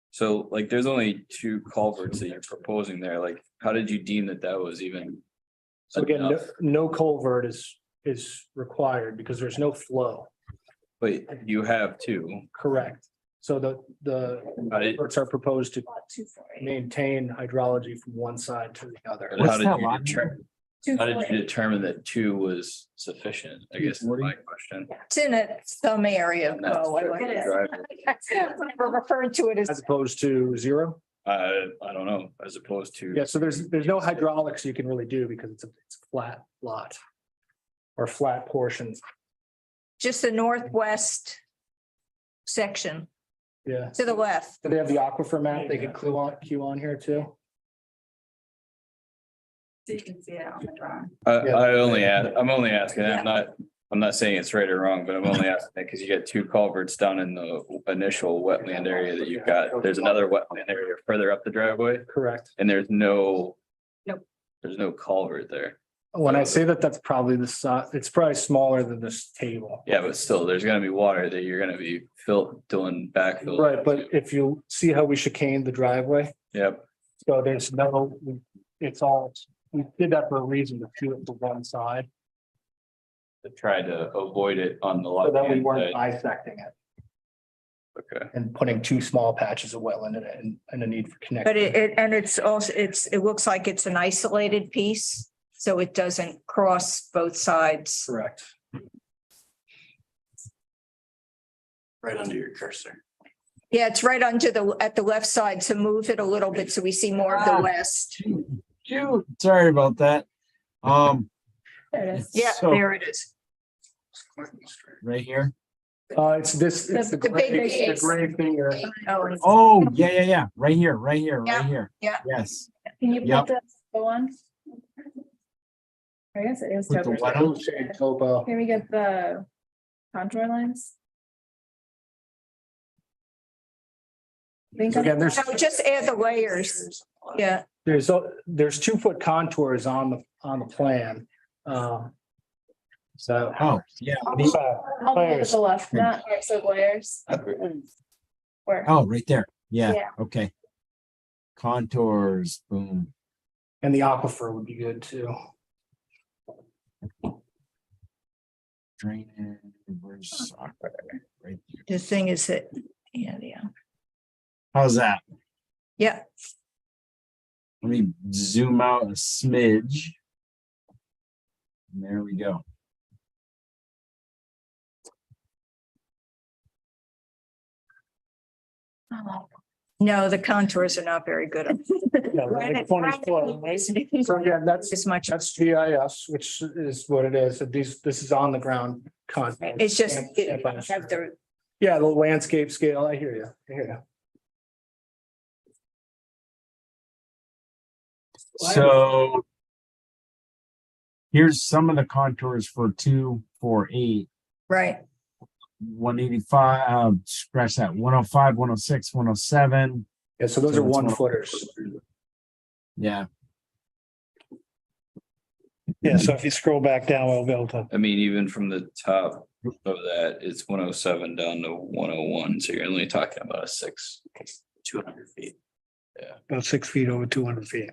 So like, there's only two culverts that you're proposing there. Like, how did you deem that was even? So again, enough? no culvert is required because there's no flow. But you have two. Correct. So the culverts are proposed to maintain hydrology from one side to the other. How did you determine that two was sufficient? I guess is my question. It's in some area of That's Bow. I like driveway. that. We're referring to it As as. opposed to zero? I don't know, as opposed to. Yeah, so there's no hydraulics you can really do because it's a flat lot. Or flat portions. Just the northwest section Yeah. to the left. Do they have the aquifer map? They could cue on here too. So you can see it on the drawing. I'm only asking, I'm not saying it's right or wrong, but I'm only asking that because you got two culverts down in the initial wetland area that you've got. There's another wetland area further up the driveway. Correct. And there's no. Nope. There's no culvert there. When I say that, that's probably the size, it's probably smaller than this table. Yeah, but still, there's gonna be water that you're gonna be doing backfill. Right, but if you see how we chicaned the driveway, Yep, so there's no, it's all, we did that for a reason to do it to one side, to try to avoid it on the so left that we hand weren't side. bisecting it Okay, and putting two small patches of wetland in it and a need for connection. But and it's also, it looks like it's an isolated piece, so it doesn't cross both sides. Correct. Right under your cursor. Yeah, it's right under at the left side, so move it a little bit so we see more of the west. Shoot, sorry about that. There it is. Yeah, So- there it is. Right here. It's this, it's the The big gray, the piece. gray finger. Oh, yeah. Right here, right Yeah, here. yeah. Yes. Can you Yep. put the one? I guess it is With the topo. what Topo shade topo. Can we get the contour lines? Think So again, there's, No, just add the layers. Yeah, there's 2-foot contours on the plan. So. Oh, yeah. I'll move it to the left, not types of layers. Where? Oh, right there. Yeah. Yeah, okay. Contours, boom. And the aquifer would be good too. Drainage, where's right there. the thing is that, yeah. How's that? Yeah, Let me zoom out a smidge. And there we go. no, the contours are not very good. Yeah, like 20 foot, right? So yeah, that's As much, that's GIS, which is what it is. This is on the ground content. it's just, have the, Yeah, the landscape scale. I hear you. I hear you. So here's some of the contours for 248, right, 185, scratch that, 105, 106, 107. Yeah, so those So are it's 1 footers. Yeah, Yeah, so if you scroll back down, we'll be able to, I mean, even from the top of that, it's 107 down to 101, so you're only talking about a 200 feet. about 6 feet over 200 feet.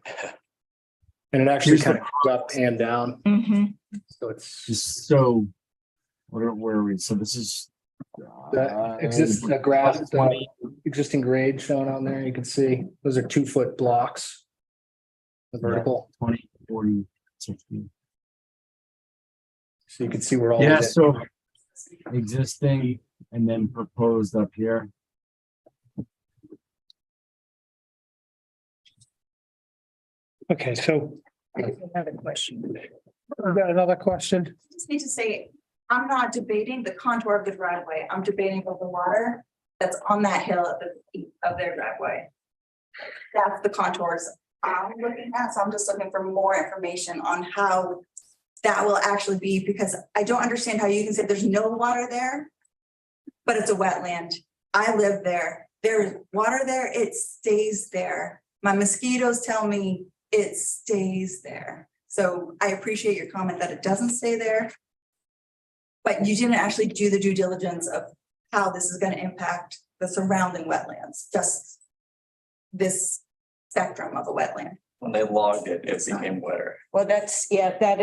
And it actually Here's the- kind of goes up and down. So it's just so, where are we? So this is. that exists, the grass, the existing grade shown on there. You can see those are 2-foot blocks. The vertical, 20, 40, 60. so you can see where all. Yeah, of it- so existing and then proposed up here. Okay, so another question. we got another question. Just need to say, I'm not debating the contour of the driveway. I'm debating about the water that's on that hill at the peak of their driveway. That's the contours I'm looking at, so I'm just looking for more information on how that will actually be, because I don't understand how you can say there's no water there, but it's a wetland. I live there. There's water there, it stays there. My mosquitoes tell me it stays there. So I appreciate your comment that it doesn't stay there. But you didn't actually do the due diligence of how this is gonna impact the surrounding wetlands, just this spectrum of a wetland. When they logged it, it became wetter. Well, that's, yeah, that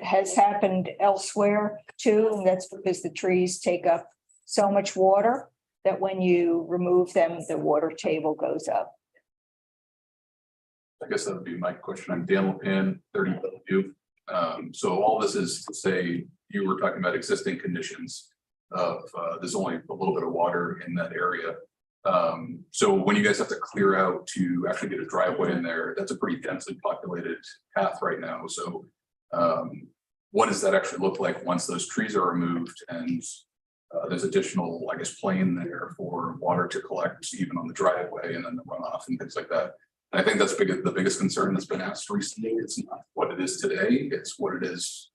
has happened elsewhere too, and that's because the trees take up so much water that when you remove them, the water table goes up. I guess that would be my question. I'm Dan Lepan, 30 Bellevue. So all this is to say, you were talking about existing conditions of, there's only a little bit of water in that area. So when you guys have to clear out to actually get a driveway in there, that's a pretty densely populated path right now. So what does that actually look like once those trees are removed and there's additional, I guess, plain there for water to collect even on the driveway and then the runoff and things like that. And I think that's the biggest concern that's been asked recently. It's not what it is today, it's what it is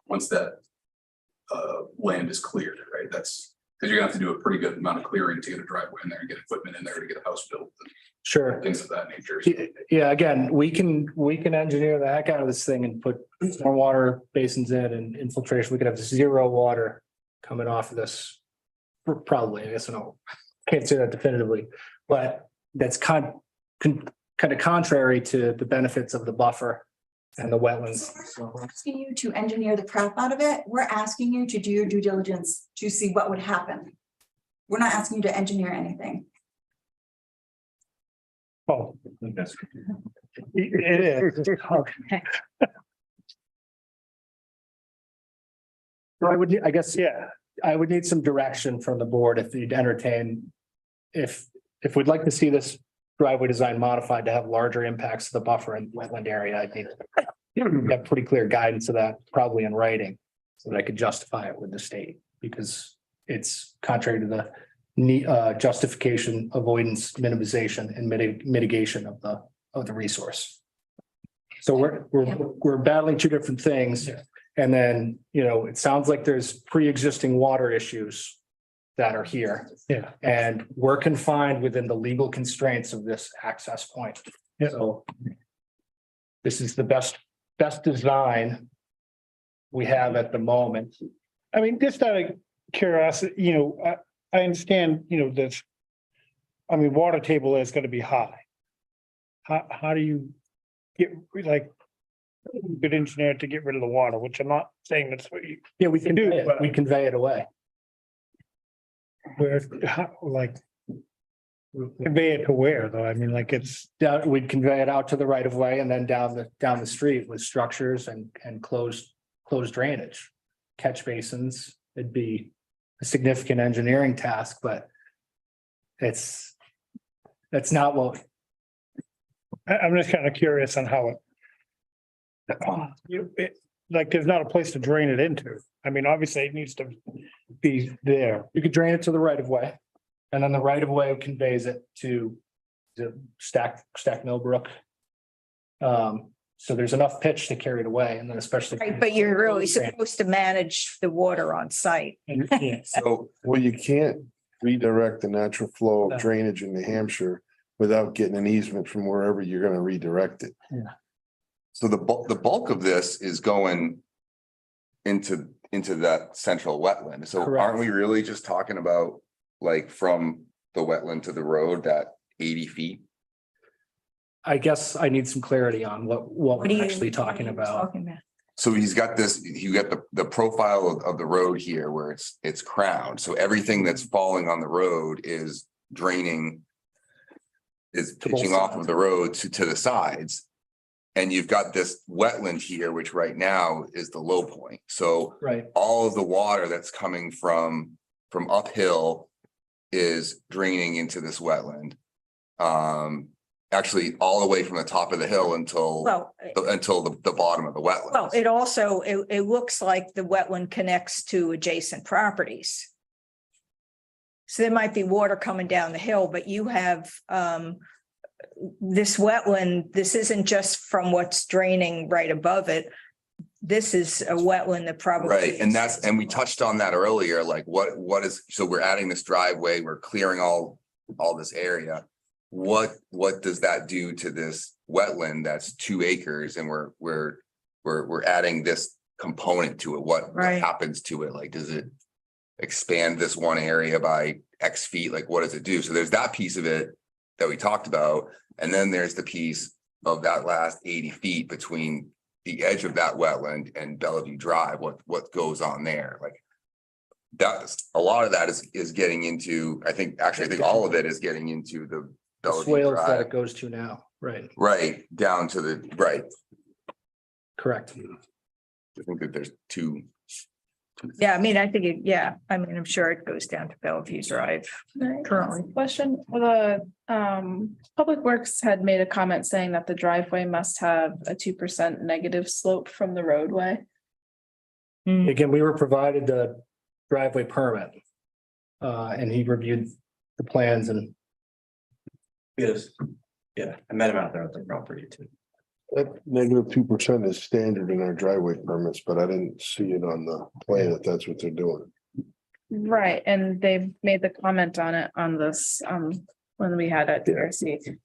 once that land is cleared, right? That's Cause you're gonna have to do a pretty good amount of clearing to get a driveway in there and get equipment in there to get a house built, Sure. things of that nature. Yeah, again, we can engineer the heck out of this thing and put more water basins in and infiltration. We could have zero water coming off of this. Probably, I guess, no, can't say that definitively, but that's kind of contrary to the benefits of the buffer and the wetlands. We're asking you to engineer the crap out of it. We're asking you to do your due diligence to see what would happen. We're not asking you to engineer anything. Oh. It is. So I would, I guess, yeah, I would need some direction from the board if you'd entertain. If we'd like to see this driveway design modified to have larger impacts to the buffer and wetland area, I think. Have pretty clear guidance of that, probably in writing, so that I could justify it with the state, because it's contrary to the justification, avoidance, minimization, and mitigation of the resource. So we're battling two different things. And then, it sounds like there's pre-existing water issues that are here. Yeah. And we're confined within the legal constraints of this access point. Yeah. So this is the best design we have at the moment. I mean, just out of curiosity, I understand, this. I mean, water table is gonna be high. How do you get, like, good engineer to get rid of the water, which I'm not saying that's what you. Yeah, we can do, do, but- we convey it away. Where, like. Convey it to where, though? I mean, like, it's, We'd convey it out to the right of way and then down the street with structures and closed drainage. Catch basins, it'd be a significant engineering task, but that's not what. I'm just kind of curious on how like, there's not a place to drain it into. I mean, obviously, it needs to be there. You could drain it to the right of way. And then the right of way conveys it to the Stack Millbrook. So there's enough pitch to carry it away, and then especially. Right, but you're really supposed to manage the water on site. So Well, you can't redirect the natural flow No. of drainage in New Hampshire without getting an easement from wherever you're gonna redirect it. So the bulk of this is going into that central wetland. So Correct. aren't we really just talking about like from the wetland to the road, that 80 feet? I guess I need some clarity on what What are we're you actually talking about. So he's got this, you got the profile of the road here where it's crowned. So everything that's falling on the road is draining, is To both pitching off of sides. the road to the sides. And you've got this wetland here, which right now is the low point. So Right, all of the water that's coming from uphill is draining into this wetland. Actually, all the way from the top of the hill until Well, the bottom of the wetland. well, it also, it looks like the wetland connects to adjacent properties. So there might be water coming down the hill, but you have this wetland, this isn't just from what's draining right above it. This is a wetland that probably. Right, and we touched on that earlier, like what is, so we're adding this driveway, we're clearing all this area. What does that do to this wetland that's 2 acres and we're adding this component to it? What Right. happens to it? Like, does it expand this one area by X feet? Like, what does it do? So there's that piece of it that we talked about. And then there's the piece of that last 80 feet between the edge of that wetland and Bellevue Drive, what goes on there, like. That's, a lot of that is getting into, I think all of it is getting into the the Bellevue swales that Drive, it goes to now, right, right, down to the, right. correct. I think that there's two. Yeah, I mean, I'm sure it goes down to Bellevue Drive currently. Question, the Public Works had made a comment saying that the driveway must have a 2% negative slope from the roadway. Again, we were provided the driveway permit. And he reviewed the plans and. Yes. Yeah, I met him out there at the property too. That -2% is standard in our driveway permits, but I didn't see it on the plan if that's what they're doing. Right, and they made the comment on it on this, when we had at DRC.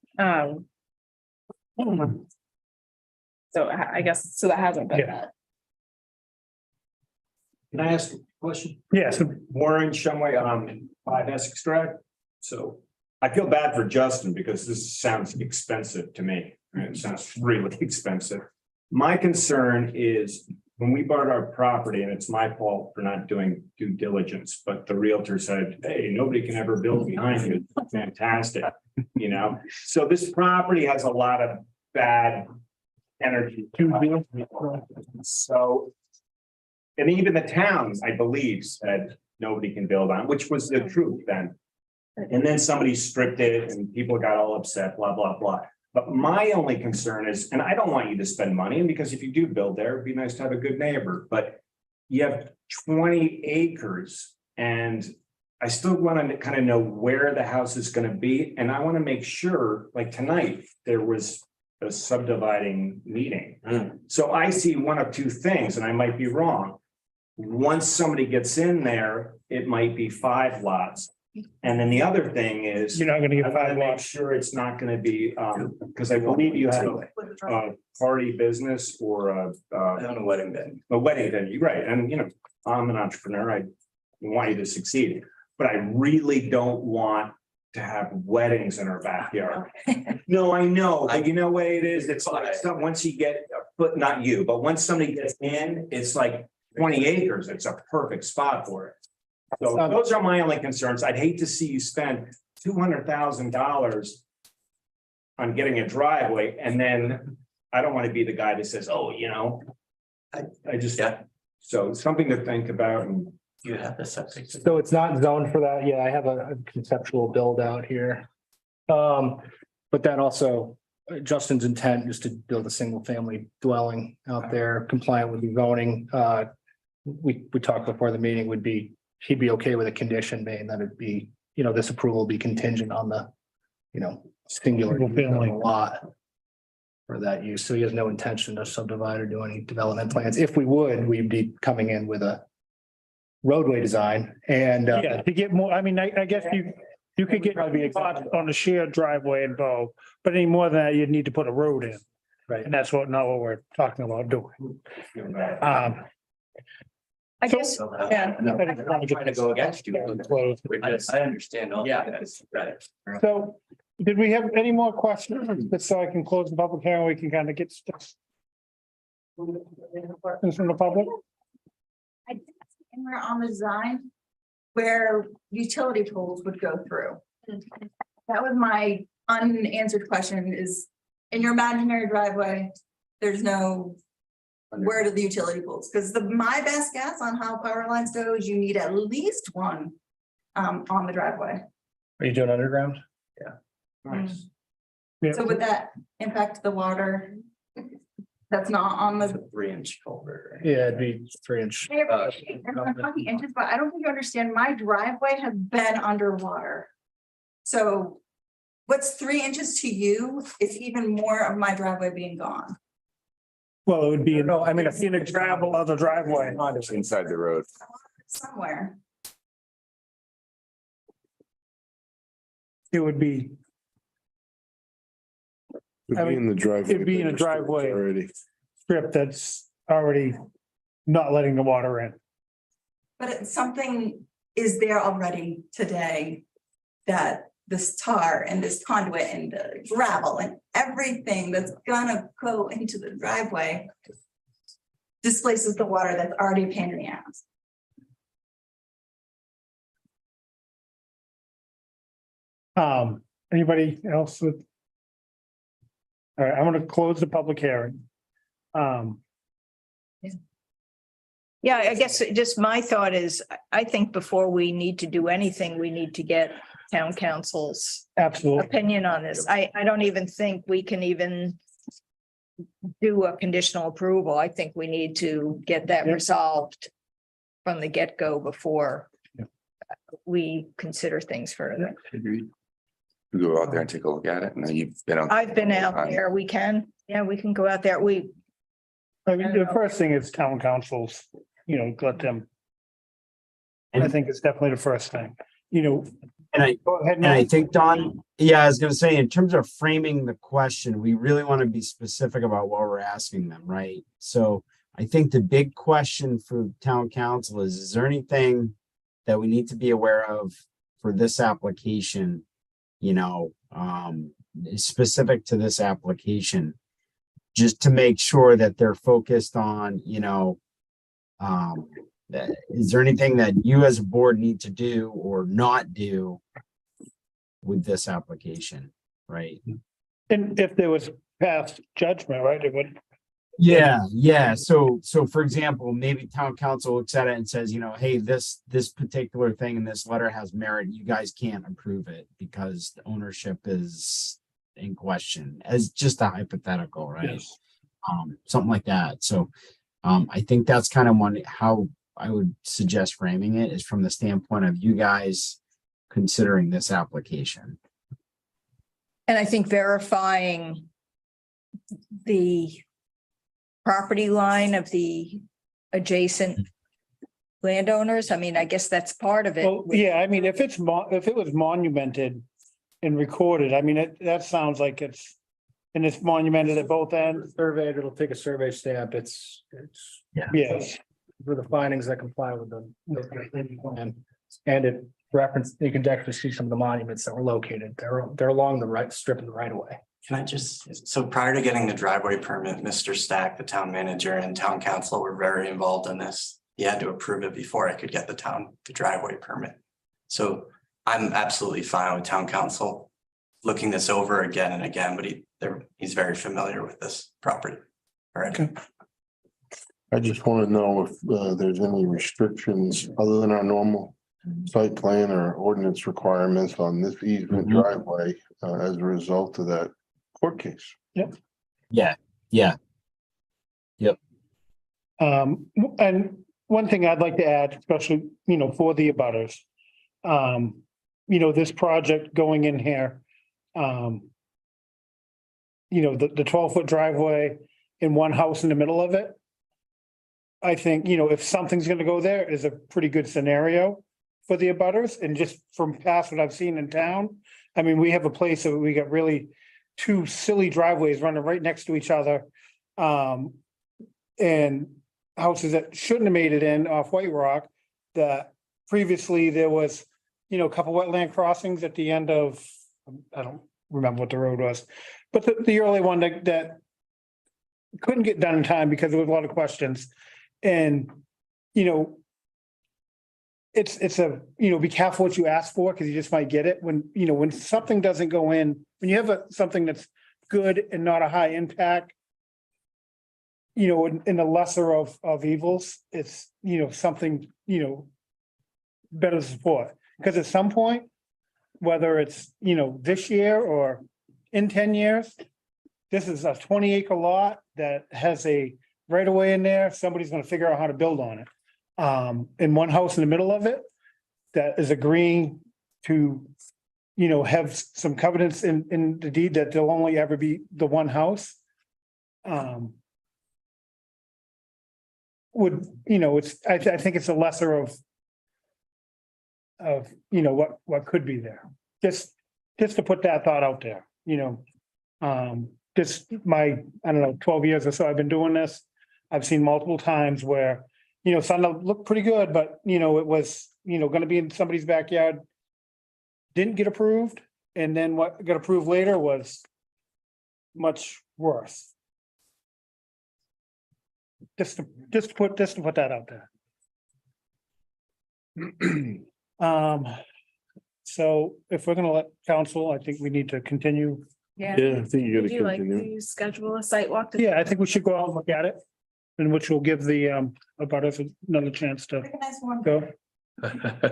So I guess, so that hasn't been Yeah. that. Can I ask a question? Yes, Warren Shumway, 5 Essex Drive. So I feel bad for Justin because this sounds expensive to me. It sounds really expensive. My concern is when we bought our property, and it's my fault for not doing due diligence, but the realtor said, hey, nobody can ever build behind you. Fantastic, you know? So this property has a lot of bad energy. So, and even the towns, I believe, said nobody can build on, which was the truth then. And then somebody stripped it and people got all upset, blah, blah, blah. But my only concern is, and I don't want you to spend money, because if you do build there, it'd be nice to have a good neighbor, but you have 20 acres and I still want to kind of know where the house is going to be. And I want to make sure, like tonight, there was a subdividing meeting. So I see one of two things, and I might be wrong. Once somebody gets in there, it might be 5 lots. And then the other thing is, you're not gonna I get want to 5 make lots. sure it's not going to be, because I believe you have a party business or a wedding venue. A wedding venue, right? And you know, I'm an entrepreneur. I want you to succeed, but I really don't want to have weddings in our backyard. No, I know, but you know what it is? It's like, once you get, but not you, but once somebody gets in, it's like 20 acres. It's a perfect spot for it. So those are my only concerns. I'd hate to see you spend $200,000 on getting a driveway, and then I don't want to be the guy that says, oh, you know, I just, so something to think about. And You have the septic. So it's not zoned for that. Yeah, I have a conceptual build out here. But then also Justin's intent is to build a single family dwelling out there compliant with the zoning. We talked before the meeting would be, he'd be okay with a condition being that it'd be, you know, this approval will be contingent on the, you know, singular Single family. lot for that use. So he has no intention to subdivide or do any development plans. If we would, we'd be coming in with a roadway design and. Yeah, to get more, I mean, I guess you could get spots on the shared driveway involved, but any more than that, you'd need to put a road in. Right. And that's not what we're talking about doing. I guess, yeah. I'm not trying to go against you. I understand all that. So, did we have any more questions? Just so I can close the public hearing, we can kind of get stuff. Questions from the public? I did see anywhere on the design where utility poles would go through. That was my unanswered question is, in your imaginary driveway, there's no, where do the utility poles? Because my best guess on how power lines go is you need at least one on the driveway. Are you doing underground? nice. So would that impact the water? That's not on the. 3-inch culvert. Yeah, it'd be 3-inch. I'm talking inches, but I don't think you understand. My driveway has been underwater. So what's 3 inches to you is even more of my driveway being gone. Well, it would be, No, I mean, in a gravel of the driveway. Inside the road. Somewhere. It would be, It'd be in the driveway. it'd be in a driveway. Already. strip that's already not letting the water in. But something is there already today that this tar and this conduit and the gravel and everything that's gonna go into the driveway displaces the water that's already a pain in the ass. Anybody else with? All right, I'm gonna close the public hearing. Yeah, I guess just my thought is, I think before we need to do anything, we need to get town council's Absolutely. opinion on this. I don't even think we can even do a conditional approval. I think we need to get that resolved from the get-go before we consider things further. You go out there and take a look at it, and then you've been out. I've been out there. We can, we can go out there. I mean, the first thing is town councils, let them I think it's definitely the first thing, And I, Go ahead, and I Matt. think Don, yeah, I was gonna say, in terms of framing the question, we really want to be specific about what we're asking them, right? So I think the big question for town council is there anything that we need to be aware of for this application? Specific to this application, just to make sure that they're focused on, is there anything that you as a board need to do or not do with this application, right? And if there was past judgment, right, it would. Yeah. So for example, maybe town council looks at it and says, hey, this particular thing in this letter has merit. You guys can't approve it because the ownership is in question, as just a hypothetical, right? Yes. Something like that. So I think that's kind of how I would suggest framing it, is from the standpoint of you guys considering this application. And I think verifying the property line of the adjacent landowners. I mean, I guess that's part of it. Well, yeah, I mean, if it was monumented and recorded, I mean, that sounds like it's monumented at both ends. Surveyed, it'll take a survey stamp. It's Yes. for the findings that comply with them. And it reference, you can actually see some of the monuments that were located. They're along the right strip of the right of way. Can I just, so prior to getting the driveway permit, Mr. Stack, the town manager and town council were very involved in this. He had to approve it before I could get the driveway permit. So I'm absolutely fine with town council looking this over again and again, but he's very familiar with this property already. Okay. I just want to know if there's any restrictions other than our normal site plan or ordinance requirements on this easement driveway as a result of that court case. Yep. Yeah. And one thing I'd like to add, especially, for the abutters. This project going in here. The 12-foot driveway in one house in the middle of it. I think, if something's gonna go there, is a pretty good scenario for the abutters, and just from past what I've seen in town. I mean, we have a place that we got really two silly driveways running right next to each other. And houses that shouldn't have made it in off White Rock, that previously there was, a couple wetland crossings at the end of, I don't remember what the road was. But the early one that couldn't get done in time because there was a lot of questions. And, it's a, be careful what you ask for, because you just might get it when something doesn't go in, when you have something that's good and not a high impact. In the lesser of evils, it's, something, better to support. Because at some point, whether it's, this year or in 10 years, this is a 20-acre lot that has a right of way in there. Somebody's gonna figure out how to build on it. In one house in the middle of it that is agreeing to, have some covenants in the deed that there'll only ever be the one house. I think it's a lesser of what could be there. Just to put that thought out there, just my, 12 years or so I've been doing this. I've seen multiple times where, something looked pretty good, but it was, gonna be in somebody's backyard. Didn't get approved, and then what got approved later was much worse. Just to put that out there. So if we're gonna let council, I think we need to continue. Yeah. I think you Would gotta you like continue. to schedule a site walk? Yeah, I think we should go out and look at it, and which will give the abutters another chance to go.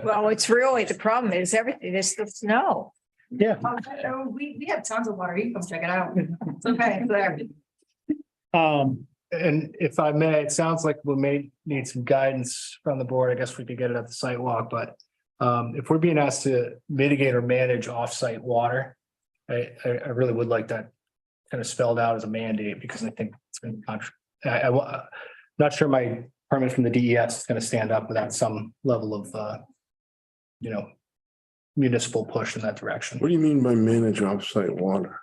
Well, it's really, the problem is everything is the snow. Yeah. We have tons of water. You can come check it out. It's okay. There. And if I may, it sounds like we may need some guidance from the board. I guess we could get it at the site walk, but if we're being asked to mitigate or manage off-site water, I really would like that kind of spelled out as a mandate, because I think it's been, I'm not sure my permit from the DES is gonna stand up without some level of, you know, municipal push in that direction. What do you mean by manage offsite water?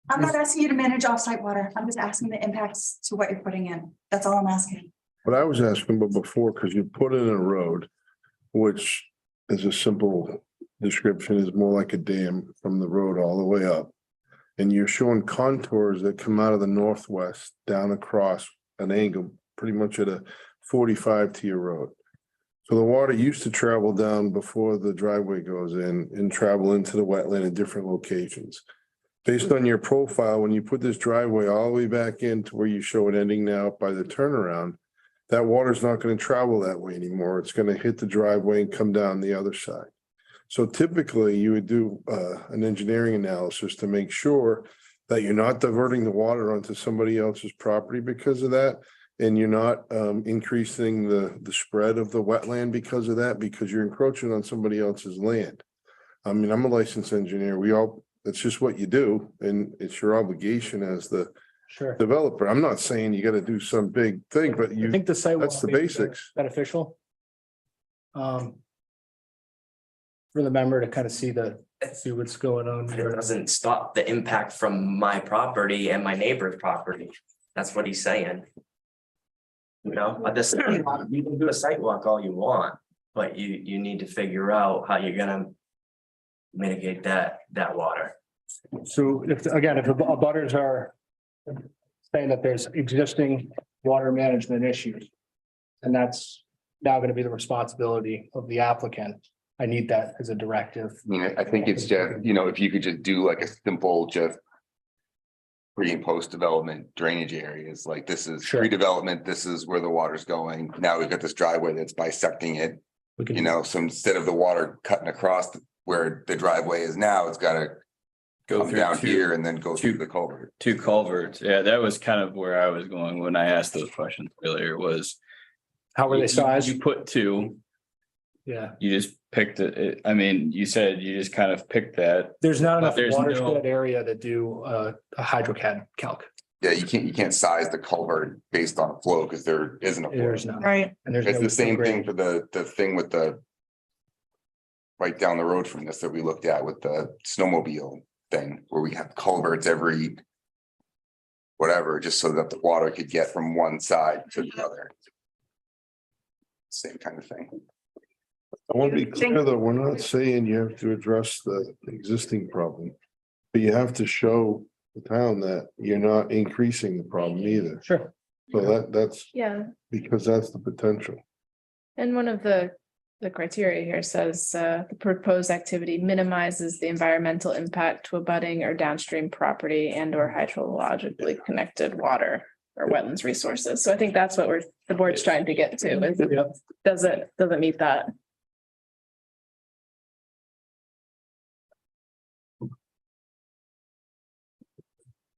I'm not asking you to manage offsite water. I'm just asking the impacts to what you're putting in. That's all I'm asking. What I was asking about before, because you put in a road, which is a simple description, is more like a dam from the road all the way up. And you're showing contours that come out of the northwest down across an angle, pretty much at a 45 to your road. So the water used to travel down before the driveway goes in and travel into the wetland in different locations. Based on your profile, when you put this driveway all the way back into where you show it ending now up by the turnaround, that water's not going to travel that way anymore. It's going to hit the driveway and come down the other side. So typically you would do an engineering analysis to make sure that you're not diverting the water onto somebody else's property because of that. And you're not increasing the spread of the wetland because of that, because you're encroaching on somebody else's land. I mean, I'm a licensed engineer. That's just what you do, and it's your obligation as the Sure. developer. I'm not saying you gotta do some big thing, but I you, think the site. that's the walk is, basics. Beneficial. For the member to kind of see what's going on. It doesn't stop the impact from my property and my neighbor's property. That's what he's saying. You know, but this, you can do a site walk all you want, but you need to figure out how you're gonna mitigate that water. So if the butters are saying that there's existing water management issues, and that's now going to be the responsibility of the applicant, I need that as a directive. I mean, I think it's just, you know, if you could just do like a simple, just pre and post development drainage areas, like this is pre-development, this is where the water's going. Now we've got this driveway that's bisecting it. You know, so instead of the water cutting across where the driveway is now, it's gotta Go come through down two- here and then go through the culvert. Two culverts. Yeah, that was kind of where I was going when I asked those questions earlier was. How were they sized? You put two. Yeah. You just picked it. I mean, you said you just kind of picked that. There's not but enough there's no- watershed area to do a HydroCAD calc. Yeah, you can't size the culvert based on flow because there isn't a flow. There's none. Right. And there's It's no the same grade. thing for the thing with the right down the road from this that we looked at with the snowmobile thing, where we have culverts every whatever, just so that the water could get from one side to the other. Same kind of thing. I want to be clear though, we're not saying you have to address the existing problem. But you have to show the town that you're not increasing the problem either. Sure. So that's Yeah, because that's the potential. and one of the criteria here says, the proposed activity minimizes the environmental impact to abutting or downstream property and or hydrologically connected water or wetlands resources. So I think that's what the board's trying to get to, is does it meet that?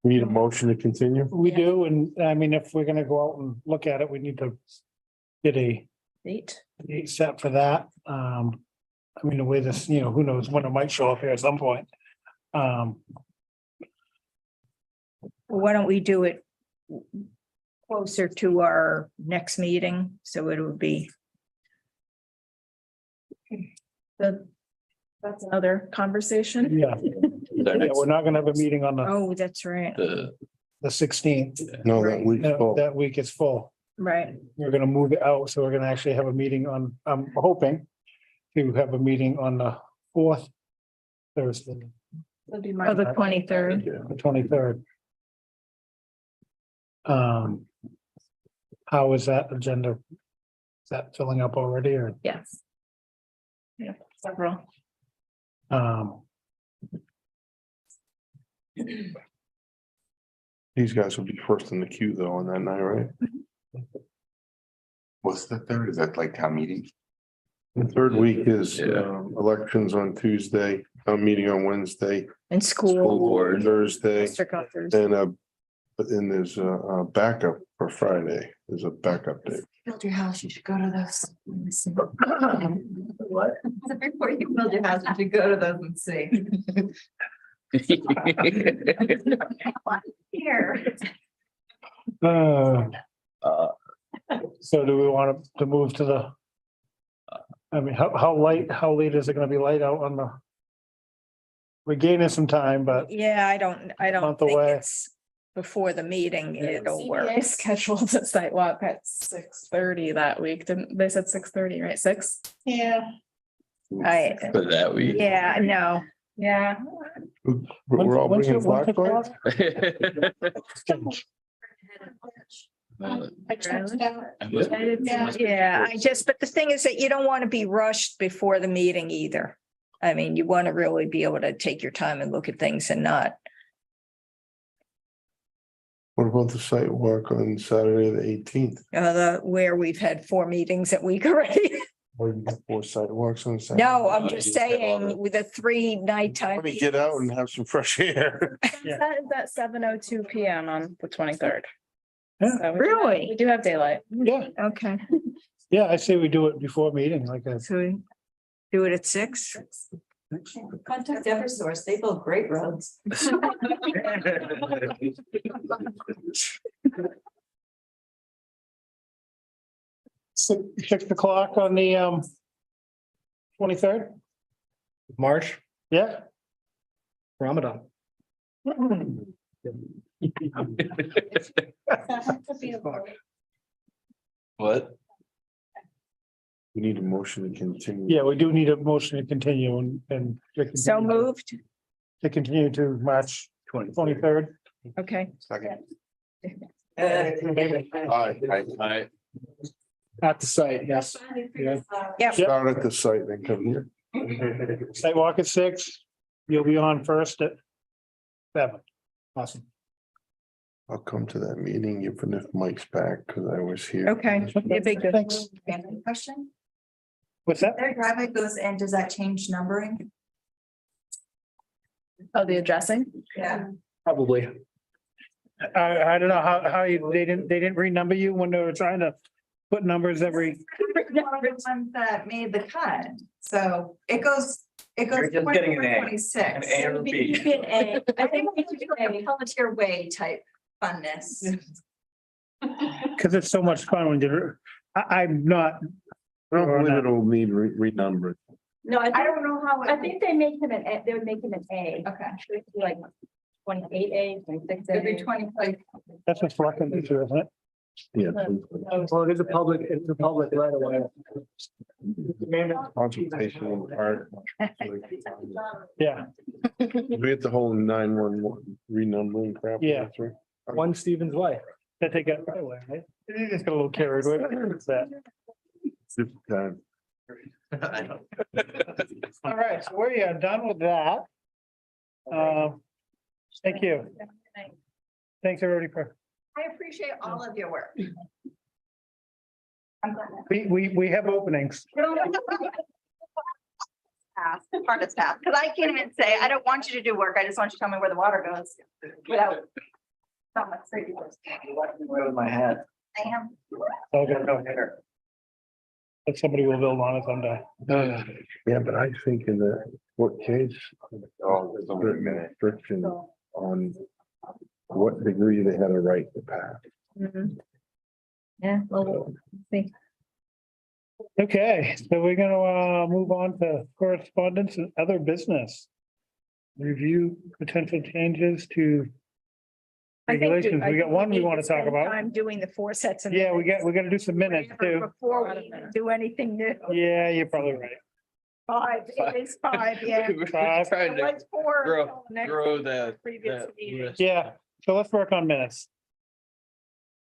We need a motion to continue. We do, and I mean, if we're gonna go out and look at it, we need to get a Date. date set for that. I mean, the way this, who knows when it might show up here at some point. Why don't we do it closer to our next meeting? So it would be, That's another conversation. Yeah. Yeah, we're not gonna have a meeting on oh, that's right. the 16th. No, that week's full. That week is full. Right. We're gonna move it out, so we're gonna actually have a meeting on, I'm hoping to have a meeting on the 4th Thursday. That'd be Oh, the 23rd. The 23rd. How is that agenda? Is that filling up already or? Yes. Yeah, several. These guys will be first in the queue though on that night, right? What's the third? Is that like town meeting? The third week is elections on Tuesday, town meeting on Wednesday. And school. Thursday. District on Thursday. And but then there's a backup for Friday. There's a backup date. Build your house, you should go to those. Let me see. What? Before you build your house, you should go to those and see. Here. So do we want to move to the? I mean, how late is it gonna be light out on the? We're gaining some time, but Yeah, I don't Month think away. it's before the meeting, it'll CBA work. scheduled a site walk at 6:30 that week, didn't, they said 6:30, right? 6? Yeah. For that week. Yeah, no, Yeah. We're all bringing When's the flashlights? yeah, but the thing is that you don't want to be rushed before the meeting either. I mean, you want to really be able to take your time and look at things and not. What about the site walk on Saturday, the 18th? Where we've had 4 meetings a week already. Or you have 4 sidewalks on Saturday? No, I'm just saying with the 3 nighttime. Let me get out and have some fresh air. That is at 7:02 PM on the 23rd. Yeah. So we Really? do have daylight. yeah, Okay, yeah, I say we do it before meeting, like I. so we do it at 6. Contact Eversource, they build great roads. 6 o'clock on the 23rd, March, yeah. Ramadan. What? We need a motion to continue. Yeah, we do need a motion to continue and. So moved, To continue to March 23rd. okay. Second. I, At the site, yes. Yeah. Yep. Start at the site, then come here. Sidewalk at 6, you'll be on first at 7. Awesome. I'll come to that meeting even if Mike's back, because I was here. Okay. Yeah, big good. Thanks. Random question. What's that? Their driveway goes in, does that change numbering? Oh, the addressing? Yeah. Probably. I don't know how they didn't renumber you when they were trying to put numbers every. The ones that made the cut, so it goes. You're just getting an A, 26. an A or a B. I think we should do a volunteer way type funness. Because it's so much fun when you're, I'm not. I don't believe it'll need renumbered. No, I don't know how. I think they make him they would make him an A, Okay. like 28A, 26A. It'd be 20, like, That's what's fucking issue, isn't it? Yeah. Well, it's a public right away. Consultation on the part. Yeah, We had the whole 911 renumbering crap. Yeah. through. One Stevens Way. that they got right away, right? They just got a little carried away. It's that. This time. All right, so we are done with that. Thank you. Thanks, everybody, for, I appreciate all of your work. I'm glad. we have openings. Part of staff, because I can't even say, I don't want you to do work, I just want you to tell me where the water goes without. Not much crazy work. With my hat. I am. Okay, no, but somebody will build on it someday. Yeah, but I think in the, what case? Certain restriction on what degree they had a right to pass. Yeah, well, we'll see. Okay, so we're gonna move on to correspondence and other business. Review potential changes to regulations. We got one we want to talk about. I'm doing the 4 sets. of Yeah, we minutes gotta do some minutes too. Before we do anything new. Yeah, you're probably right. 5, it is 5, yeah. Five. Trying It to was 4 grow, until next grow that. previous that meeting. list. Yeah, so let's work on minutes.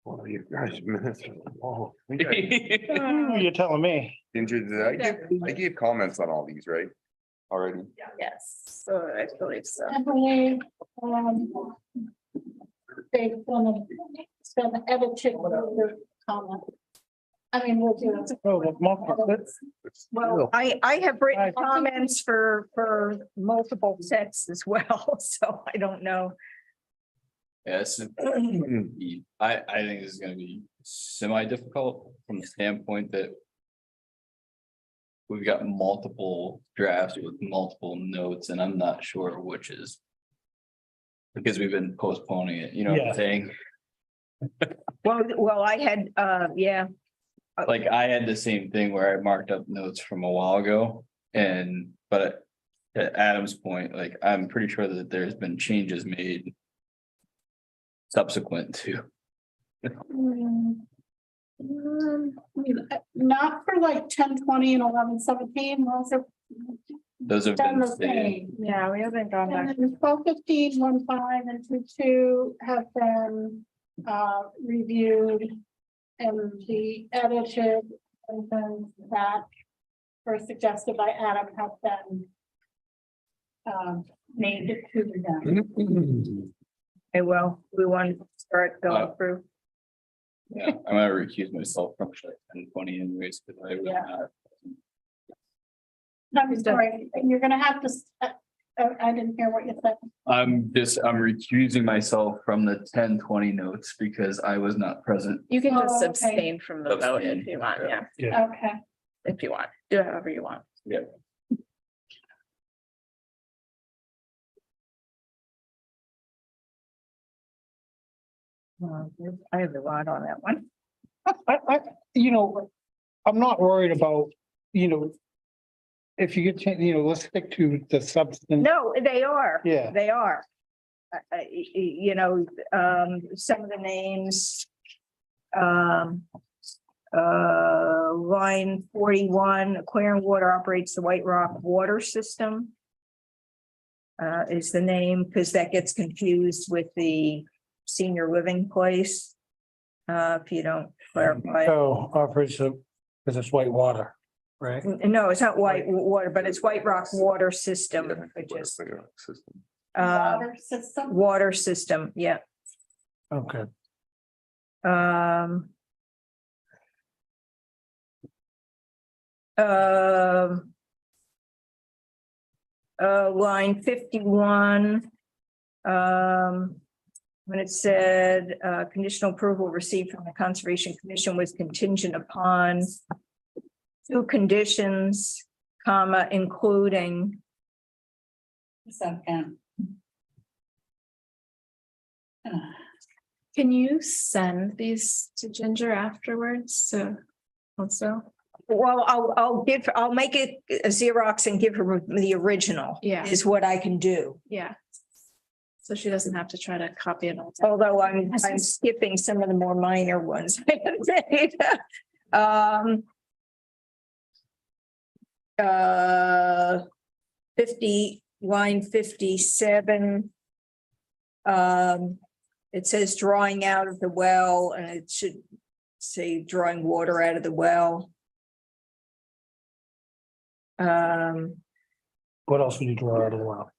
Well, you guys minutes. Oh, You're telling me. Ginger, I gave comments on all these, right? Already? Yes, so I believe so. They're gonna edit it with their comment. I mean, we'll do. Well, I have written comments for multiple sets as well, so I don't know. Yes. I think this is gonna be semi-difficult from the standpoint that. We've got multiple drafts with multiple notes and I'm not sure which is. Because we've been postponing it, you know what Yeah. I'm saying? Well, I had, yeah, Like I had the same thing where I marked up notes from a while ago but to Adam's point, like I'm pretty sure that there's been changes made subsequent to. Not for like 10-20 and 11-17, Those have done been the stated. same. Yeah, we haven't gone back. And then 12-15, 1-5 and 2-2 have been reviewed and the edited and then that were suggested by Adam have been made to be done. Okay, well, we want to start going through. Yeah, I'm gonna recuse myself from 10-20 anyways, because I was Yeah. not. I'm sorry, and you're gonna have to, I didn't hear what you said. I'm recusing myself from the 10-20 notes because I was not present. You can just Oh, okay. abstain from the vote if you want, yeah, Okay. if you want, do it however you want. Yeah. I have a lot on that one. I'm not worried about, if you get, let's stick to the substance. No, they are. Yeah. They are. Some of the names. Line 41, Aquarium Water operates the White Rock Water System. Is the name, because that gets confused with the senior living place. If you don't clarify. So offers because it's white water, right? No, it's not white water, but it's White Rock Water System, which is Water system. water system, yeah. Okay. Line 51. When it said, conditional approval received from the Conservation Commission was contingent upon two conditions, comma, including. Second. Can you send these to Ginger afterwards? So also, Well, I'll make it a Xerox and give her the original. Yeah. Is what I can do. yeah. So she doesn't have to try to copy it all. Although I'm skipping some of the more minor ones. Uh, 50, line 57. It says drawing out of the well, and it should say drawing water out of the well. What else would you draw out of the well?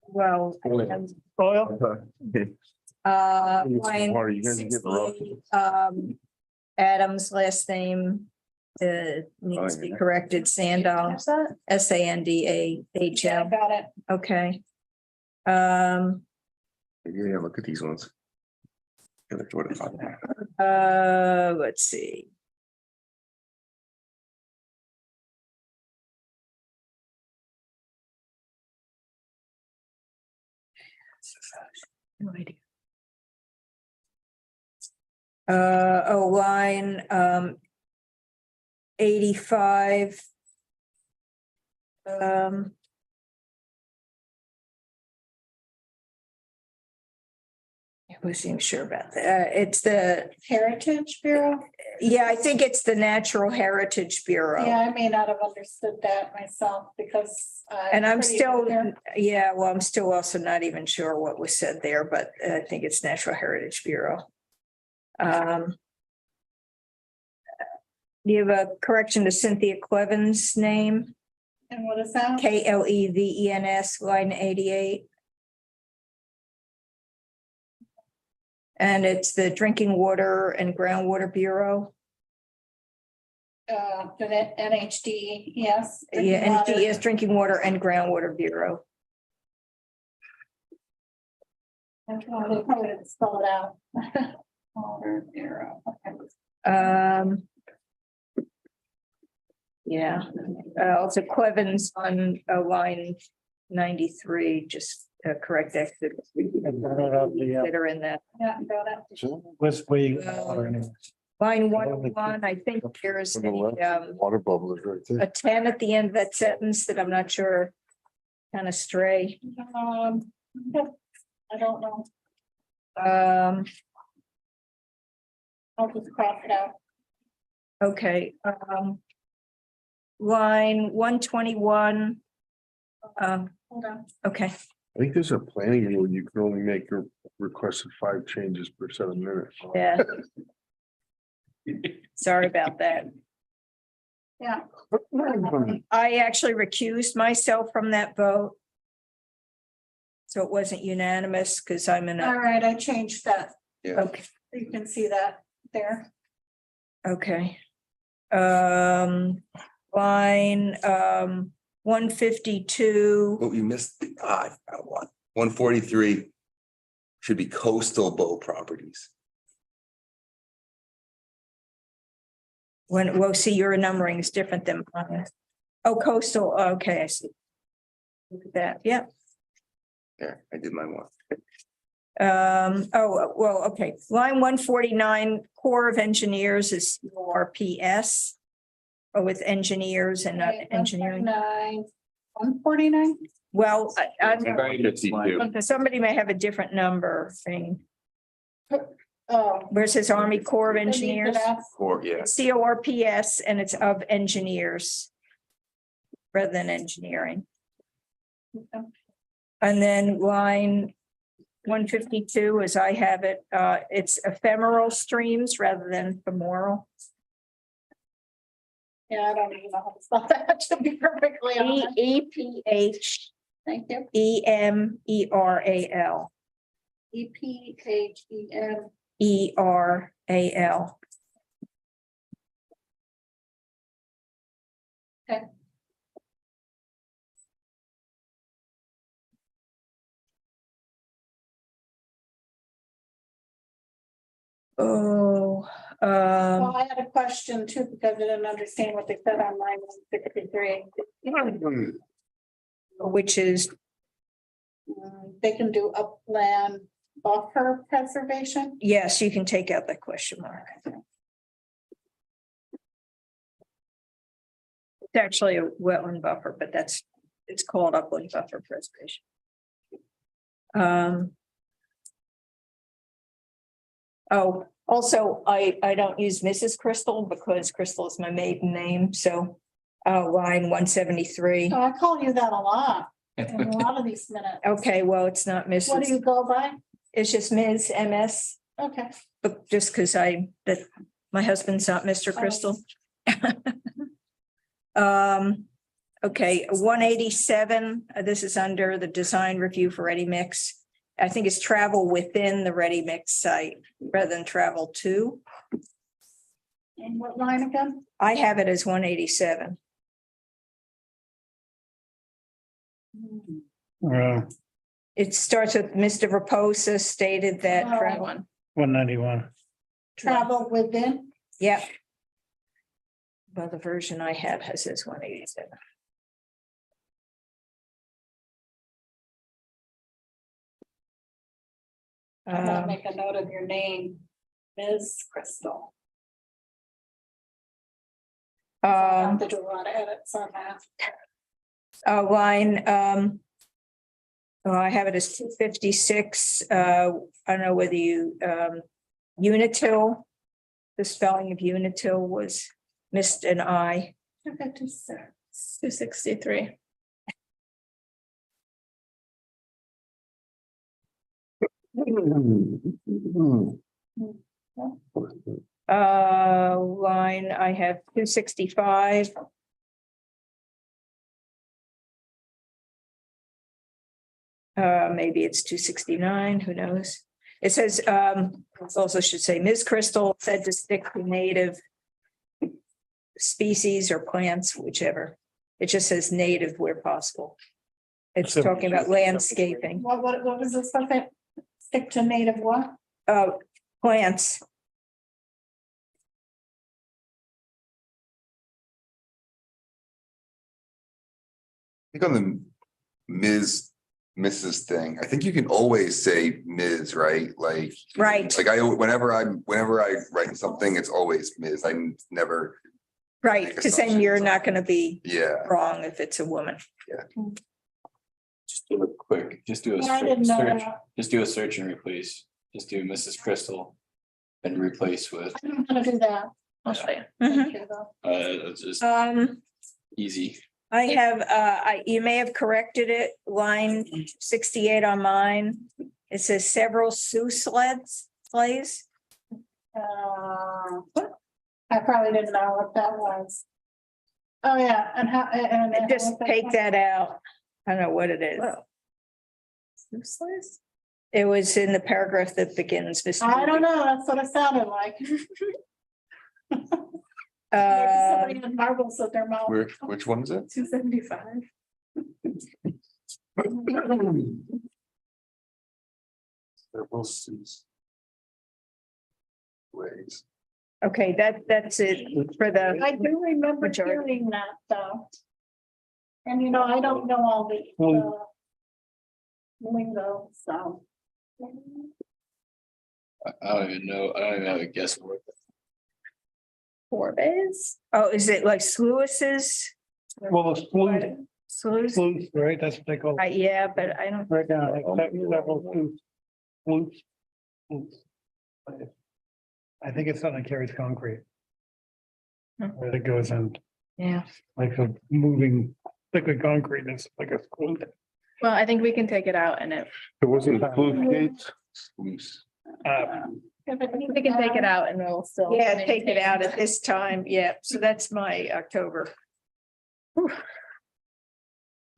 Well. Oil? Line Water, you guys get the 60, Adam's last name needs to be corrected, Sandal, Sandahl. Yeah, got it. Okay. Yeah, look at these ones. Let's see. No idea. Line 85. I wasn't sure about that. It's the Heritage Bureau. Yeah, I think it's the Natural Heritage Bureau. Yeah, I may not have understood that myself because. And I'm pretty still, new here. I'm still also not even sure what was said there, but I think it's Natural Heritage Bureau. You have a correction to Cynthia Cleven's name, And what is that? Klevens, line 88. And it's the Drinking Water and Groundwater Bureau. The NHD, yes. Yeah, NHDES Drinking Water and Groundwater Bureau. They probably didn't spell it out. Water Bureau, okay. Yeah, also Clevens on line 93, just correct that. That are in that. Yeah, got it. West way. Line 101, I think there's Water bubble is right there. a 10 at the end of that sentence that I'm not sure. Kind of stray. I don't know. I'll just cross it out. Okay, line 121. Hold on. Okay, I think there's a planning rule. You can only make your request of 5 changes per 7 minutes. yeah. Sorry about that. Yeah. I actually recused myself from that vote. So it wasn't unanimous because I'm in All a, right, I changed that. okay, You can see that there. okay. Line 152. Oh, you missed, I got one. 143 should be coastal bow properties. When, well, see, your numbering is different than mine. Oh, coastal, okay, I see. Look at that, yeah. There, I did my one. Oh, well, okay, line 149, Corps of Engineers is CORPS. Or with engineers and not engineering. 149. Well, $152. somebody may have a different number thing. Oh. Where it says Army Corps of Engineers, Or, yeah. CORPS, and it's of engineers. Rather than engineering. And then line 152, as I have it, it's ephemeral streams rather than femoral. Yeah, I don't even know how to spell that, to be perfectly honest. EPH. Thank you. EMERAL. EPHEM. ERAL. Okay. Oh, Well, I had a question too, because I didn't understand what they said on line 163. which is, They can do upland buffer preservation. yes, you can take out that question mark. It's actually a wetland buffer, but it's called upland buffer preservation. Oh, also, I don't use Mrs. Crystal because Crystal is my maiden name, so line 173. So I call you that a lot in a lot of these minutes. Okay, well, it's not What do you Mrs. go by? It's just Ms. MS, Okay. but just because my husband's not Mr. Crystal. Okay, 187, this is under the design review for Ready Mix. I think it's travel within the Ready Mix site rather than travel to. And what line again? I have it as 187. It starts with Mr. Raposa stated that. Oh. travel- 191. Travel within? Yep. Well, the version I have has this 187. I'm gonna make a note of your name, Ms. Crystal. I have to do a lot of edits on that. Line, I have it as 256. I don't know whether you, Unitil. The spelling of Unitil was missed an I. 263. Line, I have 265. Maybe it's 269, who knows? It says, also should say Ms. Crystal said to stick to native species or plants, whichever. It just says native where possible. It's talking about landscaping, What was this stuff that stick to native what? plants. I think on the Ms. Mrs. thing, I think you can always say Ms., right? Like, Right, whenever I write something, it's always Ms. I never, right, because then you're not gonna be yeah. wrong if it's a woman. Just do a quick, just do a I didn't know search, that. just do a search and replace, just do Mrs. Crystal. And replace with, I'm gonna do that. I'll show you. Thank you, though. it's just easy. I have, you may have corrected it, line 68 on mine. It says several Sioux sleighs. I probably didn't know what that was. Oh, yeah, and how, and. Just take that out. I don't know what it is. It was in the paragraph that begins. Mr. I don't know, that's what it sounded like. Somebody had marbles at their mouth. Which one is it? 275. Ways. Okay, that's it for the, I do remember Majority. hearing that, though. And you know, I don't know all the lingo, so. I don't even know, I don't even have a guess. What Forbes. oh, is it like sluices? Well, the Sluice? sleuth, right, that's what they call it Yeah, but I don't, right now, like several sleuths. I think it's something that carries concrete. Where it goes in, yeah. like a moving liquid concrete, it's like a sleuth. Well, I think we can take it out and it, It wasn't sluice gates? we can take it out and we'll still. Yeah, take it maintain out the- at this time. Yeah, so that's my October.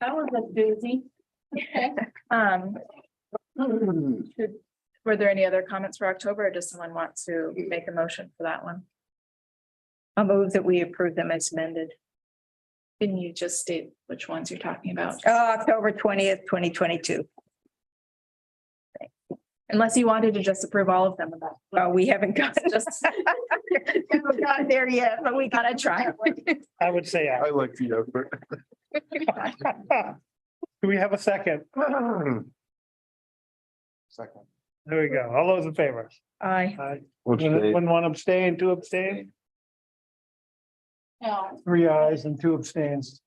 That was a doozy. Okay. Were there any other comments for October or does someone want to make a motion for that one? I'll move that we approve them as amended. Can you just state which ones you're talking about? October 20th, 2022. Unless you wanted to just approve all of them about. Well, we haven't gotten haven't gotten there yet, but we gotta try. I would say, I like the effort. do we have a second? Second. There we go. All those in favor? Aye. Aye. Abstain. One abstain, two abstain, Yeah. 3 ayes and 2 abstains.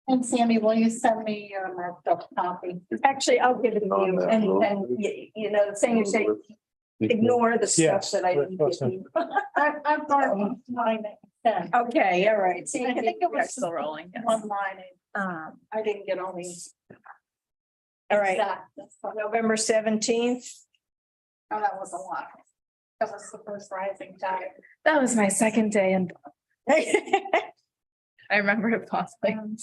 And Sammy, will you send me your marked up copy? Actually, I'll give it to you and you know, the thing is that ignore the stuff Yes, that I didn't give you. I've got mine. Okay, all right. See, I think it We're was still rolling. yes. one line. I didn't get all these. All right, Exact. That's fine. November 17th. Oh, that was a lot. That was the first rising tide. That was my second day and I remember it pausing.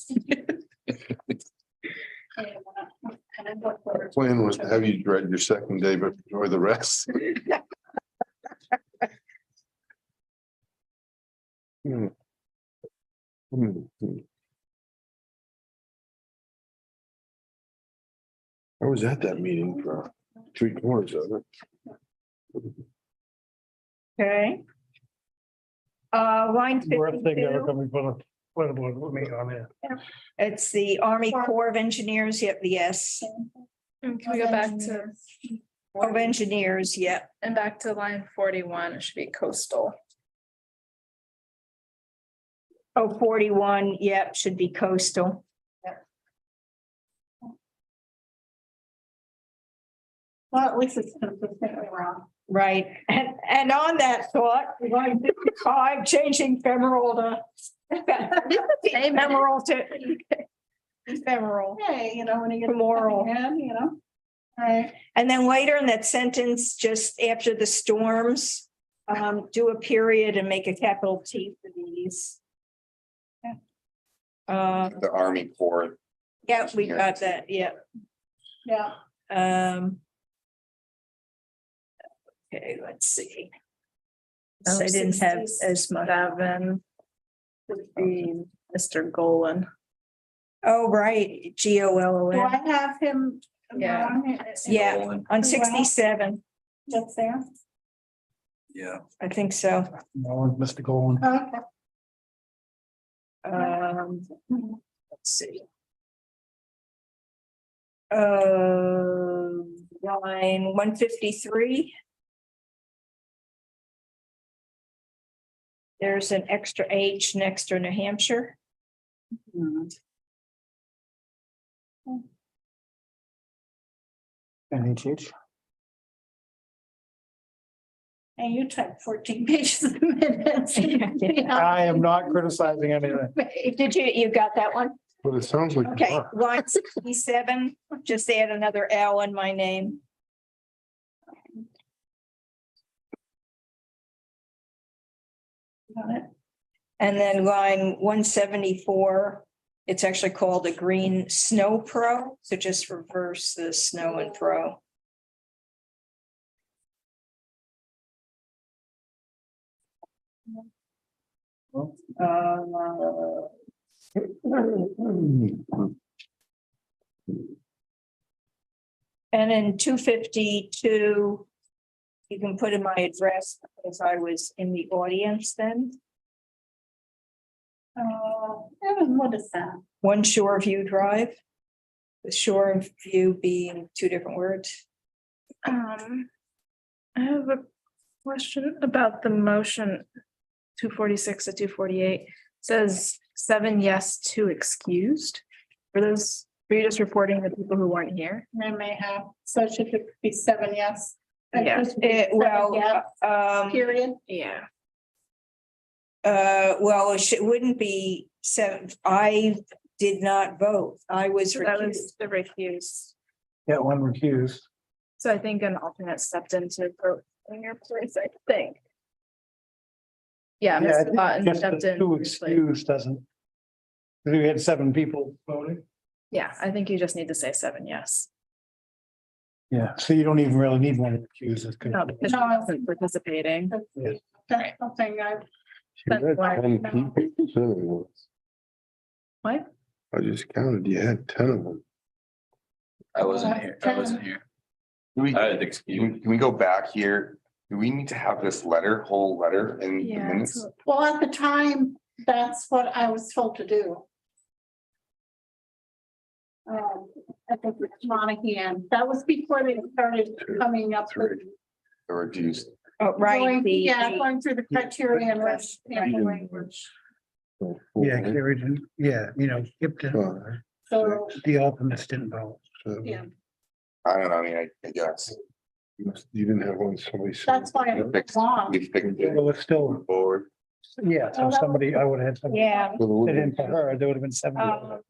Plan was to have you dread your second day, but enjoy the rest. Hmm. I was at that meeting for 3/4 of it. Okay. Line Worst thing ever 52, coming from with me on there. it's the Army Corps of Engineers, yep, yes, Can we go back to, of Engineers, yep. and back to line 41, it should be coastal. Oh, 41, yep, should be coastal. Well, at least it's consistently wrong. Right, and on that thought, line 55, changing femoral to. Femoral to. Ephemeral. Hey, you know, when you get. Femoral. You know. Right. And then later in that sentence, just after the storms, do a period and make a capital T for these. The Army Corps. Yeah, we got that, yeah. Yeah. Okay, let's see. I didn't have as much. 7 would be Mr. Golan. Oh, right, Do I GOLON. have him? Yeah. wrong? Yeah, on 67. That's there. Yeah. I think so. No, Mr. Golan. Okay. Let's see. Line 153. There's an extra H next to New Hampshire. NHH. And you typed 14 pages a minute. I am not criticizing anything. Did you got that one? But it sounds like. Okay, line 67, just add another L in my name. Got it. And then line 174, it's actually called a green snow pro, so just reverse the snow and pro. And in 252, you can put in my address because I was in the audience then. Evan, what is that? One Shore View Drive. The Shore View being two different words. I have a question about the motion 246 to 248. Says 7 yes, 2 excused. Were you just reporting the people who weren't here? They may have, so should it be 7 yes? Yeah. Period. Yeah. Well, it wouldn't be 7. I did not vote. I was So that recused. was the refuse. Yeah, one recused. So I think an alternate stepped into in your place, I think. Yeah, Yeah, I Mr. think Lawton just stepped the in. two his place. excused doesn't. We had 7 people voting. Yeah, I think you just need to say 7 yes. Yeah, so you don't even really need one recused. It's good. No, because she wasn't participating. That's something I. You had why- 10 people sitting with us. What? I just counted, you had 10 of them. I wasn't here. I wasn't here. Can we, I had excused. can we go back here? Do we need to have this whole letter in the Yeah. minutes? Well, at the time, that's what I was told to do. I think with Monahan, that was before they started coming up with. Or reduced? Oh, right. Going- the- Yeah, going through the criteria and rest. Yeah, Carrie didn't, yeah, Skip didn't. So, The alternates didn't vote. yeah, I don't know, I mean, I guess. You didn't have one, somebody. that's why I'm long. We fixed it Well, it's still, forward. yeah, so somebody, I would have had somebody. Yeah. Sit in for her, there would have been 7. Um,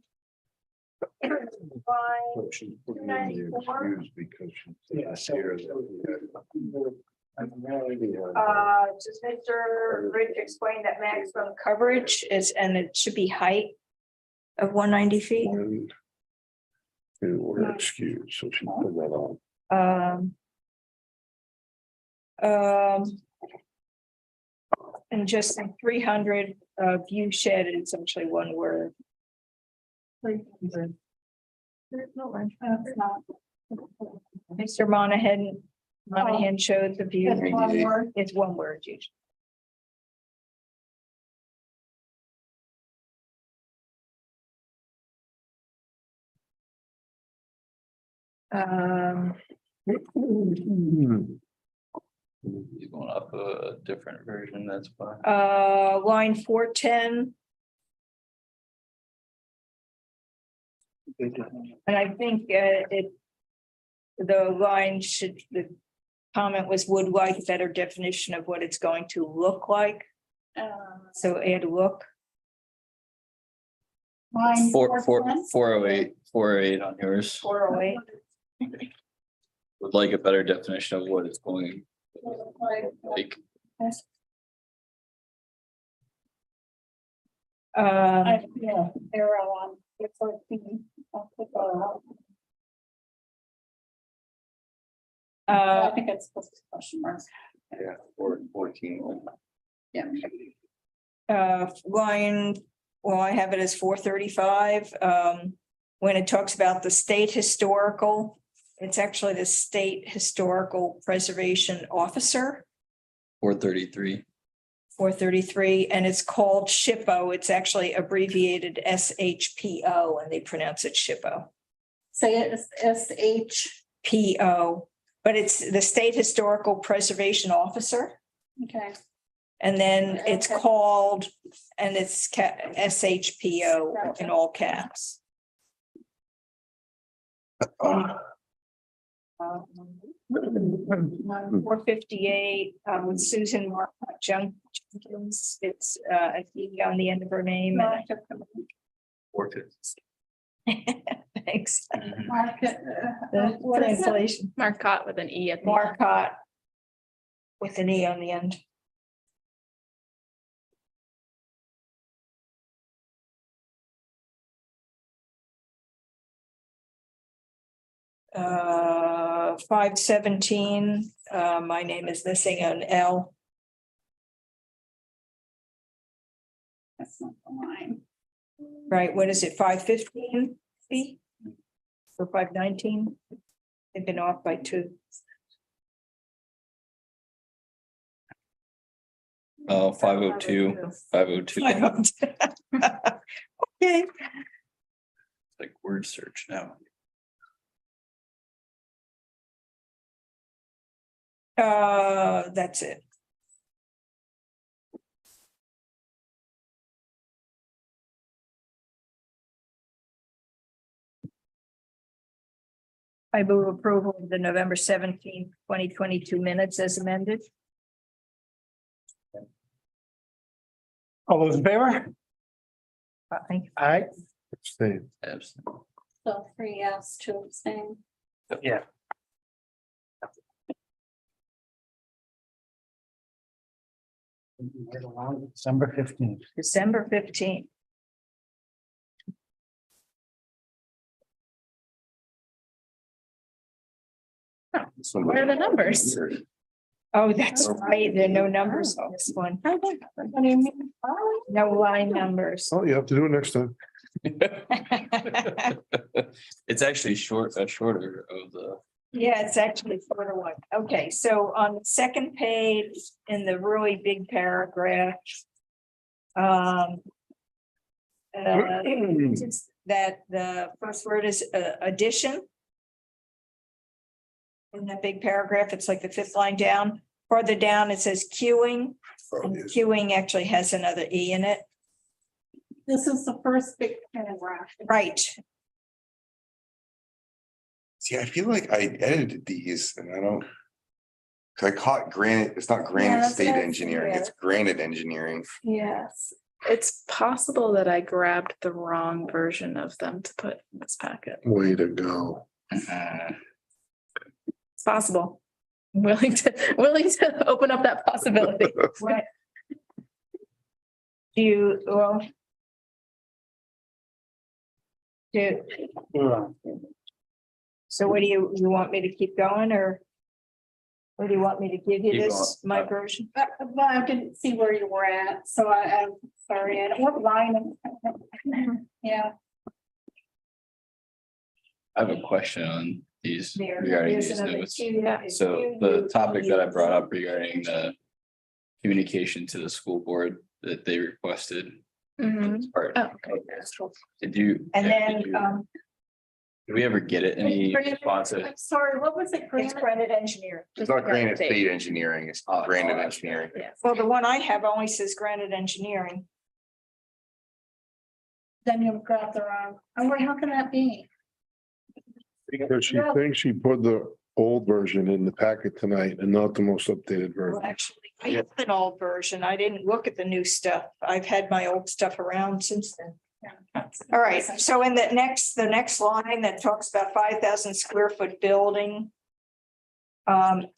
She put me in the excuse because she- Yeah, so- Just Mr. Rich explained that maximum coverage is, and it should be height of 190 feet. They were excused, so she put that on. And just in 300 view shed is essentially one word. Mr. Monahan showed the view. It's one word. It's one word usually. He's going up a different version, that's why. Line 410. And I think the line should, the comment was would like a better definition of what it's going to look like. So add look. Line 408 on yours. 408. Would like a better definition of what it's going like. Yeah, arrow on. It's like I'll put that out. I think it's supposed to question marks. Yeah, 14. Yeah. Line, well, I have it as 435. When it talks about the state historical, it's actually the state historical preservation officer. 433. 433, and it's called SHPO. It's actually abbreviated SHPO, and they pronounce it SHPO. Say it is SH. PO, but it's the State Historical Preservation Officer. Okay. And then it's called, and it's SHPO in all caps. 458 with Susan Marcotte Jenkins. It's a D on the end of her name. Thanks. The translation. Marcotte with an E at the end. Marcotte with an E on the end. Uh, 517, my name is missing an L. That's not the line. Right, what is it, 515? Or 519? They've been off by 2. Oh, 502, 502. Okay. Like word search now. That's it. I move approval of the November 17th, 2022 minutes as amended. All those in favor? Aye. Abstain. So 3 yes, 2 abstain. Yeah. December 15th. December 15th. What are the numbers? Oh, that's right. There are no numbers on this one. What do you mean? No line numbers. Oh, you have to do it next time. It's actually shorter of the. Yeah, it's actually 4-1. Okay, so on the second page in the really big paragraph. That the first word is addition. In that big paragraph, it's like the 5th line down. Farther down, it says queuing. And queuing actually has another E in it. This is the first big paragraph. Right. See, I feel like I edited these and I don't. Cause I caught Granite, it's not Granite that's State what I Engineering, said. it's Granite Engineering. Yes, it's possible that I grabbed the wrong version of them to put in this packet. Way to go. It's possible. I'm willing to open up that possibility. What? Do you, well. So what do you want me to keep going or? Or do you want me to give you Keep this, going. my version? Well, I didn't see where you were at, so I'm sorry. I don't, what line? Yeah. I have a question on these There, regarding there's these another notes. Q. So the topic that I brought up regarding the communication to the school board that they requested. Mhm. as part- Oh, okay. Did you? And yeah, then, did you- Did we ever get it? Any responsive? I'm sorry, what was it? It's Granite Engineering. It's not Granite State Engineering, it's Granite Engineering. Well, the one I have only says Granite Engineering. Then you've got the wrong, I'm like, how can that be? Because she thinks she put the old version in the packet tonight and not the most updated Well, version. actually, I have an old version. I didn't look at the new stuff. I've had my old stuff around since then. All right, so in the next line that talks about 5,000 square foot building.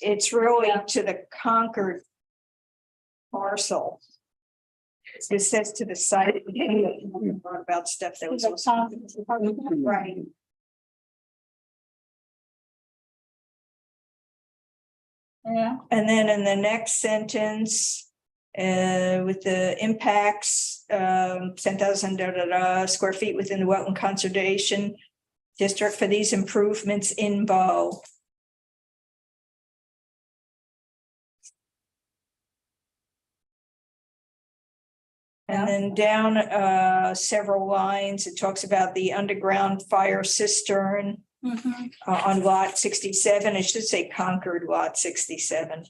It's really to the Concord parcel. It says to the site. About stuff that was. Right. Yeah. And then in the next sentence, with the impacts, 10,000 square feet within the wetland conservation district for these improvements in 'Bow. And then down several lines, it talks about the underground fire cistern on lot 67. It should say Concord lot 67.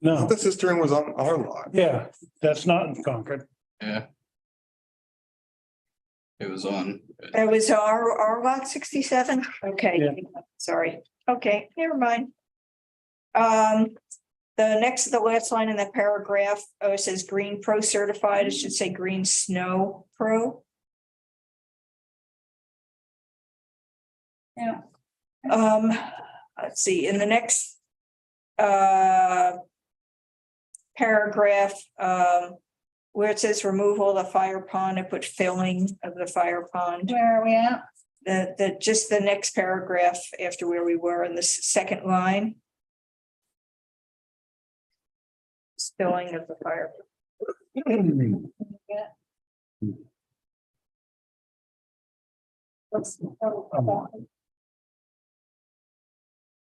No, The cistern was on our lot. yeah, that's not in Concord. Yeah. It was on. That was our lot 67? Okay, Yeah. sorry. Okay, never mind. The last line in that paragraph, it says Green Pro certified. It should say Green Snow Pro. Yeah. Let's see, in the next paragraph, where it says removal of the fire pond, I put filling of the fire pond. Where are we at? Just the next paragraph after where we were in the second line. Spilling of the fire.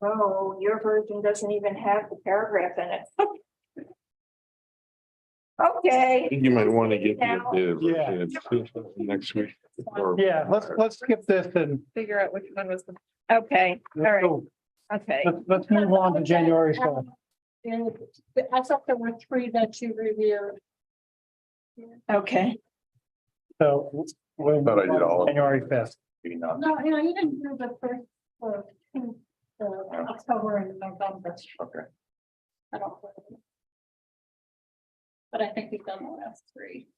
Oh, your version doesn't even have the paragraph in it. Okay. You might want to get the Now- updated version next week. or- Yeah, let's skip this and Figure out which one was the. Okay, all let's right, go. okay. Let's move on to January stuff. I thought there were 3 that you reviewed. Okay, So. we'll Thought I did move on to all of them. January 5th. Maybe not. No, you didn't do the first, October and November. Okay. I don't. But I think we've done the last 3.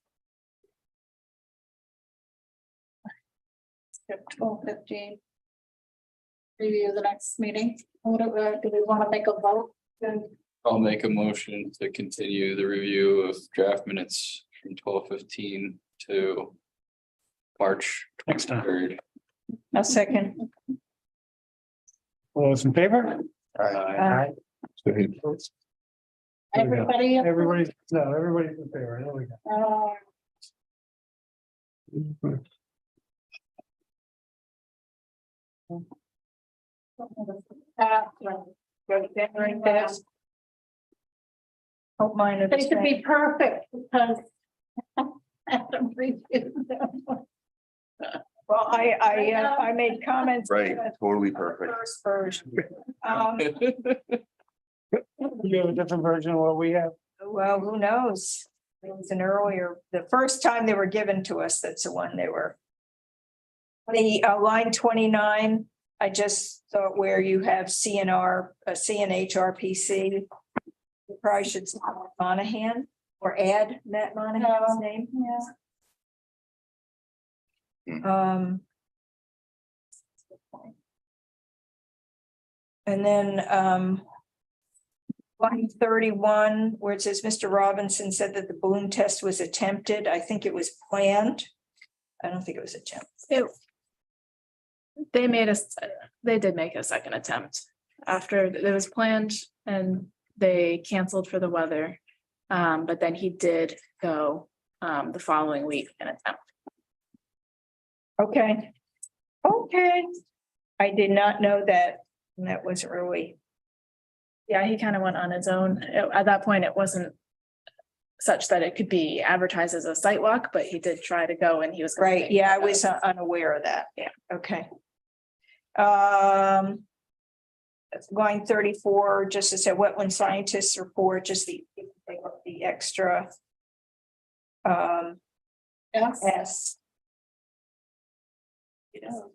12:15. Review the next meeting. Do we want to make a vote? Then I'll make a motion to continue the review of draft minutes from 12:15 to March Next time. 23rd. a second. All those in favor? Aye. everybody. Everybody's in favor. There we go. January 5th. Hope mine are the They should be same. perfect because. Adam reviewed them. Well, I made comments. Right, totally perfect. First version. You have a different version of what we have? Well, who knows? It was an earlier, the first time they were given to us, that's the one they were. The line 29, I just thought where you have CNR, CNHRPC. You probably should stop Monahan or add Matt Monahan's name. And then line 31, where it says Mr. Robinson said that the balloon test was attempted. I think it was planned. I don't think it was attempted. They did make a second attempt after it was planned and they canceled for the weather. But then he did go the following week and attempt. Okay. Okay. I did not know that. And that was early. Yeah, he kind of went on his own. At that point, it wasn't such that it could be advertised as a site walk, but he did try to go and he was. Right, yeah, I was unaware of that. Yeah. Okay. Line 34, just to say wetland scientists report, just the extra. Yes. S. You know.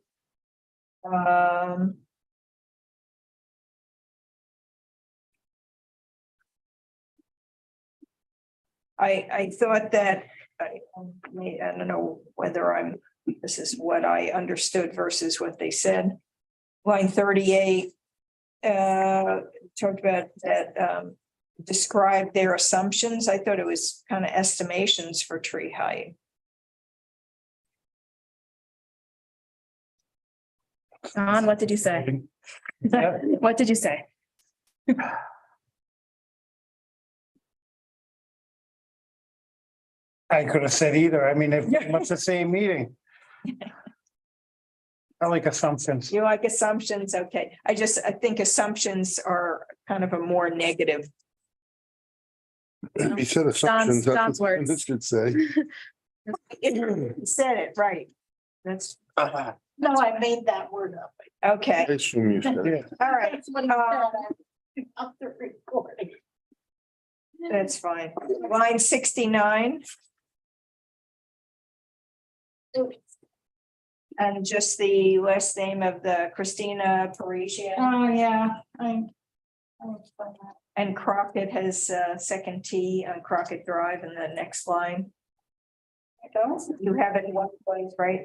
I thought that, I don't know whether this is what I understood versus what they said. Line 38, talked about that, describe their assumptions. I thought it was kind of estimations for tree height. Don, what did you say? What did you say? I could have said either. I mean, it's pretty much the same meeting. I like assumptions. You like assumptions? Okay. I think assumptions are kind of a more negative. He said assumptions, that's Don's what words. this should say. You said it right. That's, No, I made that word up. okay, I assume you said it. all right, That's what I said on the recording. that's fine. Line 69. And just the last name of the Christina Parisian. Oh, yeah, I. And Crockett has second T on Crockett Drive in the next line. You have it in one place, right?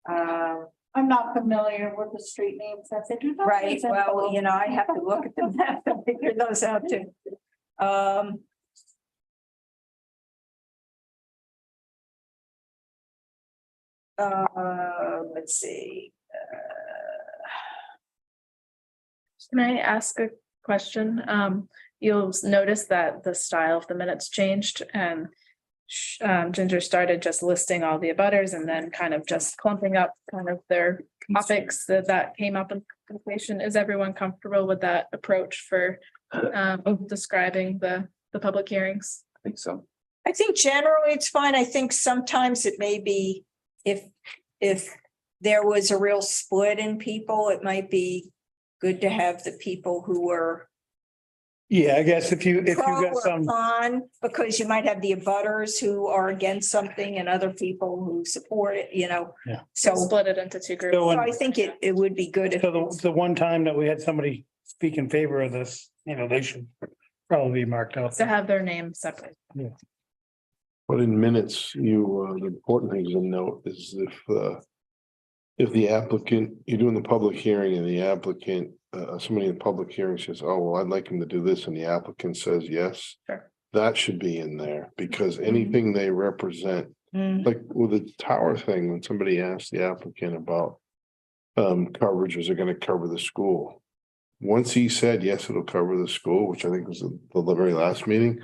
And I'm not familiar with the street names that they do. right, well, you know, I have to look at the map and figure those out too. Let's see. Can I ask a question? You'll notice that the style of the minutes changed and Ginger started just listing all the abutters and then kind of just clumping up kind of their topics that came up in conversation. Is everyone comfortable with that approach for describing the public hearings? I think so. I think generally it's fine. I think sometimes it may be if there was a real split in people, it might be good to have the people who were Yeah, I guess if you pro got or some, con, because you might have the abutters who are against something and other people who support it, you know. Yeah. So Split it into two groups. So I think it would be good if, so the one time that we had somebody speak in favor of this, you know, they should probably be marked out. To have their name separate. But in minutes, the important thing to note is if the applicant, you're doing the public hearing and the applicant, somebody in the public hearing says, oh, well, I'd like him to do this, and the applicant says yes. Sure. That should be in there, because anything they represent, Mm, like with the tower thing, when somebody asked the applicant about coverage, is it gonna cover the school? Once he said, yes, it'll cover the school, which I think was the very last meeting,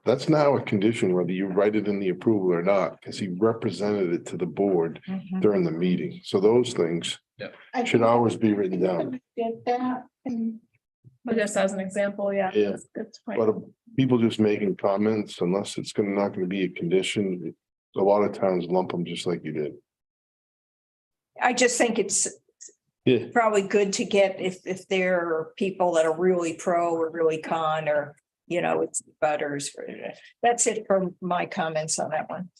that's now a condition, whether you write it in the approval or not, because he represented it to the board mhm. during the meeting. So those things I should think always be written down. Did that and But just as an example, yeah. Yeah. that's a good point. But people just making comments, unless it's not gonna be a condition, a lot of towns lump them just like you did. I just think it's Yeah. probably good to get if there are people that are really pro or really con or, you know, it's butters. That's it for my comments on that one.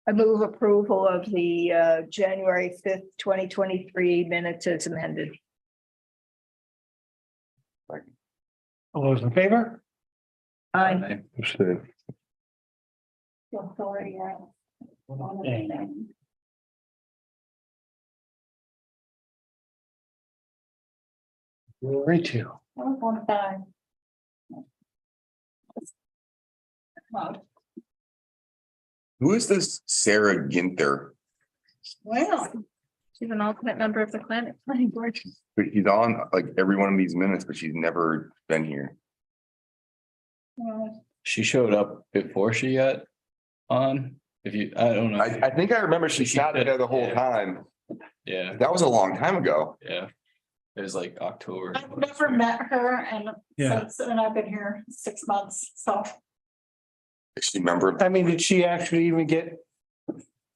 I move approval of the January 5th, 2023 minutes as amended. All those in favor? Aye. Understand. authority. Right to. One time. Who is this Sarah Ginther? Well, She's an alternate member of the planning board. She's on like every one of these minutes, but she's never been here. She showed up before she got on, if you, I don't know. I think I remember she sat there the whole Yeah. time. Yeah, That was a long time ago. yeah. It was like October. I've never met her and Yeah. and I've been here 6 months, so. Is she remembered? I mean, did she actually even get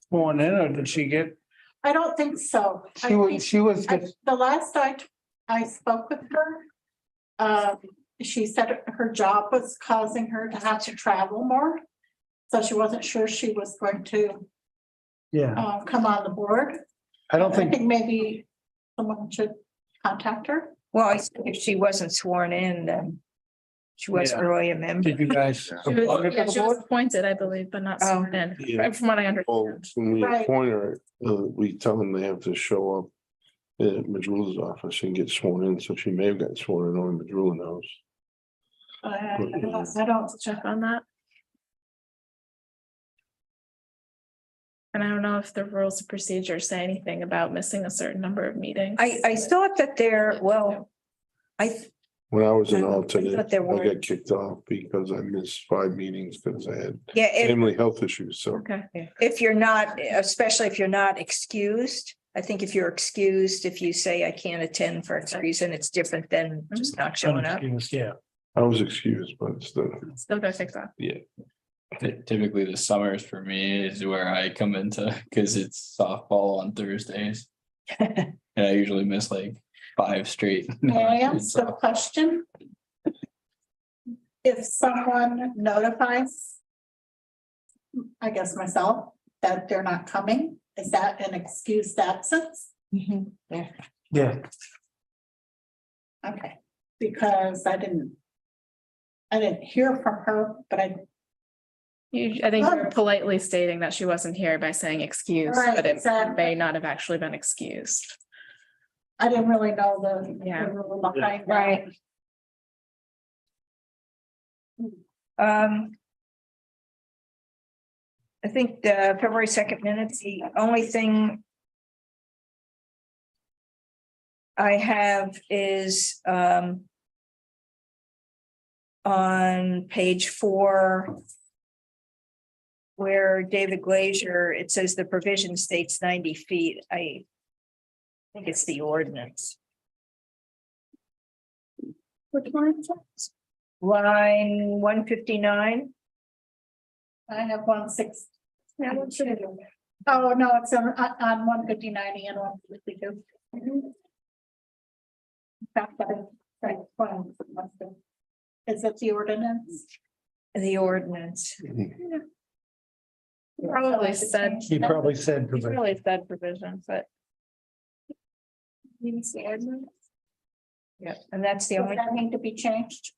sworn in, or did she get, I don't think so. I think- she was I- just, The last I spoke with her, she said her job was causing her to have to travel more. So she wasn't sure she was going to yeah, come on the board. I don't I think, think maybe someone should contact her. Well, I think if she wasn't sworn in, then she wasn't Yeah. really a member. did you guys? She was, appoint her to yeah, the she was board? appointed, I believe, but not sworn in, Yeah. from what I understand. Well, when we Right. appoint her, we tell them they have to show up at Madrula's office and get sworn in, so she may have gotten sworn in, only Madrula knows. I don't, Check on that. And I don't know if the rules of procedure say anything about missing a certain number of meetings. I thought that there, well, When I was an I alternate, thought there I were. got kicked off because I missed 5 meetings because I had Yeah, family health issues, so. Okay. if you're not, especially if you're not excused, I think if you're excused, if you say I can't attend for X reason, it's different than just not showing up. Unexcused, yeah. I was excused, but still. Still got kicked off. Typically the summers for me is where I come into, because it's softball on Thursdays. And I usually miss like 5 straight. May I ask a question? If someone notifies, I guess myself, that they're not coming, is that an excused absence? Yeah. Yeah. Okay, because I didn't hear from her, but I I think you're politely stating that she wasn't here by saying excuse, Right, but it exactly. may not have actually been excused. I didn't really know the Yeah. rule behind that. Right. I think the February 2nd minutes, the only thing I have is on page 4, where David Glazier, it says the provision states 90 feet. I think it's the ordinance. Which one is it? Line 159. I have 160. Oh, no, it's on 159 and 152. Right, fine. Is it the ordinance? The ordinance. Probably said. He probably said. He probably said provision, but. Means the ordinance. Yeah, and that's the Does only, that need to be changed?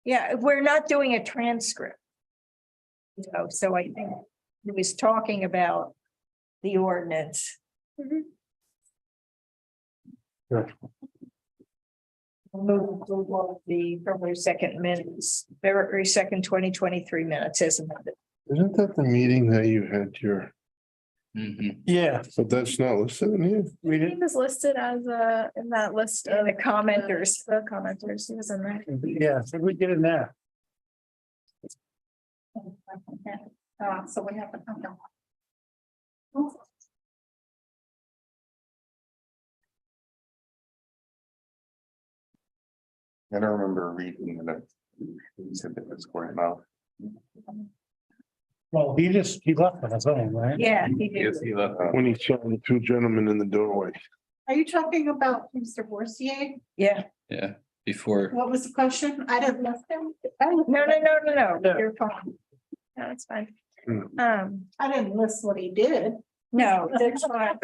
yeah, we're not doing a transcript. So I think he was talking about the ordinance. Move approval of the February 2nd minutes, February 2nd, 2023 minutes as amended. Isn't that the meeting that you had your, Yeah. but that's not listed in here? We He was listed as in that list of The commenters. The commenters, he was in there. Yeah, so we get in there. So we have to come down. I don't remember reading that. He said that was going well. Well, he left on his own, right? Yeah, he did. Yes, he left. When he saw the 2 gentlemen in the doorway. Are you talking about Mr. Borsier? Yeah. Yeah, before, What was the question? I didn't list him. No, you're fine. No, it's fine. I didn't list what he did. No, that's fine.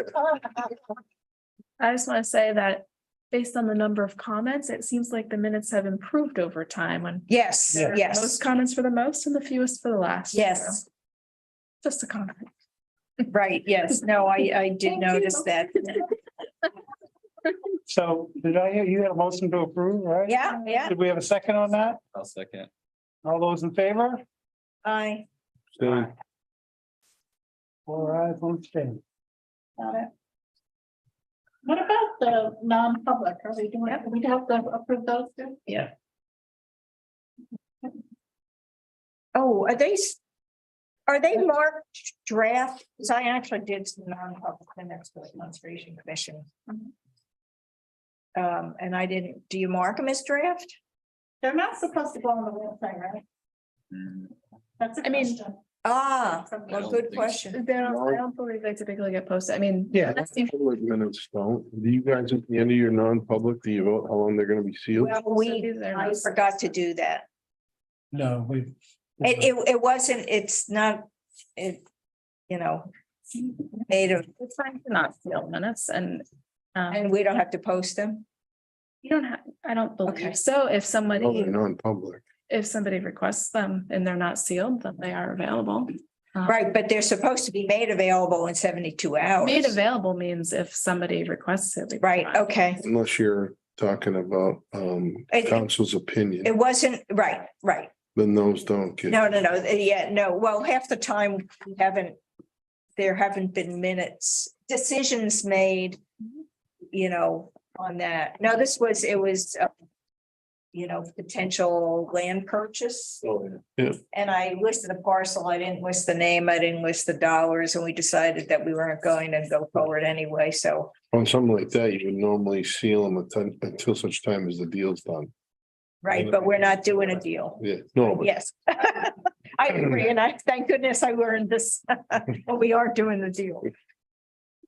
I just want to say that based on the number of comments, it seems like the minutes have improved over time when. Yes, there are yes, Most comments for the most and the fewest for the last. yes, so, Just a comment. right, yes. No, I did Thank notice you. that. So did I hear you had a motion to approve, right? Yeah, yeah. Did we have a second on that? I'll second. All those in favor? I, So All right, one abstain. Got it. What about the non-public? Are we doing, we have to approve those too? Yeah. oh, are they marked draft? Because I actually did some non-public minutes for the Conservation Commission. And I didn't, do you mark them as draft? They're not supposed to go on the website, right? That's a I mean, question. Ah, From well, me. good question. I don't believe they typically get posted. I mean. Yeah. that's the- public minutes don't. Do you guys at the end of your non-public, do you vote how long they're gonna be sealed? Well, I forgot to do that. No, we. It wasn't, it's not, made of, It's fine to not seal minutes and. and we don't have to post them. You don't have, I don't Okay. believe so. If Oh, somebody, they're non-public. if somebody requests them and they're not sealed, then they are available. Right, but they're supposed to be made available in 72 hours. Made available means if somebody requests it. we Right, provide. okay. Unless you're talking about It- council's opinion, It wasn't, right, right. then those don't get. No, yeah, no. Well, half the time there haven't been minutes, decisions made, on that. No, it was potential land purchase. Yeah. And I listed a parcel, I didn't list the name, I didn't list the dollars, and we decided that we weren't going to go forward anyway, so. On something like that, you would normally seal them until such time as the deal's done. Right, but we're not doing a deal. Yeah, no, but Yes. I agree, and thank goodness I learned this, but we are doing the deal.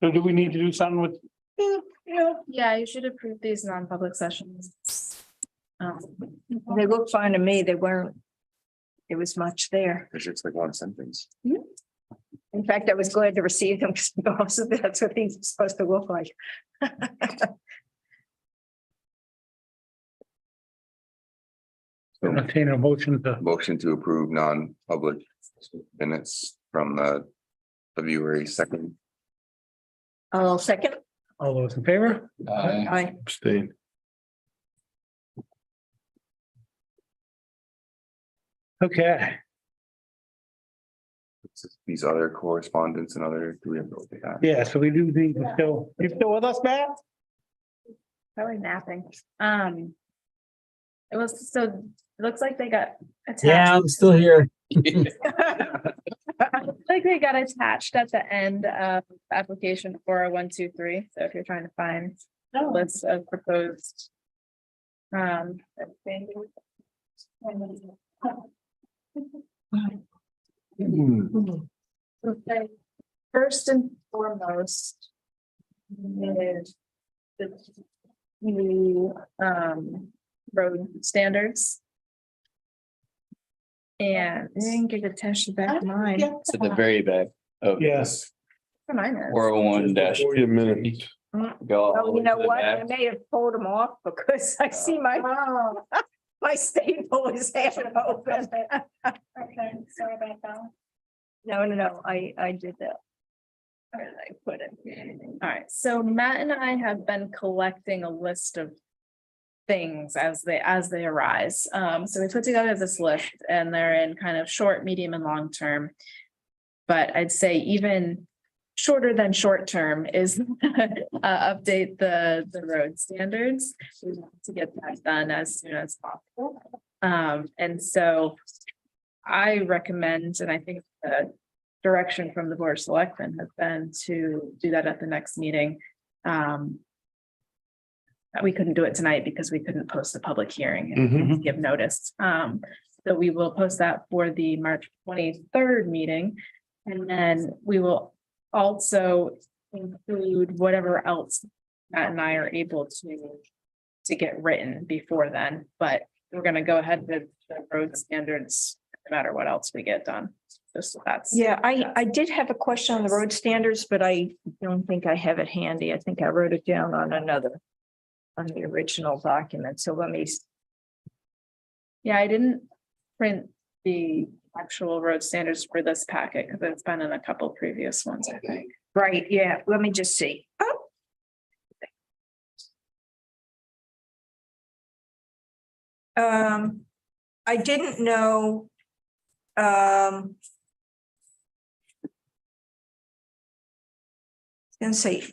So do we need to do something with, Yeah, you should approve these non-public sessions. They look fine to me, they weren't. There was much there. It's just like one sentence. In fact, I was glad to receive them because that's what things are supposed to look like. entertain a motion to, Motion to approve non-public minutes from the February 2nd. I'll second. all those in favor? I, abstain. Okay, These other correspondence and other, do we have to look at that? yeah, so we do need to still, you still with us, Matt? Probably napping. It was, so it looks like they got attached. Yeah, I'm still here. Like they got attached at the end of application 40123. So if you're trying to find a list of proposed. Okay, first and foremost. Is the new road standards. And I didn't get attention back to mine. It's at the very back of. Yes. For mine is. 401 dash. 40 minutes. Go all oh, the you way know to the what? I back. may have pulled them off because I see my, my staple is half open. Okay, sorry about that. No, I did that. Where did I put it? All right, so Matt and I have been collecting a list of things as they arise. So we put together this list and they're in kind of short, medium and long term. But I'd say even shorter than short term is update the road standards. We want to get that done as soon as possible. And so I recommend, and I think the direction from the Board of Selectmen has been to do that at the next meeting. We couldn't do it tonight because we couldn't post the public hearing and give notice. So we will post that for the March 23rd meeting. And then we will also include whatever else Matt and I are able to get written before then, but we're gonna go ahead with the road standards, no matter what else we get done. Just so that's. Yeah, I did have a question on the road standards, but I don't think I have it handy. I think I wrote it down on the original document. So let me, Yeah, I didn't print the actual road standards for this packet because it's been in a couple previous ones, I think. right, yeah, let me just see. Oh. I didn't know. Gonna say.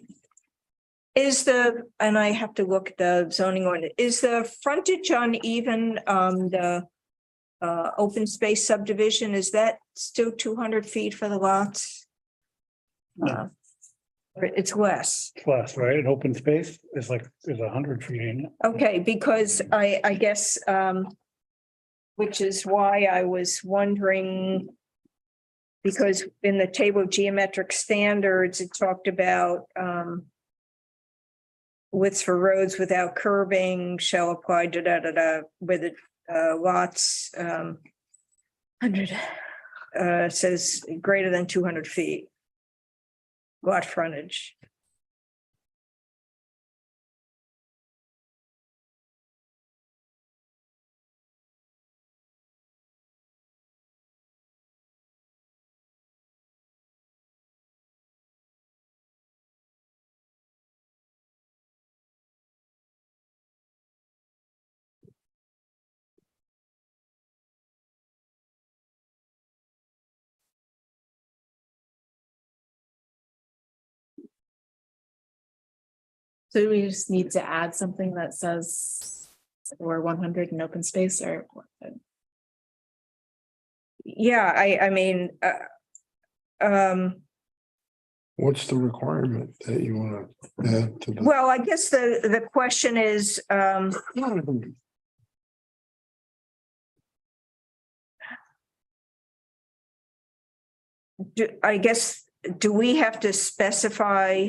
And I have to look at the zoning ordinance, is the frontage on even the open space subdivision, is that still 200 feet for the lots? Or it's less. Plus, right, an open space is like, there's 100 feet in it. Okay, because I guess, which is why I was wondering. Because in the table of geometric standards, it talked about, widths for roads without curbing shall apply with it, lots, 100, says greater than 200 feet. Lot frontage. So we just need to add something that says or 100 in open space or? Yeah, I mean, What's the requirement that you want to add to the? well, I guess the question is, do we have to specify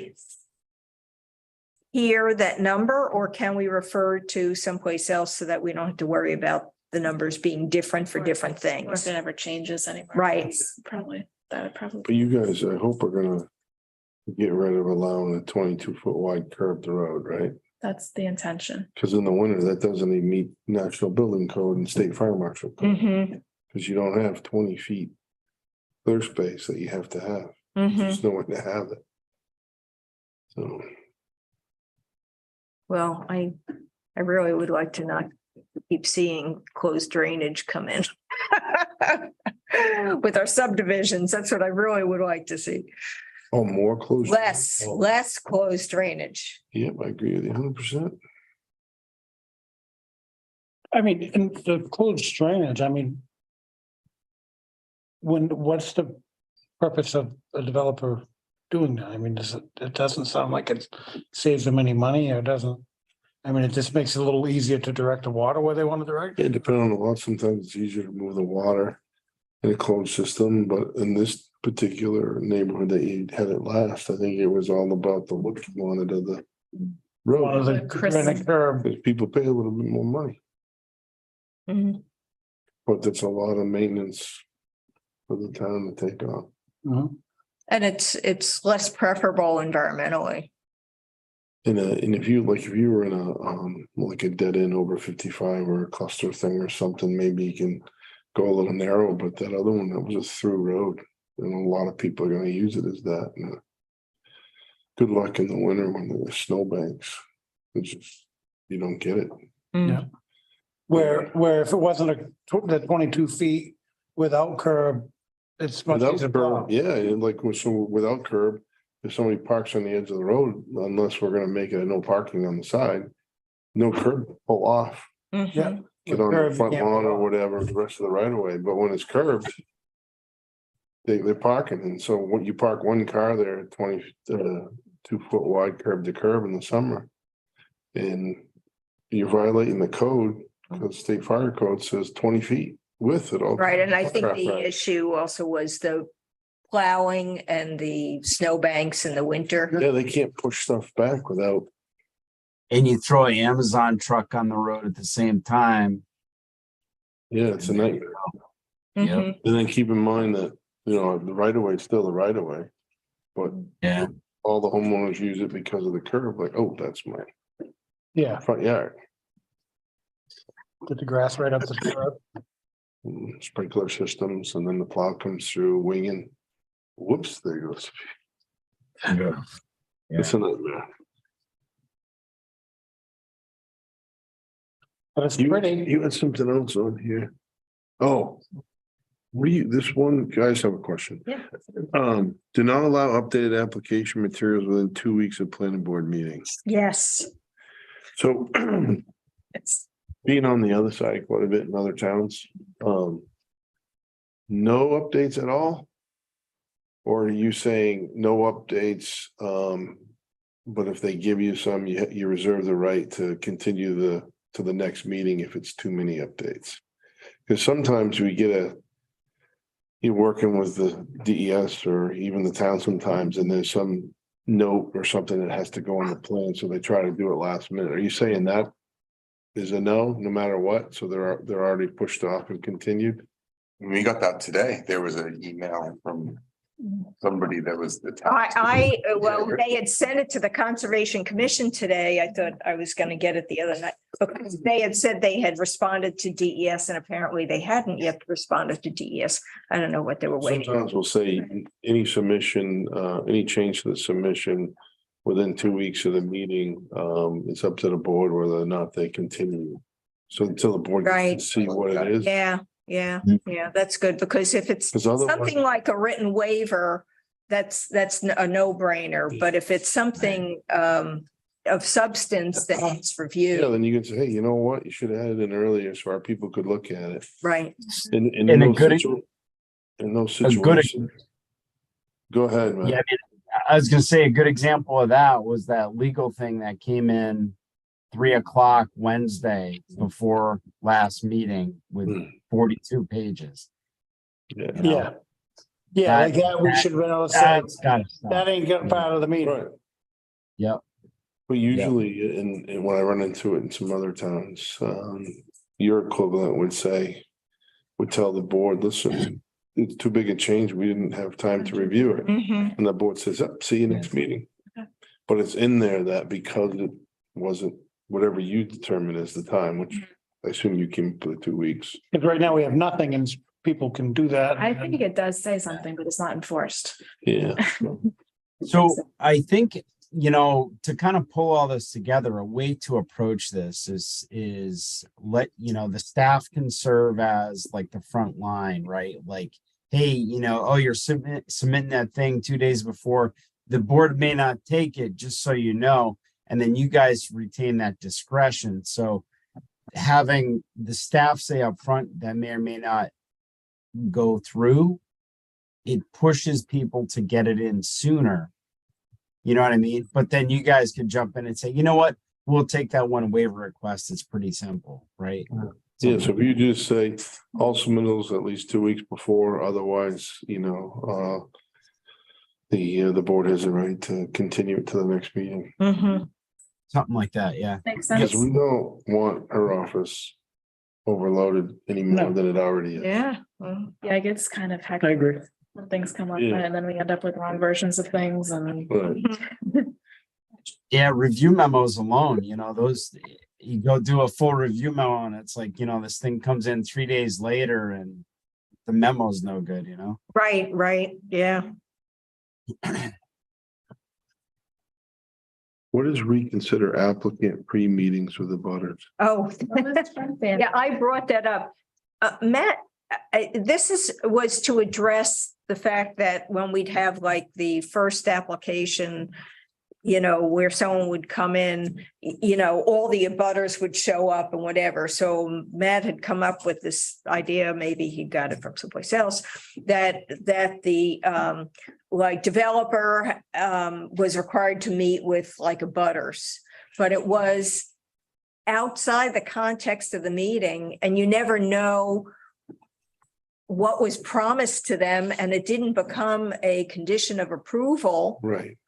here that number, or can we refer to someplace else so that we don't have to worry about the numbers being different for different Or if things? it ever changes anymore. Right. Probably, that would probably. But you guys, I hope are gonna get rid of allowing a 22-foot wide curb to road, right? That's the intention. Because in the winter, that doesn't even meet National Building Code and State Fire Marshal Code, Mm-hmm, because you don't have 20 feet clear space that you have to have. mm-hmm. There's nowhere to have it. So, Well, I really would like to not keep seeing closed drainage come in. With our subdivisions, that's what I really would like to see. oh, more close. Less closed drainage. Yep, I agree with you 100%. I mean, in the closed drainage, I mean. What's the purpose of a developer doing that? I mean, it doesn't sound like it saves them any money, or doesn't. I mean, it just makes it a little easier to direct the water where they want to direct. Yeah, depending on the lot, sometimes it's easier to move the water in a closed system, but in this particular neighborhood that you had it last, I think it was all about the look you wanted of the One of road. the granite curb. Because people pay a little bit more money, Mhm. but that's a lot of maintenance for the town to take on. And it's less preferable environmentally. And if you were in a like a dead end over 55 or a cluster thing or something, maybe you can go a little narrow, but that other one, that was a through road. And a lot of people are gonna use it as that. And, good luck in the winter when there's snowbanks. It's just, you don't get it. Yeah. Where if it wasn't the 22 feet without curb, it's much Without easier. to curb, plow. yeah, and like so without curb, if somebody parks on the edge of the road, unless we're gonna make it a no parking on the side. No curb, pull off, Mhm. Yeah. get With on curb, the you front can't lawn pull or off. whatever, the rest of the right of way, but when it's curved. They're parking, and so when you park one car there, 2-foot wide curb to curb in the summer. And you're violating the code, because state fire code says 20 feet width at all. Right, and I think Aircraft the ride. issue also was the plowing and the snowbanks in the winter. Yeah, they can't push stuff back without, And you throw an Amazon truck on the road at the same time. yeah, it's a nightmare. Mhm. And then keep in mind that, the right of way is still the right of way. But Yeah. all the homeowners use it because of the curb, like, oh, that's my Yeah, front yard. get the grass right up to the curb. Sprinkler systems, and then the plow comes through winging. Whoops, there goes. It's a nightmare. But it's You pretty. had something else on here. Oh. This one, guys have a question. Yeah. Do not allow updated application materials within 2 weeks of planning board meetings. Yes. So It's being on the other side quite a bit in other towns, no updates at all? Or are you saying no updates, but if they give you some, you reserve the right to continue to the next meeting if it's too many updates? Because sometimes we get you're working with the DES or even the town sometimes, and there's some note or something that has to go on the plan, so they try to do it last minute. Are you saying that is a no matter what? So they're already pushed off and continued? We got that today. There was an email from somebody that was the town. well, they had sent it to the Conservation Commission today. I thought I was gonna get it the other night. Because they had said they had responded to DES, and apparently they hadn't yet responded to DES. I don't know what they were waiting. Sometimes we'll say any submission, any change to the submission within 2 weeks of the meeting, it's up to the board whether or not they continue. So until the board Right. gets to see what it is. Yeah, that's good, because if it's 'Cause otherwise- something like a written waiver, that's a no-brainer, but if it's something of substance that needs Yeah, review, then you can say, hey, you know what? You should have had it in earlier so our people could look at it. right? In And a those good- in those a good- situations. Go ahead, man. Yeah, I was gonna say a good example of that was that legal thing that came in 3 o'clock Wednesday before last meeting with 42 pages. Yeah. You know, Yeah. Yeah, like that, we should run out say, that's gotta stop. that ain't got part of the meeting. Right. Yep. But usually, and when I run into it in some other towns, your equivalent would tell the board, listen, it's too big a change. We didn't have time to review it. Mhm. And the board says, oh, see you next meeting. But it's in there that because it wasn't whatever you determine as the time, which I assume you came for the 2 weeks. Because right now we have nothing and people can do that. I think it does say something, but it's not enforced. Yeah. So I think, you know, to kind of pull all this together, a way to approach this is let, you know, the staff can serve as like the front line, right? Like, hey, you know, oh, you're submitting that thing 2 days before. The board may not take it, just so you know, and then you guys retain that discretion. So having the staff say up front that may or may not go through, it pushes people to get it in sooner. You know what I mean? But then you guys could jump in and say, you know what? We'll take that one waiver request. It's pretty simple, right? Yeah, so if you just say all submittals at least 2 weeks before, otherwise, you know, the board has a right to continue it to the next meeting. Mhm. Something like that, yeah. Makes Because sense. we don't want her office overloaded any more No. than it already is. Yeah. Well, Yeah, it gets kind of I hectic agree. when things come up Yeah. and then we end up with wrong versions of things and But Yeah, review memos alone, you know, those, you go do a full review memo and it's like, you know, this thing comes in 3 days later and the memo's no good, you know? Right, right, yeah. what is reconsider applicant pre-meetings with the butters? Oh, yeah, I brought that up. Matt, was to address the fact that when we'd have like the first application, you know, where someone would come in, you know, all the abutters would show up and whatever. So Matt had come up with this idea, maybe he got it from someplace else, that the like developer was required to meet with like abutters, but it was outside the context of the meeting, and you never know what was promised to them, and it didn't become a condition of approval. Right.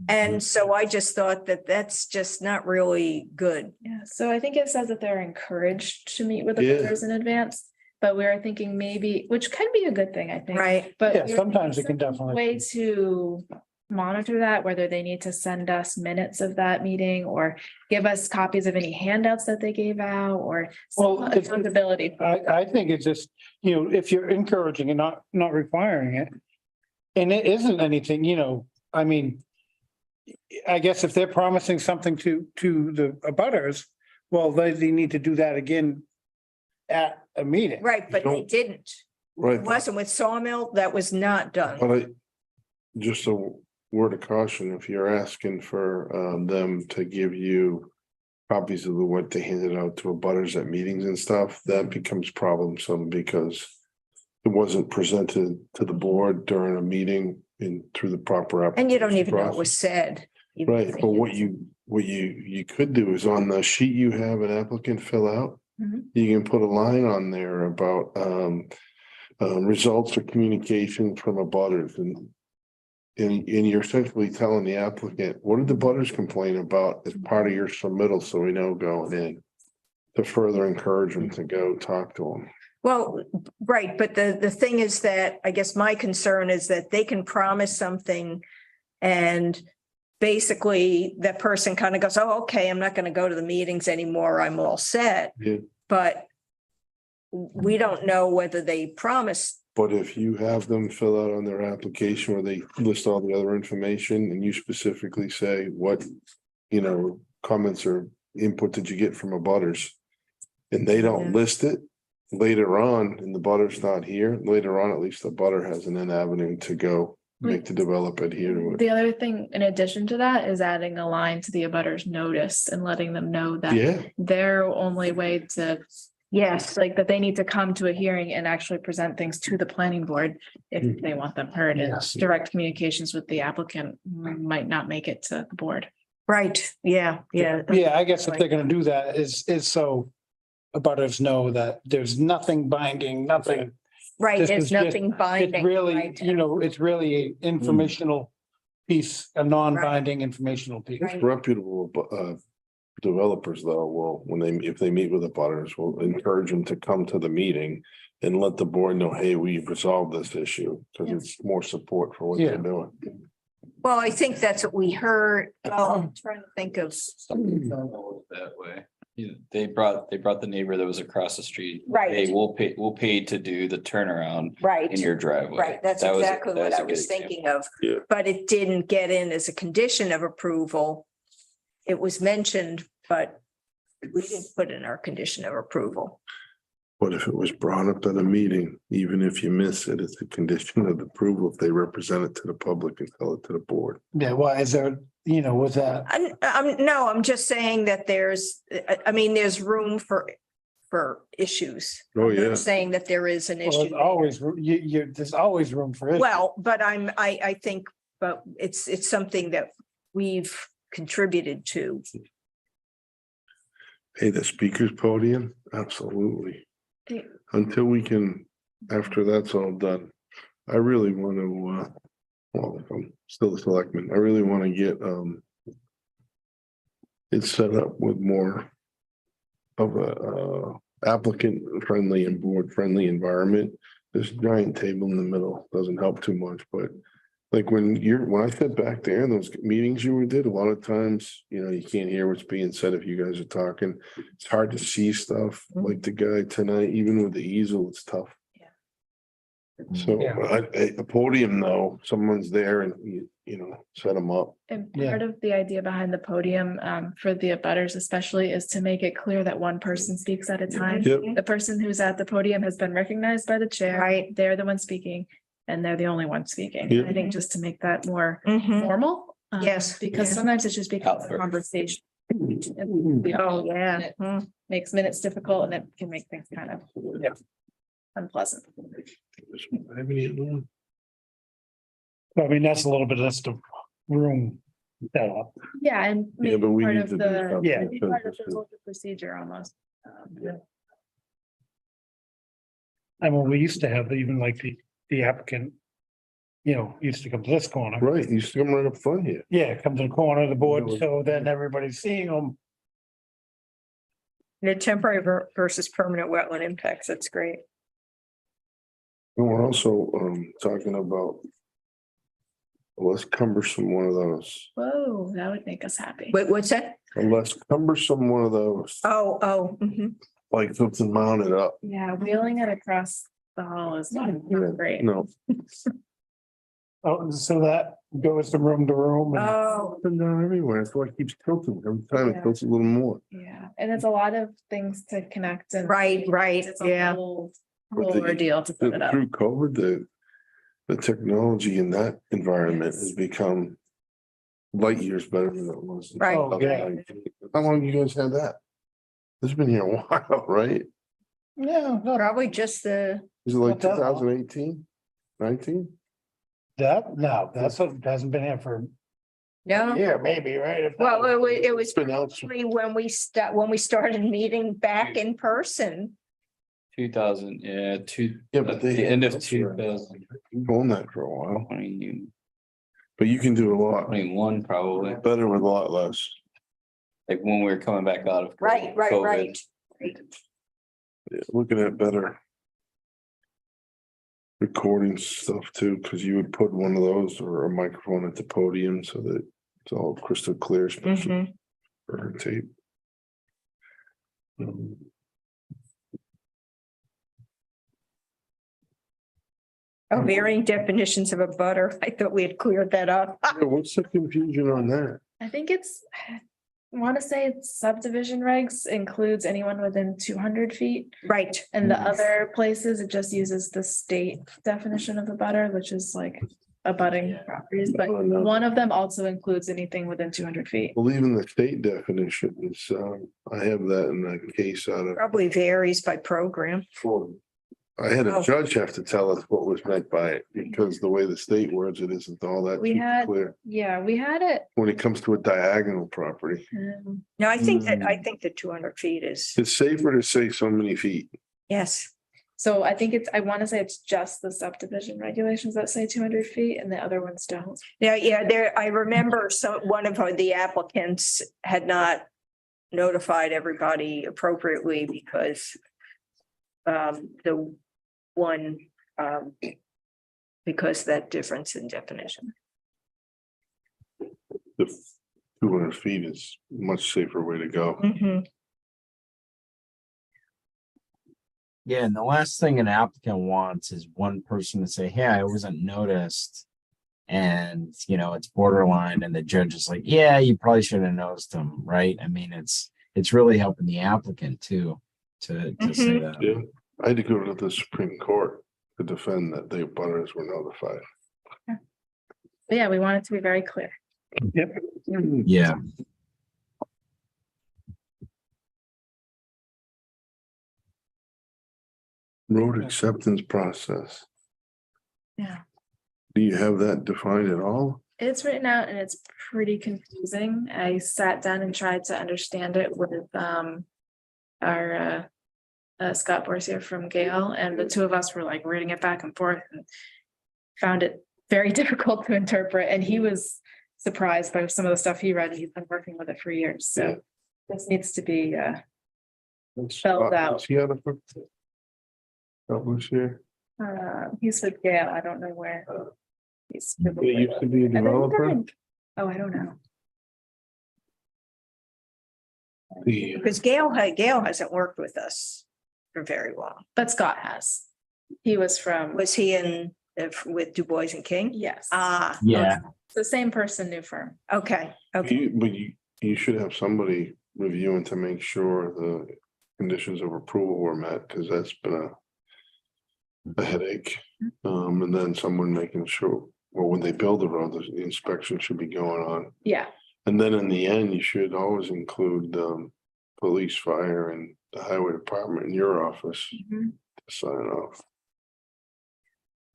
And so I just thought that that's just not really good. yeah, so I think it says that they're encouraged to meet with the Yeah. butters in advance. But we were thinking maybe, which can be a good thing, I think. Right. But Yeah, we were sometimes thinking it can some definitely- Way to monitor that, whether they need to send us minutes of that meeting or give us copies of any handouts that they gave out or some Well, it's- accountability. I think it's just, you know, if you're encouraging and not requiring it. And it isn't anything, you know, I mean. I guess if they're promising something to the abutters, well, they need to do that again. At a meeting. Right, but they Don't- didn't. Right. It wasn't with Sawmill, that was not done. But just a word of caution, if you're asking for them to give you copies of what they handed out to abutters at meetings and stuff, that becomes troublesome because it wasn't presented to the board during a meeting and through the proper. And you don't even know application what was process. said. even Right, if but they- what you could do is on the sheet you have an applicant fill out. Mhm. You can put a line on there about results or communication from abutters and you're essentially telling the applicant, what did the butters complain about as part of your submittal, so we know going in. To further encourage them to go talk to them. Well, right, but the thing is that, I guess my concern is that they can promise something and basically that person kind of goes, oh, okay, I'm not going to go to the meetings anymore. I'm all set. Yeah. But we don't know whether they promised. But if you have them fill out on their application where they list all the other information and you specifically say what, you know, comments or input did you get from abutters? And they don't list it later on and the butter's not here, later on, at least the butter has an avenue to go make the developer adhere to it. The other thing in addition to that is adding a line to the abutters notice and letting them know that Yeah, their only way to, Yes, like, that they need to come to a hearing and actually present things to the planning board if they want them heard. And Yes. direct communications with the applicant might not make it to the board. right. Yeah, yeah. Yeah, I guess if they're gonna do that is so abutters know that there's nothing binding, nothing. Right, This there's is just- nothing It's binding. really, right. you know, it's really a informational piece, a non-binding informational piece. Right. reputable, developers though, will, when if they meet with the butters, will encourage them to come to the meeting and let the board know, hey, we've resolved this issue, because it's more support for what Yeah. they're doing. Well, I think that's what we heard. Oh, I'm trying to think of, That way. They brought the neighbor that was across the street. Right. Hey, we'll pay to do the turnaround right. in your driveway. Right, that's That was- exactly that what was I a was good example. thinking of. Yeah. But it didn't get in as a condition of approval. It was mentioned, but we didn't put in our condition of approval. But if it was brought up at a meeting, even if you miss it, it's a condition of approval if they represent it to the public and tell it to the board. Yeah, well, is there, you know, with that, No, I'm just saying that I mean, there's room for issues. Oh, I'm not yeah. Saying that there is an well, issue. there's always, there's always room for it. Well, but I think, but it's something that we've contributed to. Hey, the speaker's podium, absolutely. Yeah. Until we can, after that's all done, I really want to, well, if I'm still the selectman, I really want to get, it set up with more of a, applicant friendly and board friendly environment. This giant table in the middle doesn't help too much, but like when I sit back there in those meetings you did, a lot of times, you know, you can't hear what's being said if you guys are talking. It's hard to see stuff like the guy tonight, even with the easel, it's tough. So Yeah. a podium though, someone's there and you know, set them up. And Yeah. part of the idea behind the podium, for the abutters especially, is to make it clear that one person speaks at a time. Yep. The person who's at the podium has been recognized by the chair. Right. They're the one speaking, and they're the only one speaking. Yep. I think just to make that more Mhm. formal. Yes. Because Yeah. sometimes it just becomes Out a first. conversation. Oh, yeah. Hmm. Makes minutes difficult and it can make things kind of unpleasant. I mean, that's a little bit, that's the room setup. Yeah, and Yeah, maybe but we part need of to do the, something Yeah. maybe part of because the rules of procedure almost. I mean, we used to have even like the applicant, you know, used to come to this corner. Right, you used to come right up front here. Yeah, come to the corner of the board, so then everybody's seeing them. The temporary versus permanent wetland impacts, that's great. And we're also talking about a less cumbersome one of those, Whoa, that would make us happy. Wait, what's that? a less cumbersome one of those, Oh, mhm. like something mounted up. Yeah, wheeling it across the hall is not great. No, Oh, so that goes from room to room. and- Oh, up and down everywhere. That's why it keeps tilting. Every time it Yeah. tilts a little more. Yeah, and it's a lot of things to connect and. right, It's a yeah. whole But the- ordeal to put it up. Through COVID, the technology in that environment has become light years better than it was. in Right. Oh, yeah. 2019. How long you guys had that? It's been here a while, right? Yeah, no, Probably just the, Is it like Not that long. 2018, 19? that's what hasn't been here for a no, year, maybe, right? If well, not- it was It's been out. probably when we started meeting back in person. 2000, yeah, Yeah, but they. the end of that's right. 2021, Been going that for a while, but you can do a lot probably, better with a lot less. like when we were coming back out of. Right. COVID. Yeah, looking at better recording stuff too, because you would put one of those or a microphone at the podium so that it's all crystal clear, especially Mhm. for tape. Oh, varying definitions of a butter. I thought we had cleared that up. Yeah, what's the confusion on that? I think I want to say it's subdivision regs includes anyone within 200 feet. Right. And the other places, it just uses the state definition of the butter, which is like abutting properties, but Oh, no. one of them also includes anything within 200 feet. Well, even the state definition is, I have that in a case out of Probably varies by program. Florida. I had a Oh. judge have to tell us what was meant by it, because the way the state words it isn't all that We super had, clear. yeah, we had it. When it comes to a diagonal property, No, I think that 200 feet is, it's safer to say so many feet. yes. So I think it's, I want to say it's just the subdivision regulations that say 200 feet and the other ones don't. Yeah, there, I remember one of the applicants had not notified everybody appropriately because the one, because that difference in definition. The 200 feet is a much safer way to go. Mhm. Yeah, and the last thing an applicant wants is one person to say, hey, I wasn't noticed. And, you know, it's borderline and the judge is like, yeah, you probably should have noticed them, right? I mean, it's really helping the applicant too, to say that. Yeah, I had to go to the Supreme Court to defend that the butters were notified. But yeah, we want it to be very clear. Yep. Yeah. Road acceptance process. Yeah. Do you have that defined at all? It's written out and it's pretty confusing. I sat down and tried to understand it with our Scott Borsia from Gale, and the two of us were like reading it back and forth and found it very difficult to interpret. And he was surprised by some of the stuff he read. He's been working with it for years, so this needs to be spelled out. Is he out of? Who's here? He's with Gale. I don't know where. He's It used to be a I think he developer. died. Oh, I don't know. The- Because Gail hasn't worked with us for very long. But Scott has. He was from, Was he in with Du Bois and King? yes. Ah. Yeah. It's the same person, new firm. Okay, okay. But you should have somebody reviewing to make sure the conditions of approval were met, because that's been a headache. And then someone making sure, well, when they build the road, the inspection should be going on. Yeah, And then in the end, you should always include police, fire, and the highway department in your office Mhm. to sign off.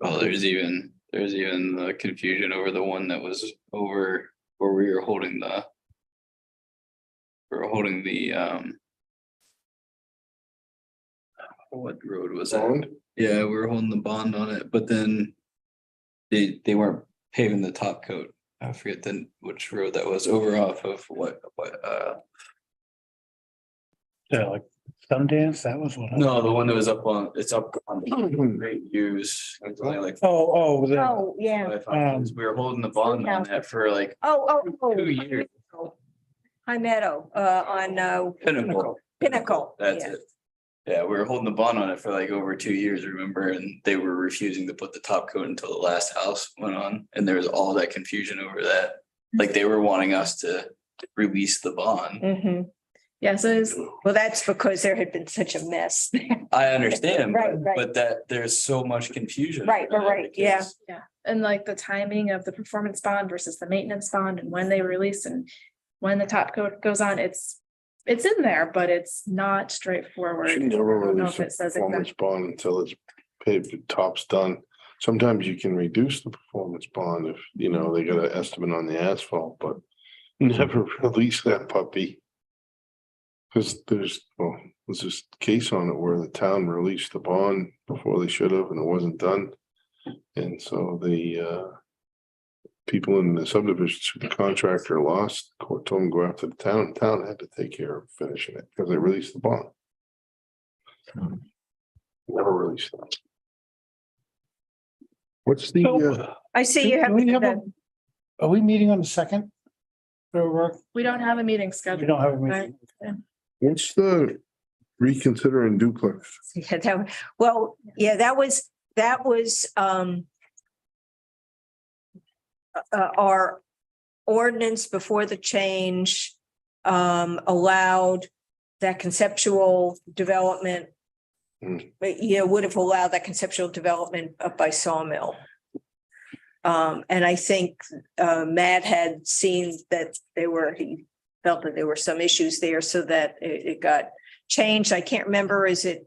Well, there's even the confusion over the one that was over where we were holding the. What road was that? Bond? Yeah, we were holding the bond on it, but then. They weren't paving the top coat. I forget then which road that was over off of what. Yeah, like Sundance, that was what. No, the one that was up on, it's up on Great Views. It's only like Oh, the, Oh, yeah. 5 we were holding the bond on that for like Oh. 2 years. High Meadow, on Pinnacle. That's Yeah. it. Yeah, we were holding the bond on it for like over 2 years, remember, and they were refusing to put the top coat until the last house went on, and there was all that confusion over that. Like they were wanting us to release the bond. Mhm. yeah, so it's, Well, that's because there had been such a mess. I understand, Right, but right. but that there's so much confusion. Right, over that right, yeah. because- yeah, and like the timing of the performance bond versus the maintenance bond and when they release and when the top coat goes on, it's in there, but it's not straightforward. Should never I don't know release if a it says performance exactly. bond until it's paved, the top's done. Sometimes you can reduce the performance bond if, you know, they got an estimate on the asphalt, but never release that puppy. Cause there's this case on it where the town released the bond before they should have, and it wasn't done. And so the people in the subdivision, the contractor lost, court told them to go after the town had to take care of finishing it because they released the bond. Never released it. What's the, I see you Do have. we have are we meeting on the second? For work? We don't have a meeting scheduled. We don't have a right? meeting. what's the reconsidering duplex? Yeah, that was our ordinance before the change allowed that conceptual development. Hmm. But would have allowed that conceptual development up by Sawmill. And I think Matt had seen that he felt that there were some issues there, so that it got changed. I can't remember, is it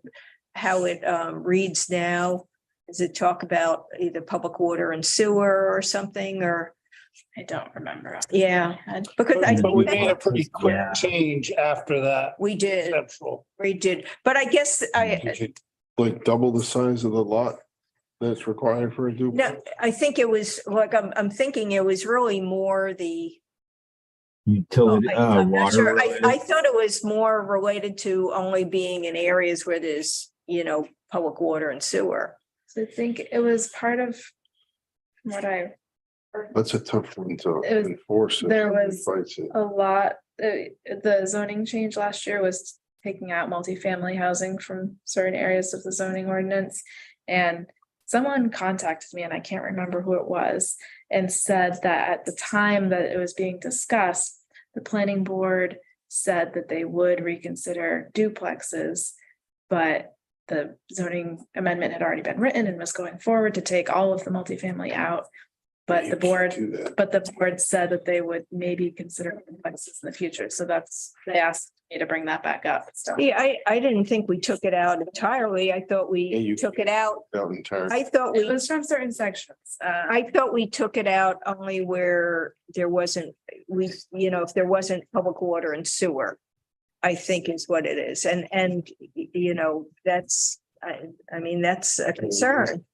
how it reads now? Does it talk about either public water and sewer or something, or? I don't remember. Yeah, because I But we think made a that pretty quick change after that. we did, Conceptual. but I guess Like double the size of the lot that's required for a no, duplex? I think it was like, I'm thinking it was really more the. Utility, I'm not water. sure. I related. thought it was more related to only being in areas where there's, public water and sewer. So I think it was part of what I, That's a tough one to It was- enforce. if there somebody was fights it. a lot, the zoning change last year was taking out multifamily housing from certain areas of the zoning ordinance. And someone contacted me, and I can't remember who it was, and said that at the time that it was being discussed, the planning board said that they would reconsider duplexes, but the zoning amendment had already been written and was going forward to take all of the multifamily out. But the board, said that they would maybe consider duplexes in the future. So they asked me to bring that back up. So Yeah, I didn't think we took it out entirely. I thought we took it out. Out entirely. I thought it we, was from certain sections. I thought we took it out only where there wasn't, if there wasn't public water and sewer, I think is what it is. And, that's, I mean, that's a concern.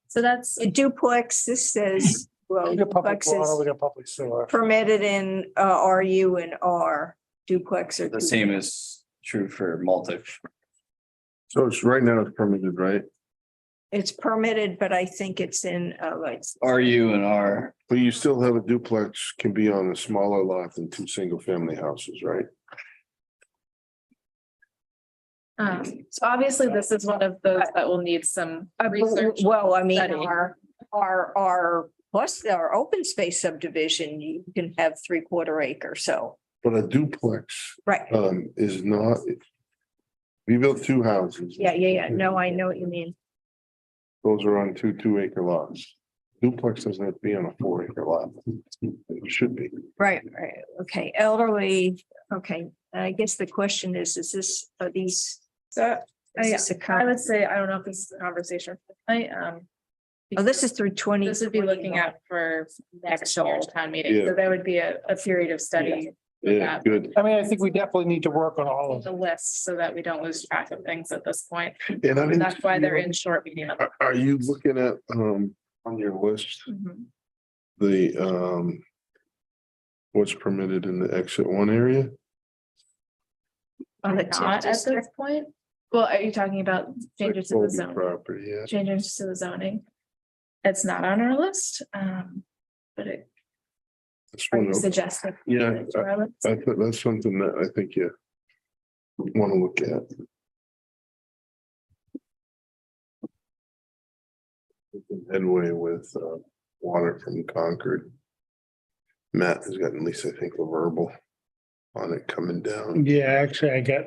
So that's A duplex, this says, well, We got public duplex water, we is got public sewer. permitted in RU and R, duplex or. The same is true for multi. So it's right now it's permitted, right? It's permitted, but I think it's in, RU and R. But you still have a duplex can be on a smaller lot than two single family houses, right? So obviously this is one of those that will need some research. well, I mean, study. our plus our open space subdivision, you can have 3/4 acre, so, But a duplex right. is not. We built two houses. Yeah. No, I know what you mean. Those are on 2 acre lots. Duplex doesn't have to be on a 4 acre lot. It should be. Right. Okay, elderly, okay. I guess the question is are these? So is this a I would say, I don't know if this is a conversation for tonight. Oh, this is through 20. This would be looking at for next year's town meeting. Yeah. So there would be a period of study. Yeah, good. I mean, I think we definitely need to work on all of The them. list so that we don't lose track of things at this point. And I didn't That's why they're see- in short meeting. Are you looking at, on your list, Mhm. the, what's permitted in the exit one area? On the Not at this point. Well, are you talking about changes to the Colby zone? Property, yeah. Changes to the zoning? It's not on our list, but it, Just are you wanna- suggesting? Yeah, to our list? I thought that's something that I think you want to look at. Headway with water from Concord. Matt has gotten at least, I think, a verbal on it coming down. Yeah, actually, I got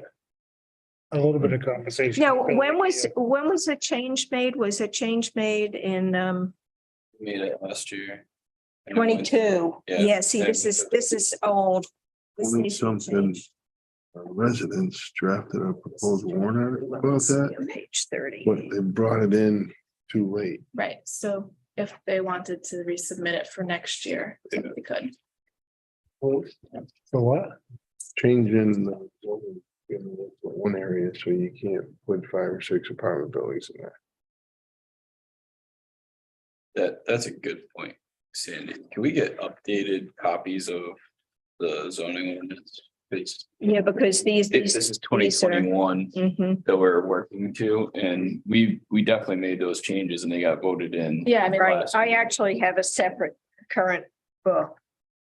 a little bit of conversation. Now, when was the change made? Was a change made in Made it last year. 22? Yeah. Yeah, see, this is old. This Only needs to be something changed. residents drafted a proposed warrant article about that, On page 30. but they brought it in too late. Right, so if they wanted to resubmit it for next year, we could. For what? Changing the zoning in one area, so you can't put 5 or 6 apartment buildings in there. That's a good point, Sandy. Can we get updated copies of the zoning ordinance? It's- Yeah, because these. This is 2021 Mhm. that we're working to, and we definitely made those changes and they got voted in. Yeah, I mean, Right, I actually have a separate current book.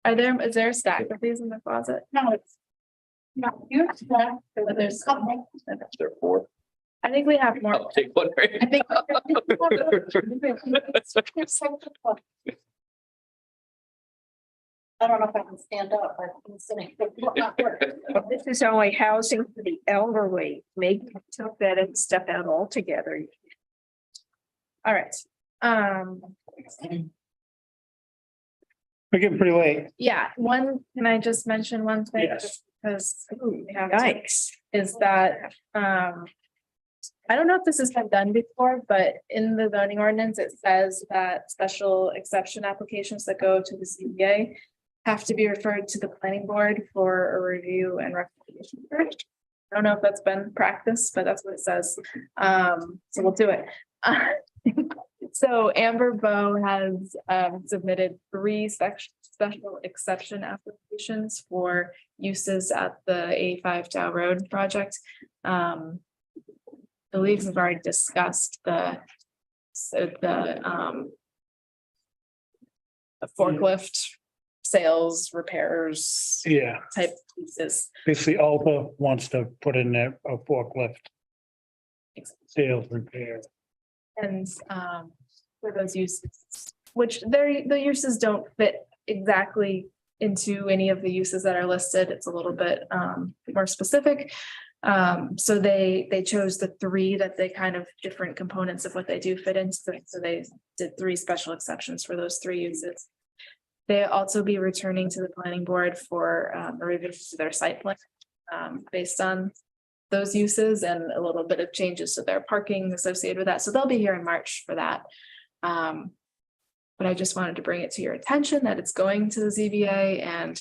is there a stack of these in the closet? No, it's not huge, but But there's a couple. There are 4. I think we have more. I'll take one right I think. I don't know if I can stand up, but I'm sitting. This is only housing for the elderly. Maybe took that and stuff out altogether. All right. We're getting pretty late. Yeah, can I just mention one thing? Yes. Because we have to, Yikes. is that, I don't know if this has been done before, but in the zoning ordinance, it says that special exception applications that go to the ZBA have to be referred to the planning board for a review and recommendation first. I don't know if that's been practiced, but that's what it says. So we'll do it. So Amber Bow has submitted 3 special exception applications for uses at the 85 Dow Road project. I believe we've already discussed the forklift sales, repairs Yeah, type pieces. basically Alta wants to put in a forklift sales repair. And for those uses, which the uses don't fit exactly into any of the uses that are listed. It's a little bit more specific. So they chose the 3 that they kind of different components of what they do fit into. So they did 3 special exceptions for those 3 uses. They also be returning to the planning board for a revision to their site plan based on those uses and a little bit of changes to their parking associated with that. So they'll be here in March for that. But I just wanted to bring it to your attention that it's going to the ZBA, and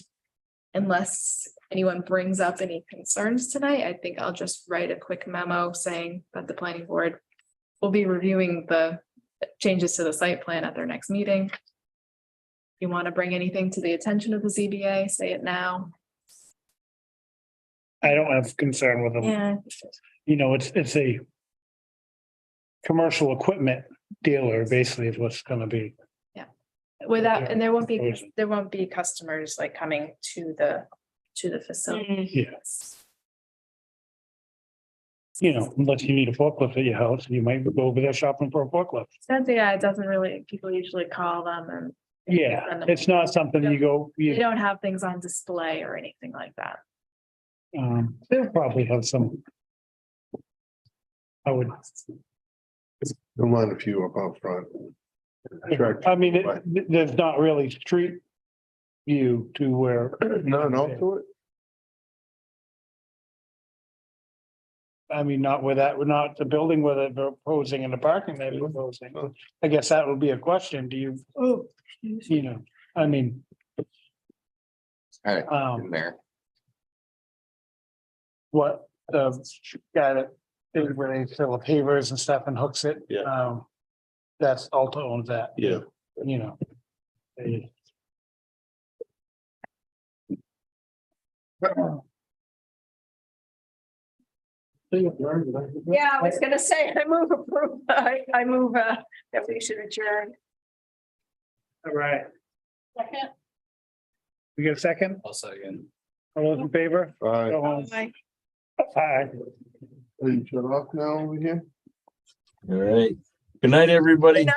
unless anyone brings up any concerns tonight, I think I'll just write a quick memo saying that the planning board will be reviewing the changes to the site plan at their next meeting. If you want to bring anything to the attention of the ZBA, say it now. I don't have concern with them. Yeah. You know, it's a commercial equipment dealer, basically, is what's gonna be. Without, and there won't be customers like coming to the facility. Yes. You know, unless you need a forklift at your house, you might go over there shopping for a forklift. Yeah, it doesn't really, people usually call them and. Yeah, it's not something you go, They you, don't have things on display or anything like that. they'll probably have some. I would, Don't mind a few up out front. I mean, there's not really street view to where. No, to it. I mean, not where that, we're not the building where they're proposing and the parking they're proposing. I guess that would be a question. Do you, you know, I mean. In there. What the guy that did where they fill the pavers and stuff and hooks it. Yeah. That's Alta owns that. Yeah. You know. They- Yeah, I was gonna say, I move approve, I move that we should adjourn. All right, Second. we get a second? I'll second. All those in favor? All right. Go home. Bye. Aye. Are you shut off now over here? All right. Good night, everybody. Good night.